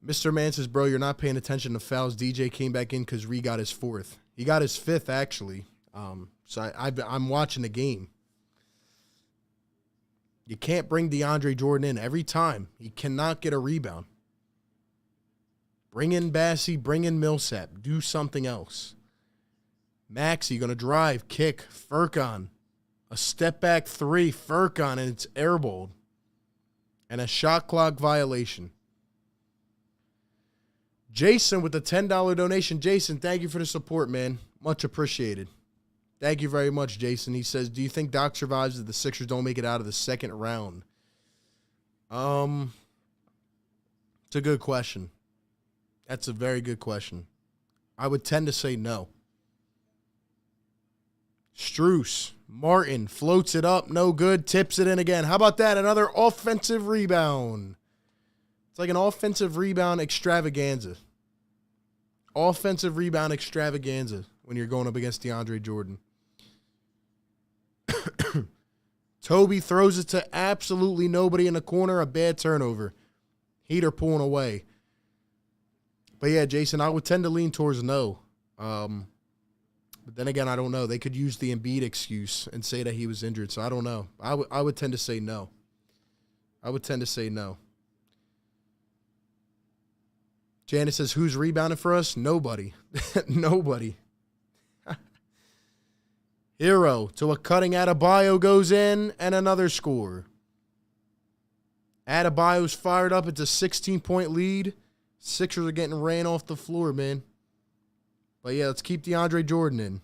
Mr. Man says, bro, you're not paying attention to fouls. DJ came back in because Reed got his 4th. He got his 5th, actually. So I'm watching the game. You can't bring DeAndre Jordan in every time. He cannot get a rebound. Bring in Bassey. Bring in Millsap. Do something else. Maxey going to drive. Kick. Furkan. A step back three. Furkan, and it's airballed. And a shot clock violation. Jason with the $10 donation. Jason, thank you for the support, man. Much appreciated. Thank you very much, Jason. He says, do you think Doc survives if the Sixers don't make it out of the second round? It's a good question. That's a very good question. I would tend to say no. Strus, Martin, floats it up, no good, tips it in again. How about that? Another offensive rebound. It's like an offensive rebound extravaganza. Offensive rebound extravaganza when you're going up against DeAndre Jordan. Toby throws it to absolutely nobody in the corner. A bad turnover. Heater pulling away. But yeah, Jason, I would tend to lean towards no. But then again, I don't know. They could use the Embiid excuse and say that he was injured. So I don't know. I would tend to say no. I would tend to say no. Janet says, who's rebounding for us? Nobody. Nobody. Hero to a cutting Adebayo goes in, and another score. Adebayo's fired up. It's a 16-point lead. Sixers are getting ran off the floor, man. But yeah, let's keep DeAndre Jordan in.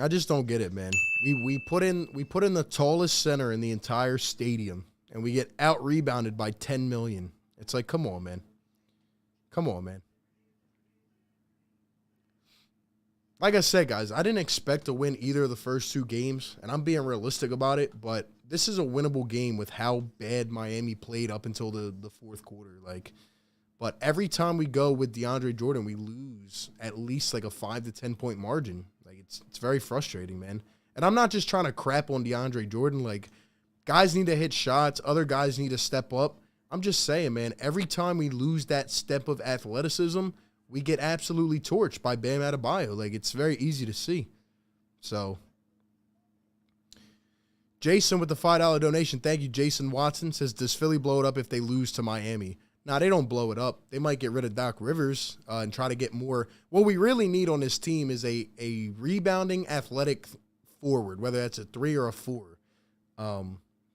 I just don't get it, man. We put in the tallest center in the entire stadium, and we get out rebounded by 10 million. It's like, come on, man. Come on, man. Like I said, guys, I didn't expect to win either of the first two games, and I'm being realistic about it, but this is a winnable game with how bad Miami played up until the fourth quarter. But every time we go with DeAndre Jordan, we lose at least like a 5 to 10 point margin. Like it's very frustrating, man. And I'm not just trying to crap on DeAndre Jordan. Like, guys need to hit shots, other guys need to step up. I'm just saying, man, every time we lose that step of athleticism, we get absolutely torched by Bam Adebayo. Like, it's very easy to see. So, Jason with the $5 donation. Thank you, Jason Watson. Says, does Philly blow it up if they lose to Miami? Nah, they don't blow it up. They might get rid of Doc Rivers and try to get more. What we really need on this team is a rebounding athletic forward, whether that's a 3 or a 4.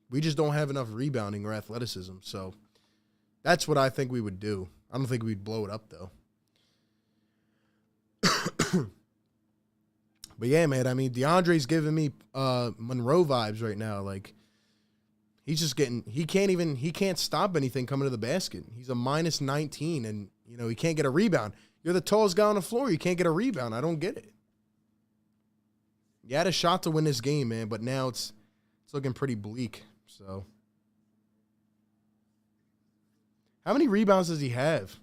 We just don't have enough rebounding or athleticism. So that's what I think we would do. I don't think we'd blow it up, though. But yeah, man, I mean, DeAndre's giving me Monroe vibes right now. Like, he's just he can't stop anything coming to the basket. He's a minus 19, and, you know, he can't get a rebound. You're the tallest guy on the floor. You can't get a rebound. I don't get it. You had a shot to win this game, man, but now it's looking pretty bleak. So, how many rebounds does he have?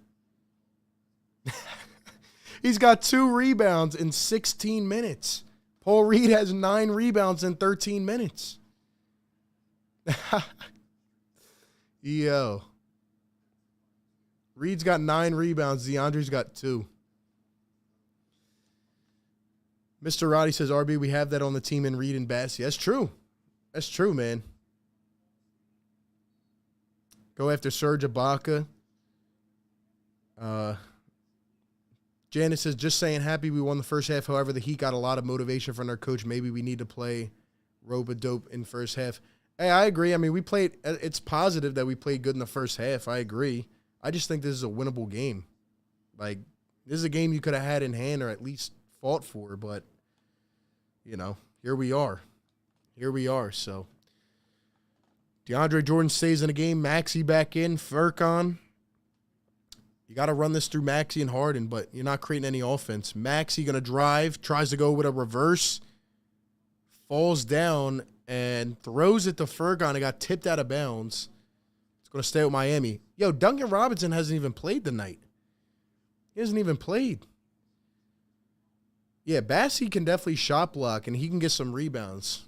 He's got 2 rebounds in 16 minutes. Paul Reed has 9 rebounds in 13 minutes. Yo. Reed's got 9 rebounds. DeAndre's got 2. Mr. Roddy says, RB, we have that on the team in Reed and Bassey. That's true. That's true, man. Go after Serge Ibaka. Janice says, just saying, happy we won the first half. However, the Heat got a lot of motivation from their coach. Maybe we need to play rope-a-dope in first half. Hey, I agree. I mean, it's positive that we played good in the first half. I agree. I just think this is a winnable game. Like, this is a game you could have had in hand or at least fought for, but, you know, here we are. Here we are, so. DeAndre Jordan stays in the game. Maxey back in. Furkan. You got to run this through Maxey and Harden, but you're not creating any offense. Maxey going to drive, tries to go with a reverse, falls down, and throws it to Furkan. It got tipped out of bounds. It's going to stay with Miami. Yo, Duncan Robinson hasn't even played tonight. He hasn't even played. Yeah, Bassey can definitely shot block, and he can get some rebounds.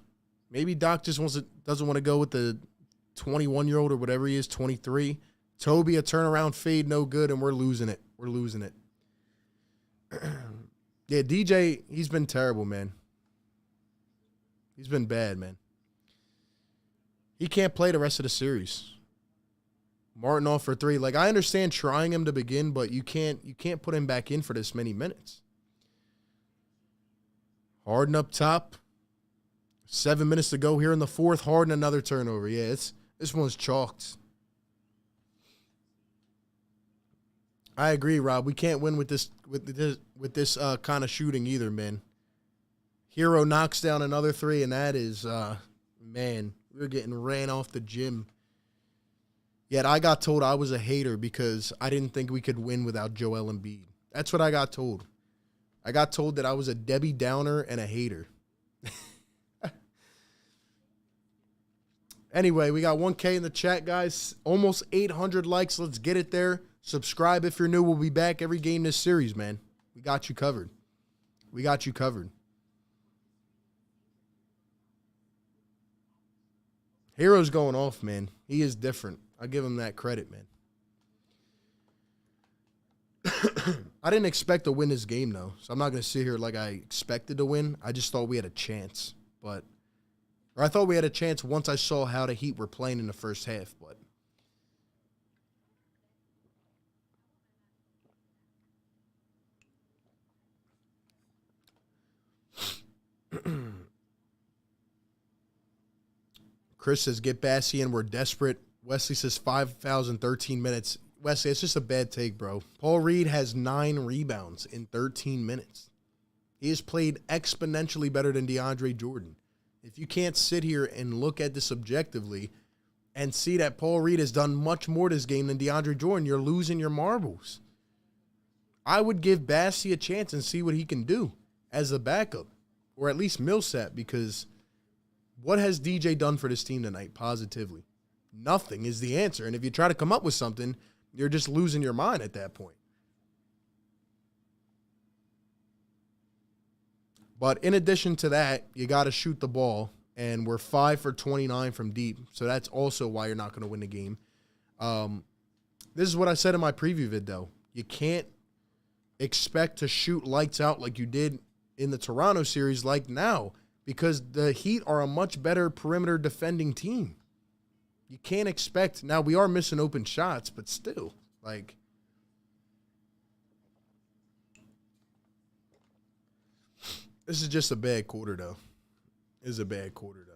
Maybe Doc just doesn't want to go with the 21-year-old or whatever he is, 23. Toby, a turnaround fade, no good, and we're losing it. We're losing it. Yeah, DJ, he's been terrible, man. He's been bad, man. He can't play the rest of the series. Martin off for 3. Like, I understand trying him to begin, but you can't put him back in for this many minutes. Harden up top. 7 minutes to go here in the fourth. Harden, another turnover. Yeah, this one's chalked. I agree, Rob. We can't win with this kind of shooting either, man. Hero knocks down another 3, and that is, man, we're getting ran off the gym. Yet I got told I was a hater because I didn't think we could win without Joel Embiid. That's what I got told. I got told that I was a Debbie Downer and a hater. Anyway, we got 1K in the chat, guys. Almost 800 likes. Let's get it there. Subscribe if you're new. We'll be back every game this series, man. We got you covered. We got you covered. Hero's going off, man. He is different. I'll give him that credit, man. I didn't expect to win this game, though, so I'm not going to sit here like I expected to win. I just thought we had a chance, or I thought we had a chance once I saw how the Heat were playing in the first half, but Chris says, get Bassey in. We're desperate. Wesley says, 5 fouls in 13 minutes. Wesley, it's just a bad take, bro. Paul Reed has 9 rebounds in 13 minutes. He has played exponentially better than DeAndre Jordan. If you can't sit here and look at this objectively and see that Paul Reed has done much more this game than DeAndre Jordan, you're losing your marbles. I would give Bassey a chance and see what he can do as a backup, or at least Millsap, because what has DJ done for this team tonight positively? Nothing is the answer. And if you try to come up with something, you're just losing your mind at that point. But in addition to that, you got to shoot the ball, and we're 5 for 29 from deep, so that's also why you're not going to win the game. This is what I said in my preview vid, though. You can't expect to shoot lights out like you did in the Toronto series like now, because the Heat are a much better perimeter defending team. You can't expect – now, we are missing open shots, but still, like – this is just a bad quarter, though. This is a bad quarter, though.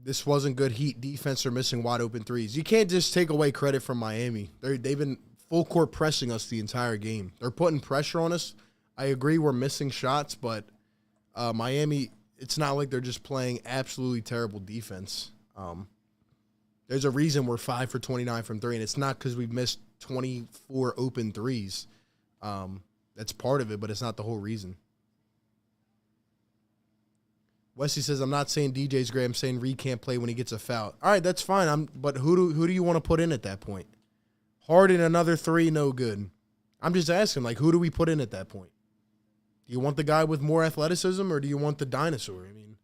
This wasn't good Heat defense or missing wide open threes. You can't just take away credit from Miami. They've been full court pressing us the entire game. They're putting pressure on us. I agree we're missing shots, but Miami, it's not like they're just playing absolutely terrible defense. There's a reason we're 5 for 29 from 3, and it's not because we've missed 24 open threes. That's part of it, but it's not the whole reason. Wesley says, I'm not saying DJ's great. I'm saying Reed can't play when he gets a foul. All right, that's fine. But who do you want to put in at that point? Harden, another 3, no good. I'm just asking, like, who do we put in at that point? Do you want the guy with more athleticism, or do you want the dinosaur? I mean,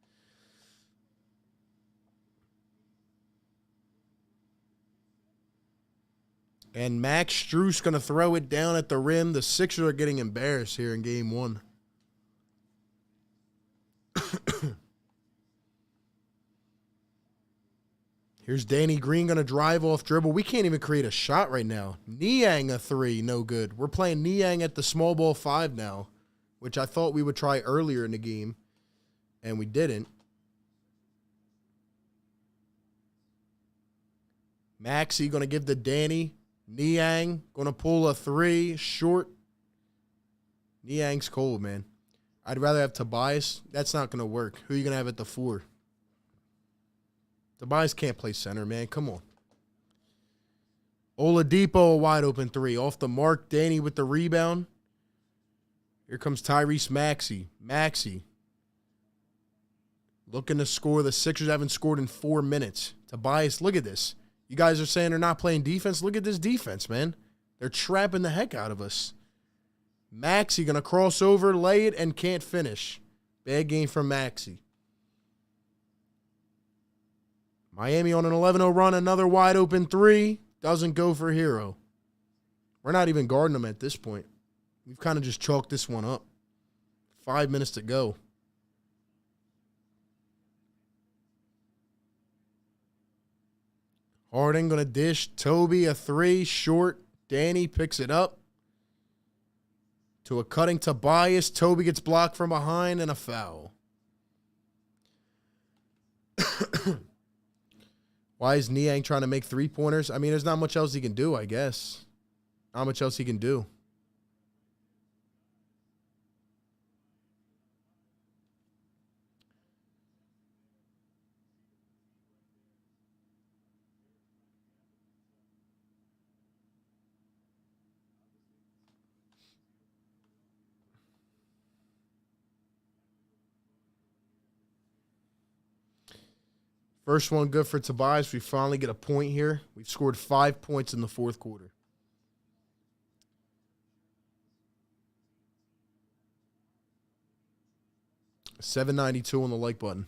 and Max Strus going to throw it down at the rim. The Sixers are getting embarrassed here in game 1. Here's Danny Green going to drive off dribble. We can't even create a shot right now. Niang a 3, no good. We're playing Niang at the small ball 5 now, which I thought we would try earlier in the game, and we didn't. Maxey going to give to Danny. Niang going to pull a 3, short. Niang's cold, man. I'd rather have Tobias. That's not going to work. Who are you going to have at the 4? Tobias can't play center, man. Come on. Oladipo, a wide open 3. Off the mark, Danny with the rebound. Here comes Tyrese Maxey. Maxey looking to score. The Sixers haven't scored in 4 minutes. Tobias, look at this. You guys are saying they're not playing defense. Look at this defense, man. They're trapping the heck out of us. Maxey going to cross over, lay it, and can't finish. Bad game from Maxey. Miami on an 11-0 run, another wide open 3. Doesn't go for Hero. We're not even guarding them at this point. We've kind of just chalked this one up. 5 minutes to go. Harden going to dish. Toby, a 3, short. Danny picks it up. To a cutting Tobias. Toby gets blocked from behind and a foul. Why is Niang trying to make 3-pointers? I mean, there's not much else he can do, I guess. Not much else he can do. First one good for Tobias. We finally get a point here. We've scored 5 points in the fourth quarter. $7.92 on the like button.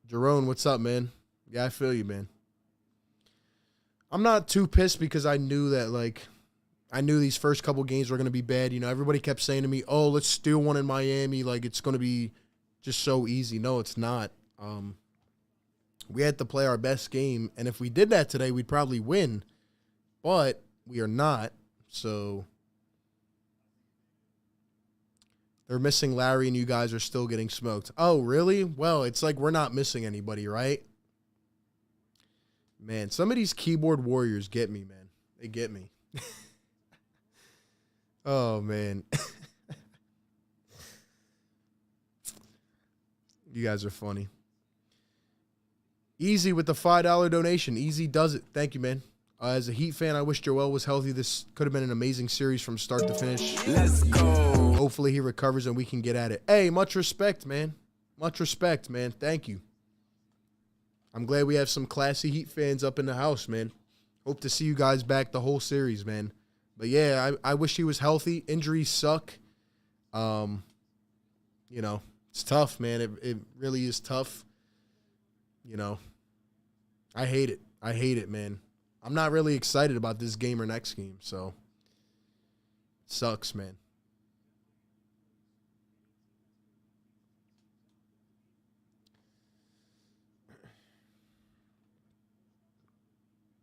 Jerome, what's up, man? Yeah, I feel you, man. I'm not too pissed because I knew that, like, I knew these first couple games were going to be bad. You know, everybody kept saying to me, oh, let's steal one in Miami. Like, it's going to be just so easy. No, it's not. We had to play our best game, and if we did that today, we'd probably win. But we are not, so they're missing Larry, and you guys are still getting smoked. Oh, really? Well, it's like we're not missing anybody, right? Man, some of these keyboard warriors get me, man. They get me. Oh, man. You guys are funny. Easy with the $5 donation. Easy does it. Thank you, man. As a Heat fan, I wish Joel was healthy. This could have been an amazing series from start to finish. Let's go. Hopefully he recovers and we can get at it. Hey, much respect, man. Much respect, man. Thank you. I'm glad we have some classy Heat fans up in the house, man. Hope to see you guys back the whole series, man. But, yeah, I wish he was healthy. Injuries suck. You know, it's tough, man. It really is tough. You know, I hate it. I hate it, man. I'm not really excited about this game or next game, so it sucks, man.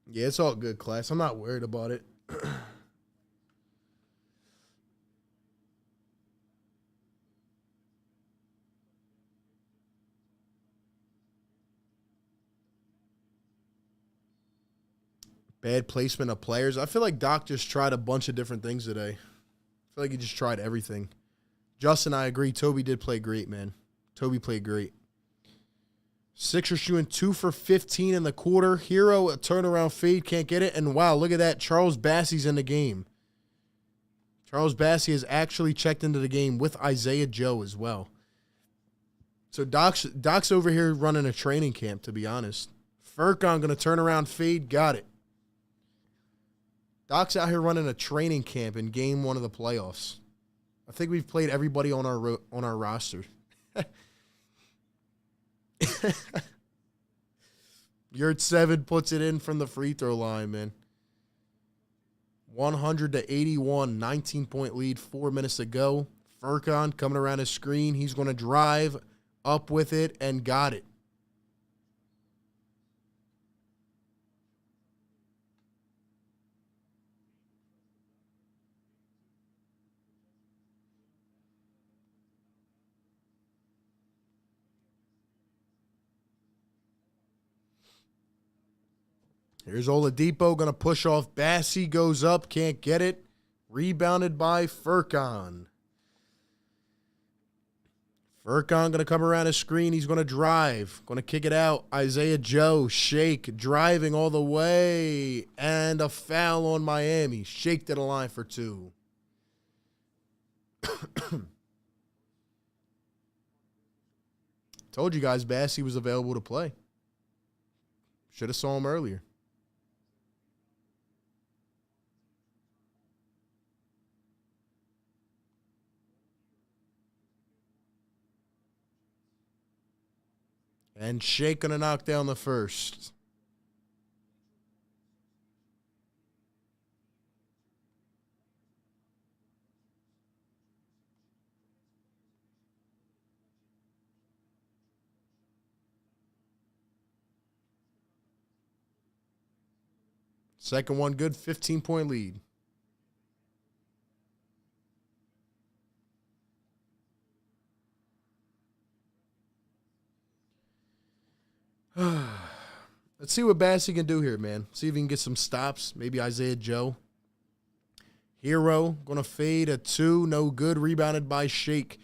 Yeah, it's all good, class. I'm not worried about it. Bad placement of players. I feel like Doc just tried a bunch of different things today. I feel like he just tried everything. Justin, I agree. Toby did play great, man. Toby played great. Sixers shooting 2 for 15 in the quarter. Hero, a turnaround fade, can't get it. And wow, look at that. Charles Bassey's in the game. Charles Bassey has actually checked into the game with Isaiah Joe as well. So Doc's over here running a training camp, to be honest. Furkan going to turn around fade. Got it. Doc's out here running a training camp in game 1 of the playoffs. I think we've played everybody on our roster. Yurt 7 puts it in from the free throw line, man. 100-81, 19-point lead, 4 minutes to go. Furkan coming around his screen. He's going to drive up with it and got it. Here's Oladipo going to push off. Bassey goes up, can't get it. Rebounded by Furkan. Furkan going to come around his screen. He's going to drive. Going to kick it out. Isaiah Joe, Shake, driving all the way. And a foul on Miami. Shake to the line for 2. Told you guys Bassey was available to play. Should have saw him earlier. And Shake going to knock down the first. Second one good, 15-point lead. Let's see what Bassey can do here, man. See if he can get some stops. Maybe Isaiah Joe. Hero going to fade a 2. No good. Rebounded by Shake.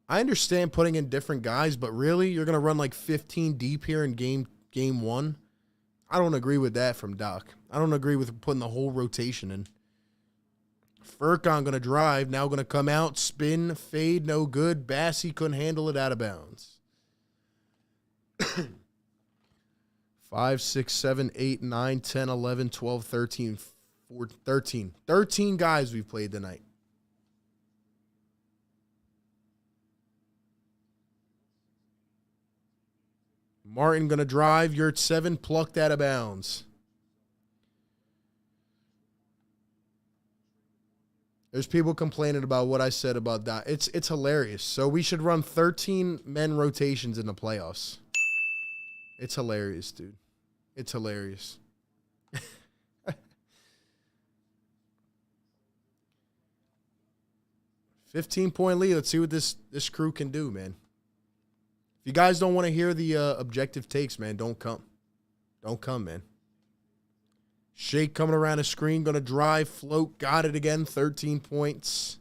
I understand putting in different guys, but really, you're going to run like 15 deep here in game 1? I don't agree with that from Doc. I don't agree with putting the whole rotation in. Furkan going to drive. Now going to come out. Spin. Fade. No good. Bassey couldn't handle it, out of bounds. 5, 6, 7, 8, 9, 10, 11, 12, 13, 14, 13. 13 guys we've played tonight. Martin going to drive. Yurt 7 plucked out of bounds. There's people complaining about what I said about that. It's hilarious. So we should run 13 men rotations in the playoffs. It's hilarious, dude. It's hilarious. 15-point lead. Let's see what this crew can do, man. If you guys don't want to hear the objective takes, man, don't come. Don't come, man. Shake coming around the screen, going to drive, float, got it again, 13 points.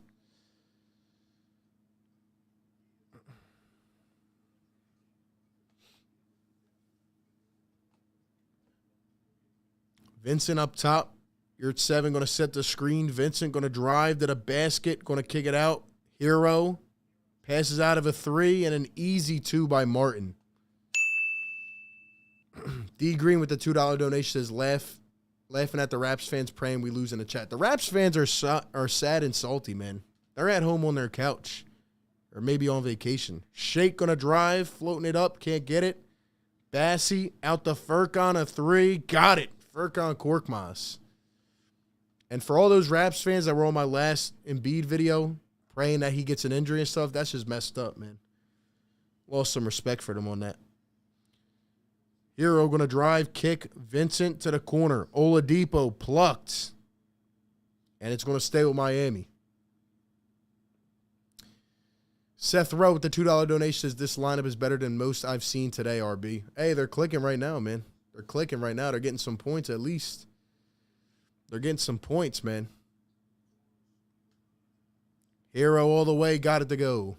Vincent up top. You're at 7, going to set the screen. Vincent going to drive to the basket, going to kick it out. Hero passes out of a 3 and an easy 2 by Martin. D Green with the $2 donation says, laughing at the Raps fans praying we lose in the chat. The Raps fans are sad and salty, man. They're at home on their couch or maybe on vacation. Shake going to drive, floating it up, can't get it. Bassey out the Furkan, a 3, got it. Furkan Korkmaz. And for all those Raps fans that were on my last Embiid video praying that he gets an injury and stuff, that's just messed up, man. Lost some respect for them on that. Hero going to drive, kick, Vincent to the corner. Oladipo plucked. And it's going to stay with Miami. Seth Rowe with the $2 donation says, this lineup is better than most I've seen today, RB. Hey, they're clicking right now, man. They're clicking right now. They're getting some points at least. They're getting some points, man. Hero all the way, got it to go.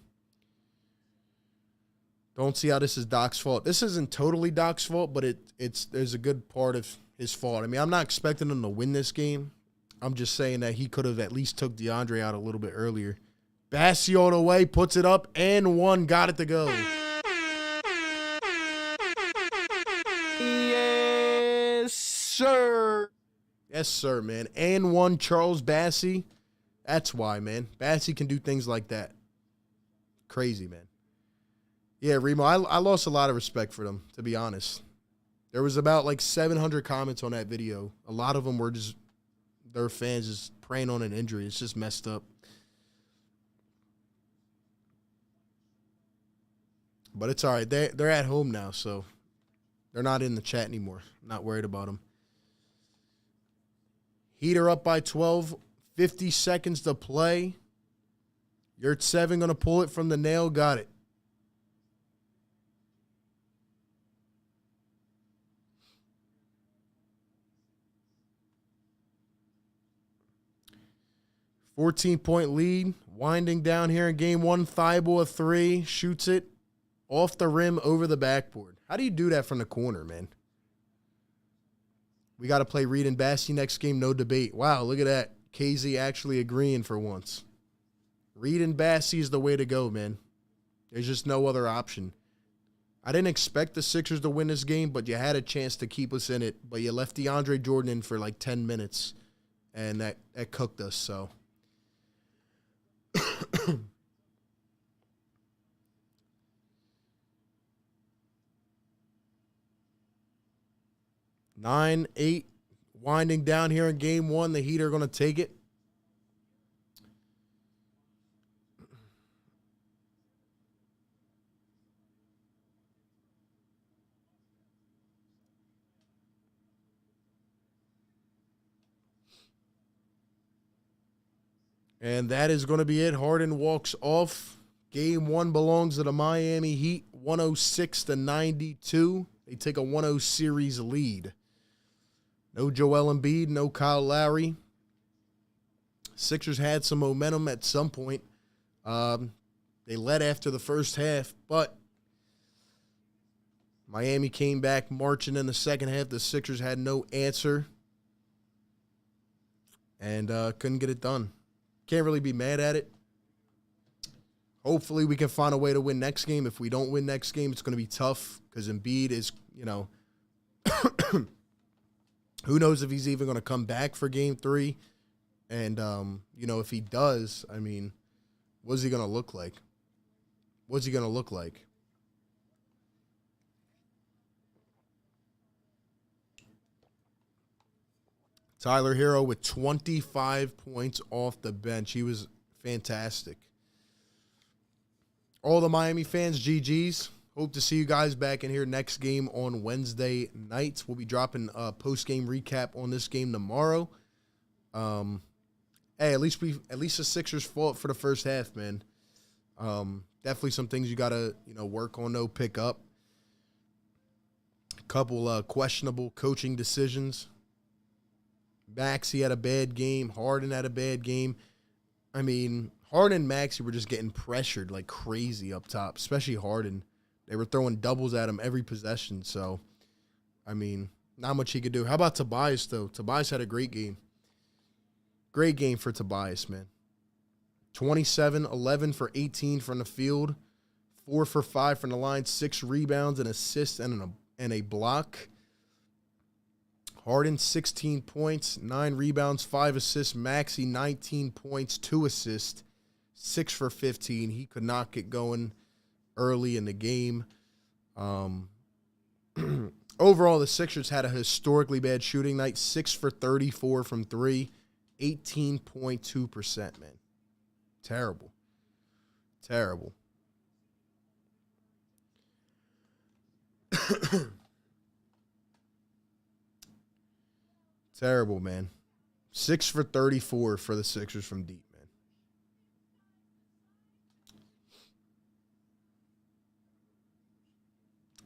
Don't see how this is Doc's fault. This isn't totally Doc's fault, but there's a good part of his fault. I mean, I'm not expecting him to win this game. I'm just saying that he could have at least took DeAndre out a little bit earlier. Bassey all the way, puts it up, and 1, got it to go. Yes, sir. Yes, sir, man. And 1, Charles Bassey. That's why, man. Bassey can do things like that. Crazy, man. Yeah, Remo, I lost a lot of respect for them, to be honest. There was about like 700 comments on that video. A lot of them were just their fans just preying on an injury. It's just messed up. But it's all right. They're at home now, so they're not in the chat anymore. I'm not worried about them. Heater up by 12. 50 seconds to play. You're at 7, going to pull it from the nail. Got it. $14-point lead. Winding down here in game 1. Thibault a 3. Shoots it off the rim over the backboard. How do you do that from the corner, man? We got to play Reed and Bassey next game. No debate. Wow, look at that. KZ actually agreeing for once. Reed and Bassey is the way to go, man. There's just no other option. I didn't expect the Sixers to win this game, but you had a chance to keep us in it. But you left DeAndre Jordan in for like 10 minutes, and that cooked us, so. 9-8, winding down here in game 1. The Heat are going to take it. And that is going to be it. Harden walks off. Game 1 belongs to the Miami Heat, 106-92. They take a 1-0 series lead. No Joel Embiid, no Kyle Lowry. Sixers had some momentum at some point. They led after the first half, but Miami came back marching in the second half. The Sixers had no answer and couldn't get it done. Can't really be mad at it. Hopefully we can find a way to win next game. If we don't win next game, it's going to be tough because Embiid is, you know, who knows if he's even going to come back for game 3. And, you know, if he does, I mean, what's he going to look like? What's he going to look like? Tyler Hero with 25 points off the bench. He was fantastic. All the Miami fans, GG's. Hope to see you guys back in here next game on Wednesday nights. We'll be dropping a post-game recap on this game tomorrow. Hey, at least the Sixers fought for the first half, man. Definitely some things you gotta, you know, work on, though, pick up. A couple questionable coaching decisions. Maxey had a bad game. Harden had a bad game. I mean, Harden and Maxey were just getting pressured like crazy up top, especially Harden. They were throwing doubles at him every possession. So, I mean, not much he could do. How about Tobias, though? Tobias had a great game. Great game for Tobias, man. 27, 11 for 18 from the field, 4 for 5 from the line, 6 rebounds, an assist, and a block. Harden, 16 points, 9 rebounds, 5 assists. Maxey, 19 points, 2 assists, 6 for 15. He could not get going early in the game. Overall, the Sixers had a historically bad shooting night, 6 for 34 from 3, 18.2%, man. Terrible. Terrible. Terrible, man. 6 for 34 for the Sixers from deep, man.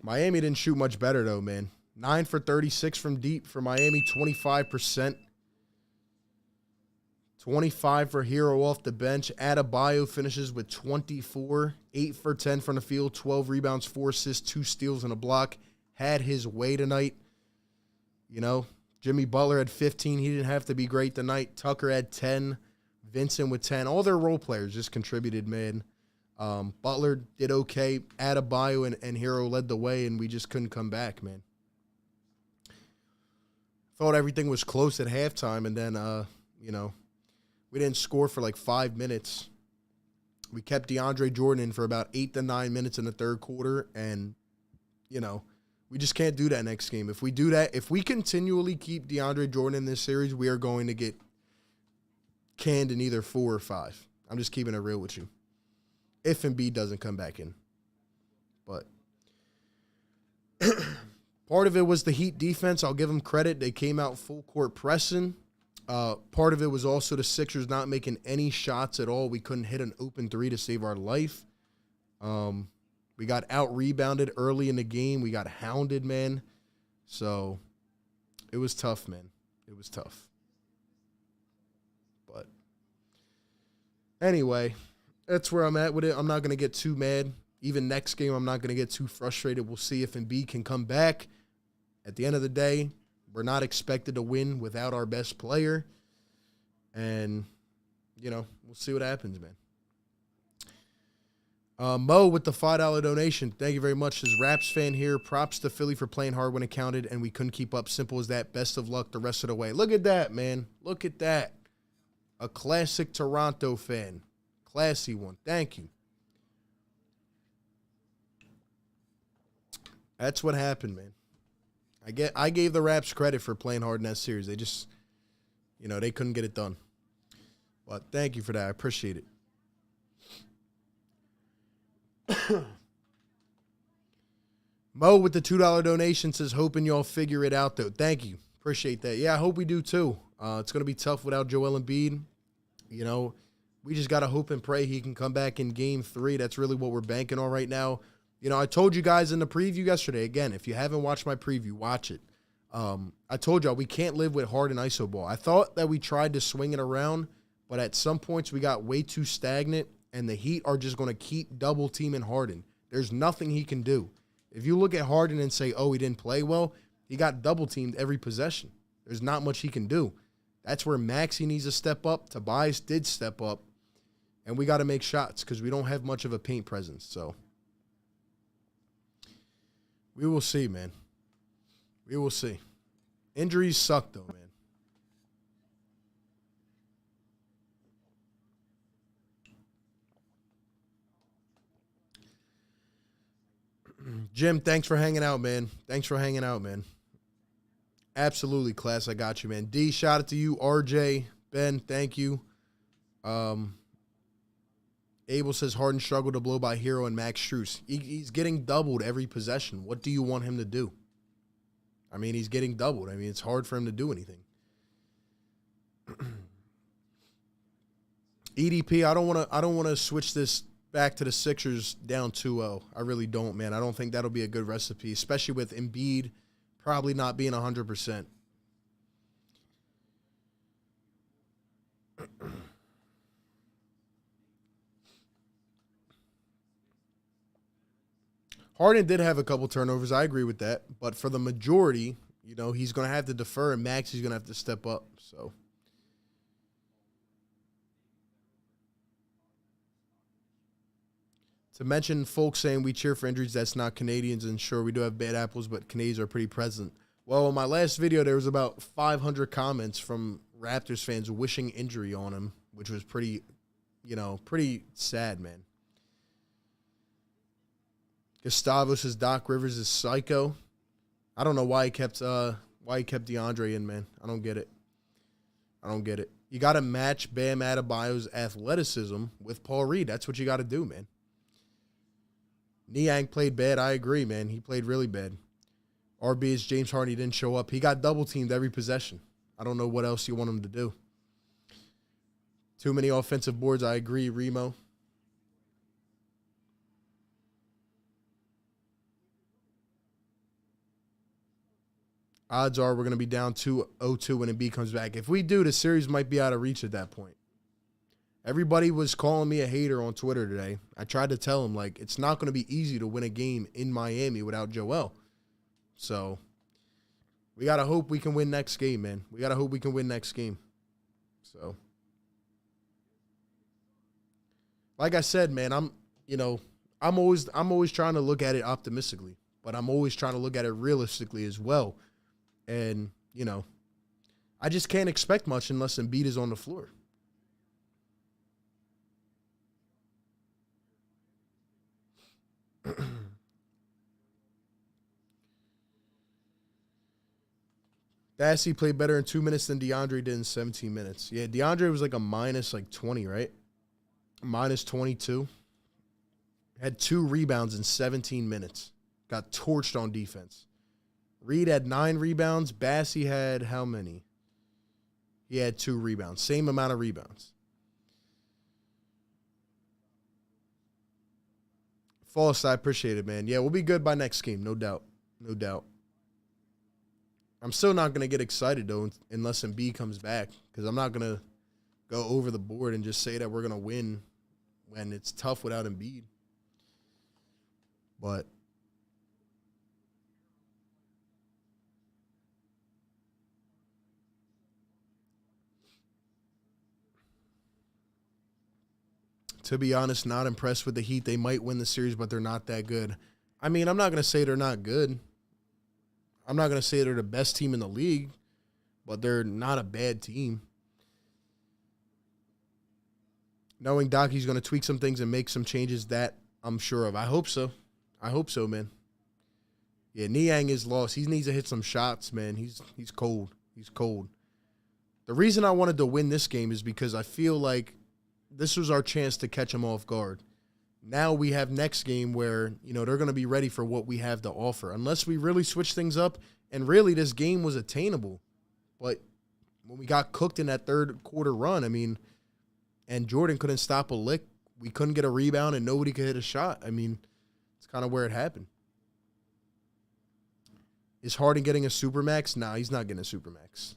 Miami didn't shoot much better, though, man. 9 for 36 from deep for Miami, 25%. 25 for Hero off the bench. Adebayo finishes with 24. 8 for 10 from the field, 12 rebounds, 4 assists, 2 steals, and a block. Had his way tonight. You know, Jimmy Butler had 15. He didn't have to be great tonight. Tucker had 10. Vincent with 10. All their role players just contributed, man. Butler did okay. Adebayo and Hero led the way, and we just couldn't come back, man. Thought everything was close at halftime, and then, you know, we didn't score for like 5 minutes. We kept DeAndre Jordan in for about 8 to 9 minutes in the third quarter, and, you know, we just can't do that next game. If we do that, if we continually keep DeAndre Jordan in this series, we are going to get canned in either 4 or 5. I'm just keeping it real with you. If Embiid doesn't come back in. But part of it was the Heat defense. I'll give them credit. They came out full court pressing. Part of it was also the Sixers not making any shots at all. We couldn't hit an open 3 to save our life. We got out-rebounded early in the game. We got hounded, man. So it was tough, man. It was tough. But anyway, that's where I'm at with it. I'm not going to get too mad. Even next game, I'm not going to get too frustrated. We'll see if Embiid can come back. At the end of the day, we're not expected to win without our best player. And, you know, we'll see what happens, man. Mo with the $5 donation. Thank you very much. Says Raps fan here. Props to Philly for playing hard when it counted, and we couldn't keep up. Simple as that. Best of luck the rest of the way. Look at that, man. Look at that. A classic Toronto fan. Classy one. Thank you. That's what happened, man. I gave the Raps credit for playing hard in that series. They just, you know, they couldn't get it done. But thank you for that. I appreciate it. Mo with the $2 donation says, hoping y'all figure it out, though. Thank you. Appreciate that. Yeah, I hope we do, too. It's going to be tough without Joel Embiid. You know, we just got to hope and pray he can come back in Game 3. That's really what we're banking on right now. You know, I told you guys in the preview yesterday, again, if you haven't watched my preview, watch it. I told y'all we can't live with Harden iso ball. I thought that we tried to swing it around, but at some points we got way too stagnant, and the Heat are just going to keep double-teaming Harden. There's nothing he can do. If you look at Harden and say, oh, he didn't play well, he got double-teamed every possession. There's not much he can do. That's where Maxey needs to step up. Tobias did step up. And we got to make shots because we don't have much of a paint presence. So we will see, man. We will see. Injuries suck, though, man. Jim, thanks for hanging out, man. Thanks for hanging out, man. Absolutely, class. I got you, man. D, shout out to you. RJ, Ben, thank you. Abel says Harden struggled to blow by Hero and Max Strus. He's getting doubled every possession. What do you want him to do? I mean, he's getting doubled. I mean, it's hard for him to do anything. EDP, I don't want to switch this back to the Sixers down 2-0. I really don't, man. I don't think that'll be a good recipe, especially with Embiid probably not being 100%. Harden did have a couple turnovers. I agree with that. But for the majority, you know, he's going to have to defer, and Max is going to have to step up. So, to mention folks saying we cheer for injuries, that's not Canadians. And sure, we do have bad apples, but Canadians are pretty present. Well, in my last video, there was about 500 comments from Raptors fans wishing injury on him, which was pretty, you know, pretty sad, man. Gustavo says Doc Rivers is psycho. I don't know why he kept DeAndre in, man. I don't get it. I don't get it. You got to match Bam Adebayo's athleticism with Paul Reed. That's what you got to do, man. Niang played bad. I agree, man. He played really bad. RB is James Harden. He didn't show up. He got double-teamed every possession. I don't know what else you want him to do. Too many offensive boards. I agree, Remo. Odds are we're going to be down 2-0-2 when Embiid comes back. If we do, the series might be out of reach at that point. Everybody was calling me a hater on Twitter today. I tried to tell them, like, it's not going to be easy to win a game in Miami without Joel. So, we got to hope we can win next game, man. We got to hope we can win next game. So, like I said, man, I'm always trying to look at it optimistically, but I'm always trying to look at it realistically as well. And, you know, I just can't expect much unless Embiid is on the floor. Bassey played better in 2 minutes than DeAndre did in 17 minutes. Yeah, DeAndre was like a minus 20, right? Minus 22. Had 2 rebounds in 17 minutes. Got torched on defense. Reed had 9 rebounds. Bassey had how many? He had 2 rebounds. Same amount of rebounds. False, I appreciate it, man. Yeah, we'll be good by next game, no doubt. No doubt. I'm still not going to get excited, though, unless Embiid comes back, because I'm not going to go over the board and just say that we're going to win when it's tough without Embiid. But to be honest, not impressed with the Heat. They might win the series, but they're not that good. I mean, I'm not going to say they're not good. I'm not going to say they're the best team in the league, but they're not a bad team. Knowing Docky's going to tweak some things and make some changes, that I'm sure of. I hope so. I hope so, man. Yeah, Niang is lost. He needs to hit some shots, man. He's cold. He's cold. The reason I wanted to win this game is because I feel like this was our chance to catch him off guard. Now we have next game where, you know, they're going to be ready for what we have to offer. Unless we really switch things up, and really this game was attainable. But when we got cooked in that third quarter run, I mean, and Jordan couldn't stop a lick. We couldn't get a rebound, and nobody could hit a shot. I mean, it's kind of where it happened. Is Harden getting a Supermax? Nah, he's not getting a Supermax.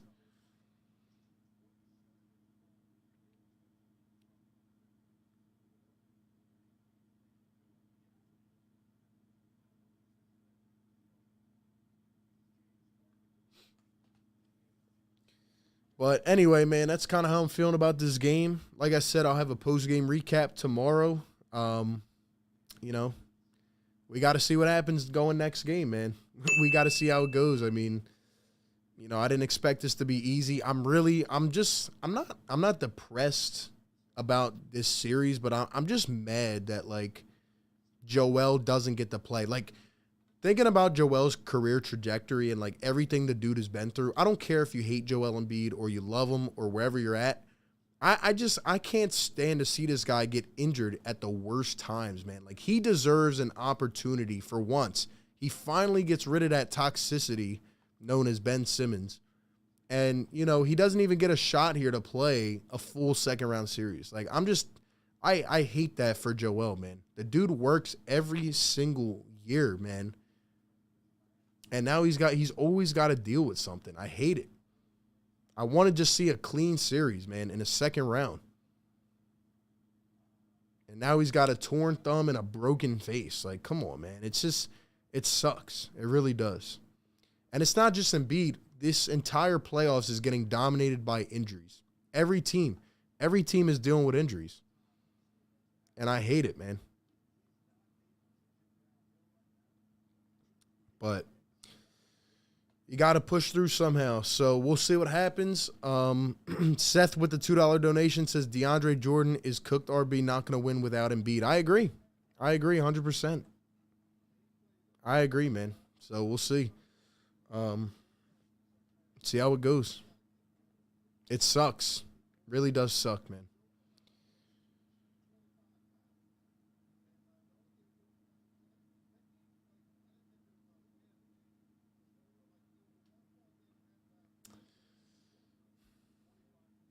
But anyway, man, that's kind of how I'm feeling about this game. Like I said, I'll have a post-game recap tomorrow. You know, we got to see what happens going next game, man. We got to see how it goes. I mean, you know, I didn't expect this to be easy. I'm not depressed about this series, but I'm just mad that, like, Joel doesn't get to play. Like, thinking about Joel's career trajectory and, like, everything the dude has been through, I don't care if you hate Joel Embiid or you love him or wherever you're at. I can't stand to see this guy get injured at the worst times, man. Like, he deserves an opportunity for once. He finally gets rid of that toxicity known as Ben Simmons. And, you know, he doesn't even get a shot here to play a full second-round series. Like, I hate that for Joel, man. The dude works every single year, man. And now he's always got to deal with something. I hate it. I want to just see a clean series, man, in the second round. And now he's got a torn thumb and a broken face. Like, come on, man. It sucks. It really does. And it's not just Embiid. This entire playoffs is getting dominated by injuries. Every team is dealing with injuries. And I hate it, man. But you got to push through somehow. So we'll see what happens. Seth with the $2 donation says DeAndre Jordan is cooked RB, not going to win without Embiid. I agree 100%. I agree, man. So we'll see. See how it goes. It sucks. Really does suck, man.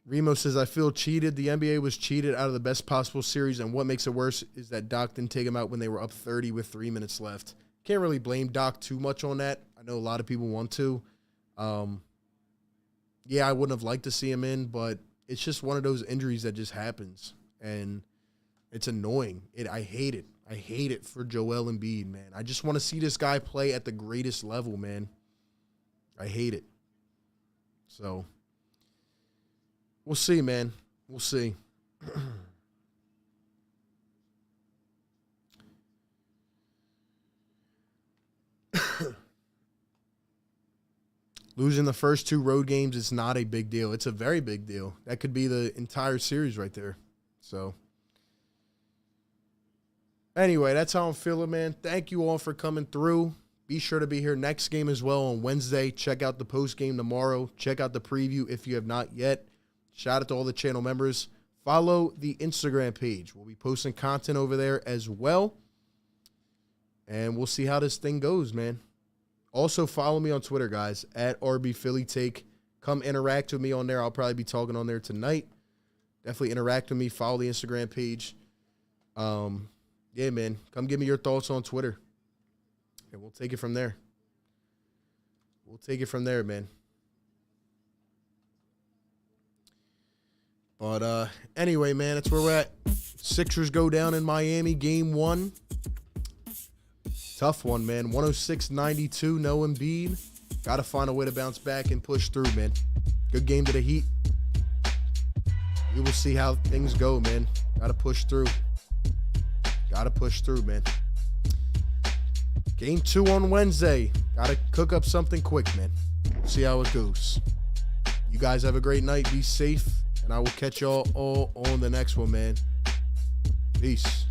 Remo says, I feel cheated. The NBA was cheated out of the best possible series, and what makes it worse is that Doc didn't take him out when they were up 30 with 3 minutes left. Can't really blame Doc too much on that. I know a lot of people want to. Yeah, I wouldn't have liked to see him in, but it's just one of those injuries that just happens, and it's annoying. I hate it. I hate it for Joel Embiid, man. I just want to see this guy play at the greatest level, man. I hate it. So we'll see, man. We'll see. Losing the first 2 road games is not a big deal. It's a very big deal. That could be the entire series right there. So anyway, that's how I'm feeling, man. Thank you all for coming through. Be sure to be here next game as well on Wednesday. Check out the post game tomorrow. Check out the preview if you have not yet. Shout out to all the channel members. Follow the Instagram page. We'll be posting content over there as well. And we'll see how this thing goes, man. Also, follow me on Twitter, guys, at RBPhillyTake. Come interact with me on there. I'll probably be talking on there tonight. Definitely interact with me. Follow the Instagram page. Yeah, man. Come give me your thoughts on Twitter. And we'll take it from there. We'll take it from there, man. But anyway, man, that's where we're at. Sixers go down in Miami, game 1. Tough one, man. 106-92, no Embiid. Got to find a way to bounce back and push through, man. Good game to the Heat. We will see how things go, man. Got to push through. Got to push through, man. Game 2 on Wednesday. Got to cook up something quick, man. See how it goes. You guys have a great night. Be safe. And I will catch y'all all on the next one, man. Peace.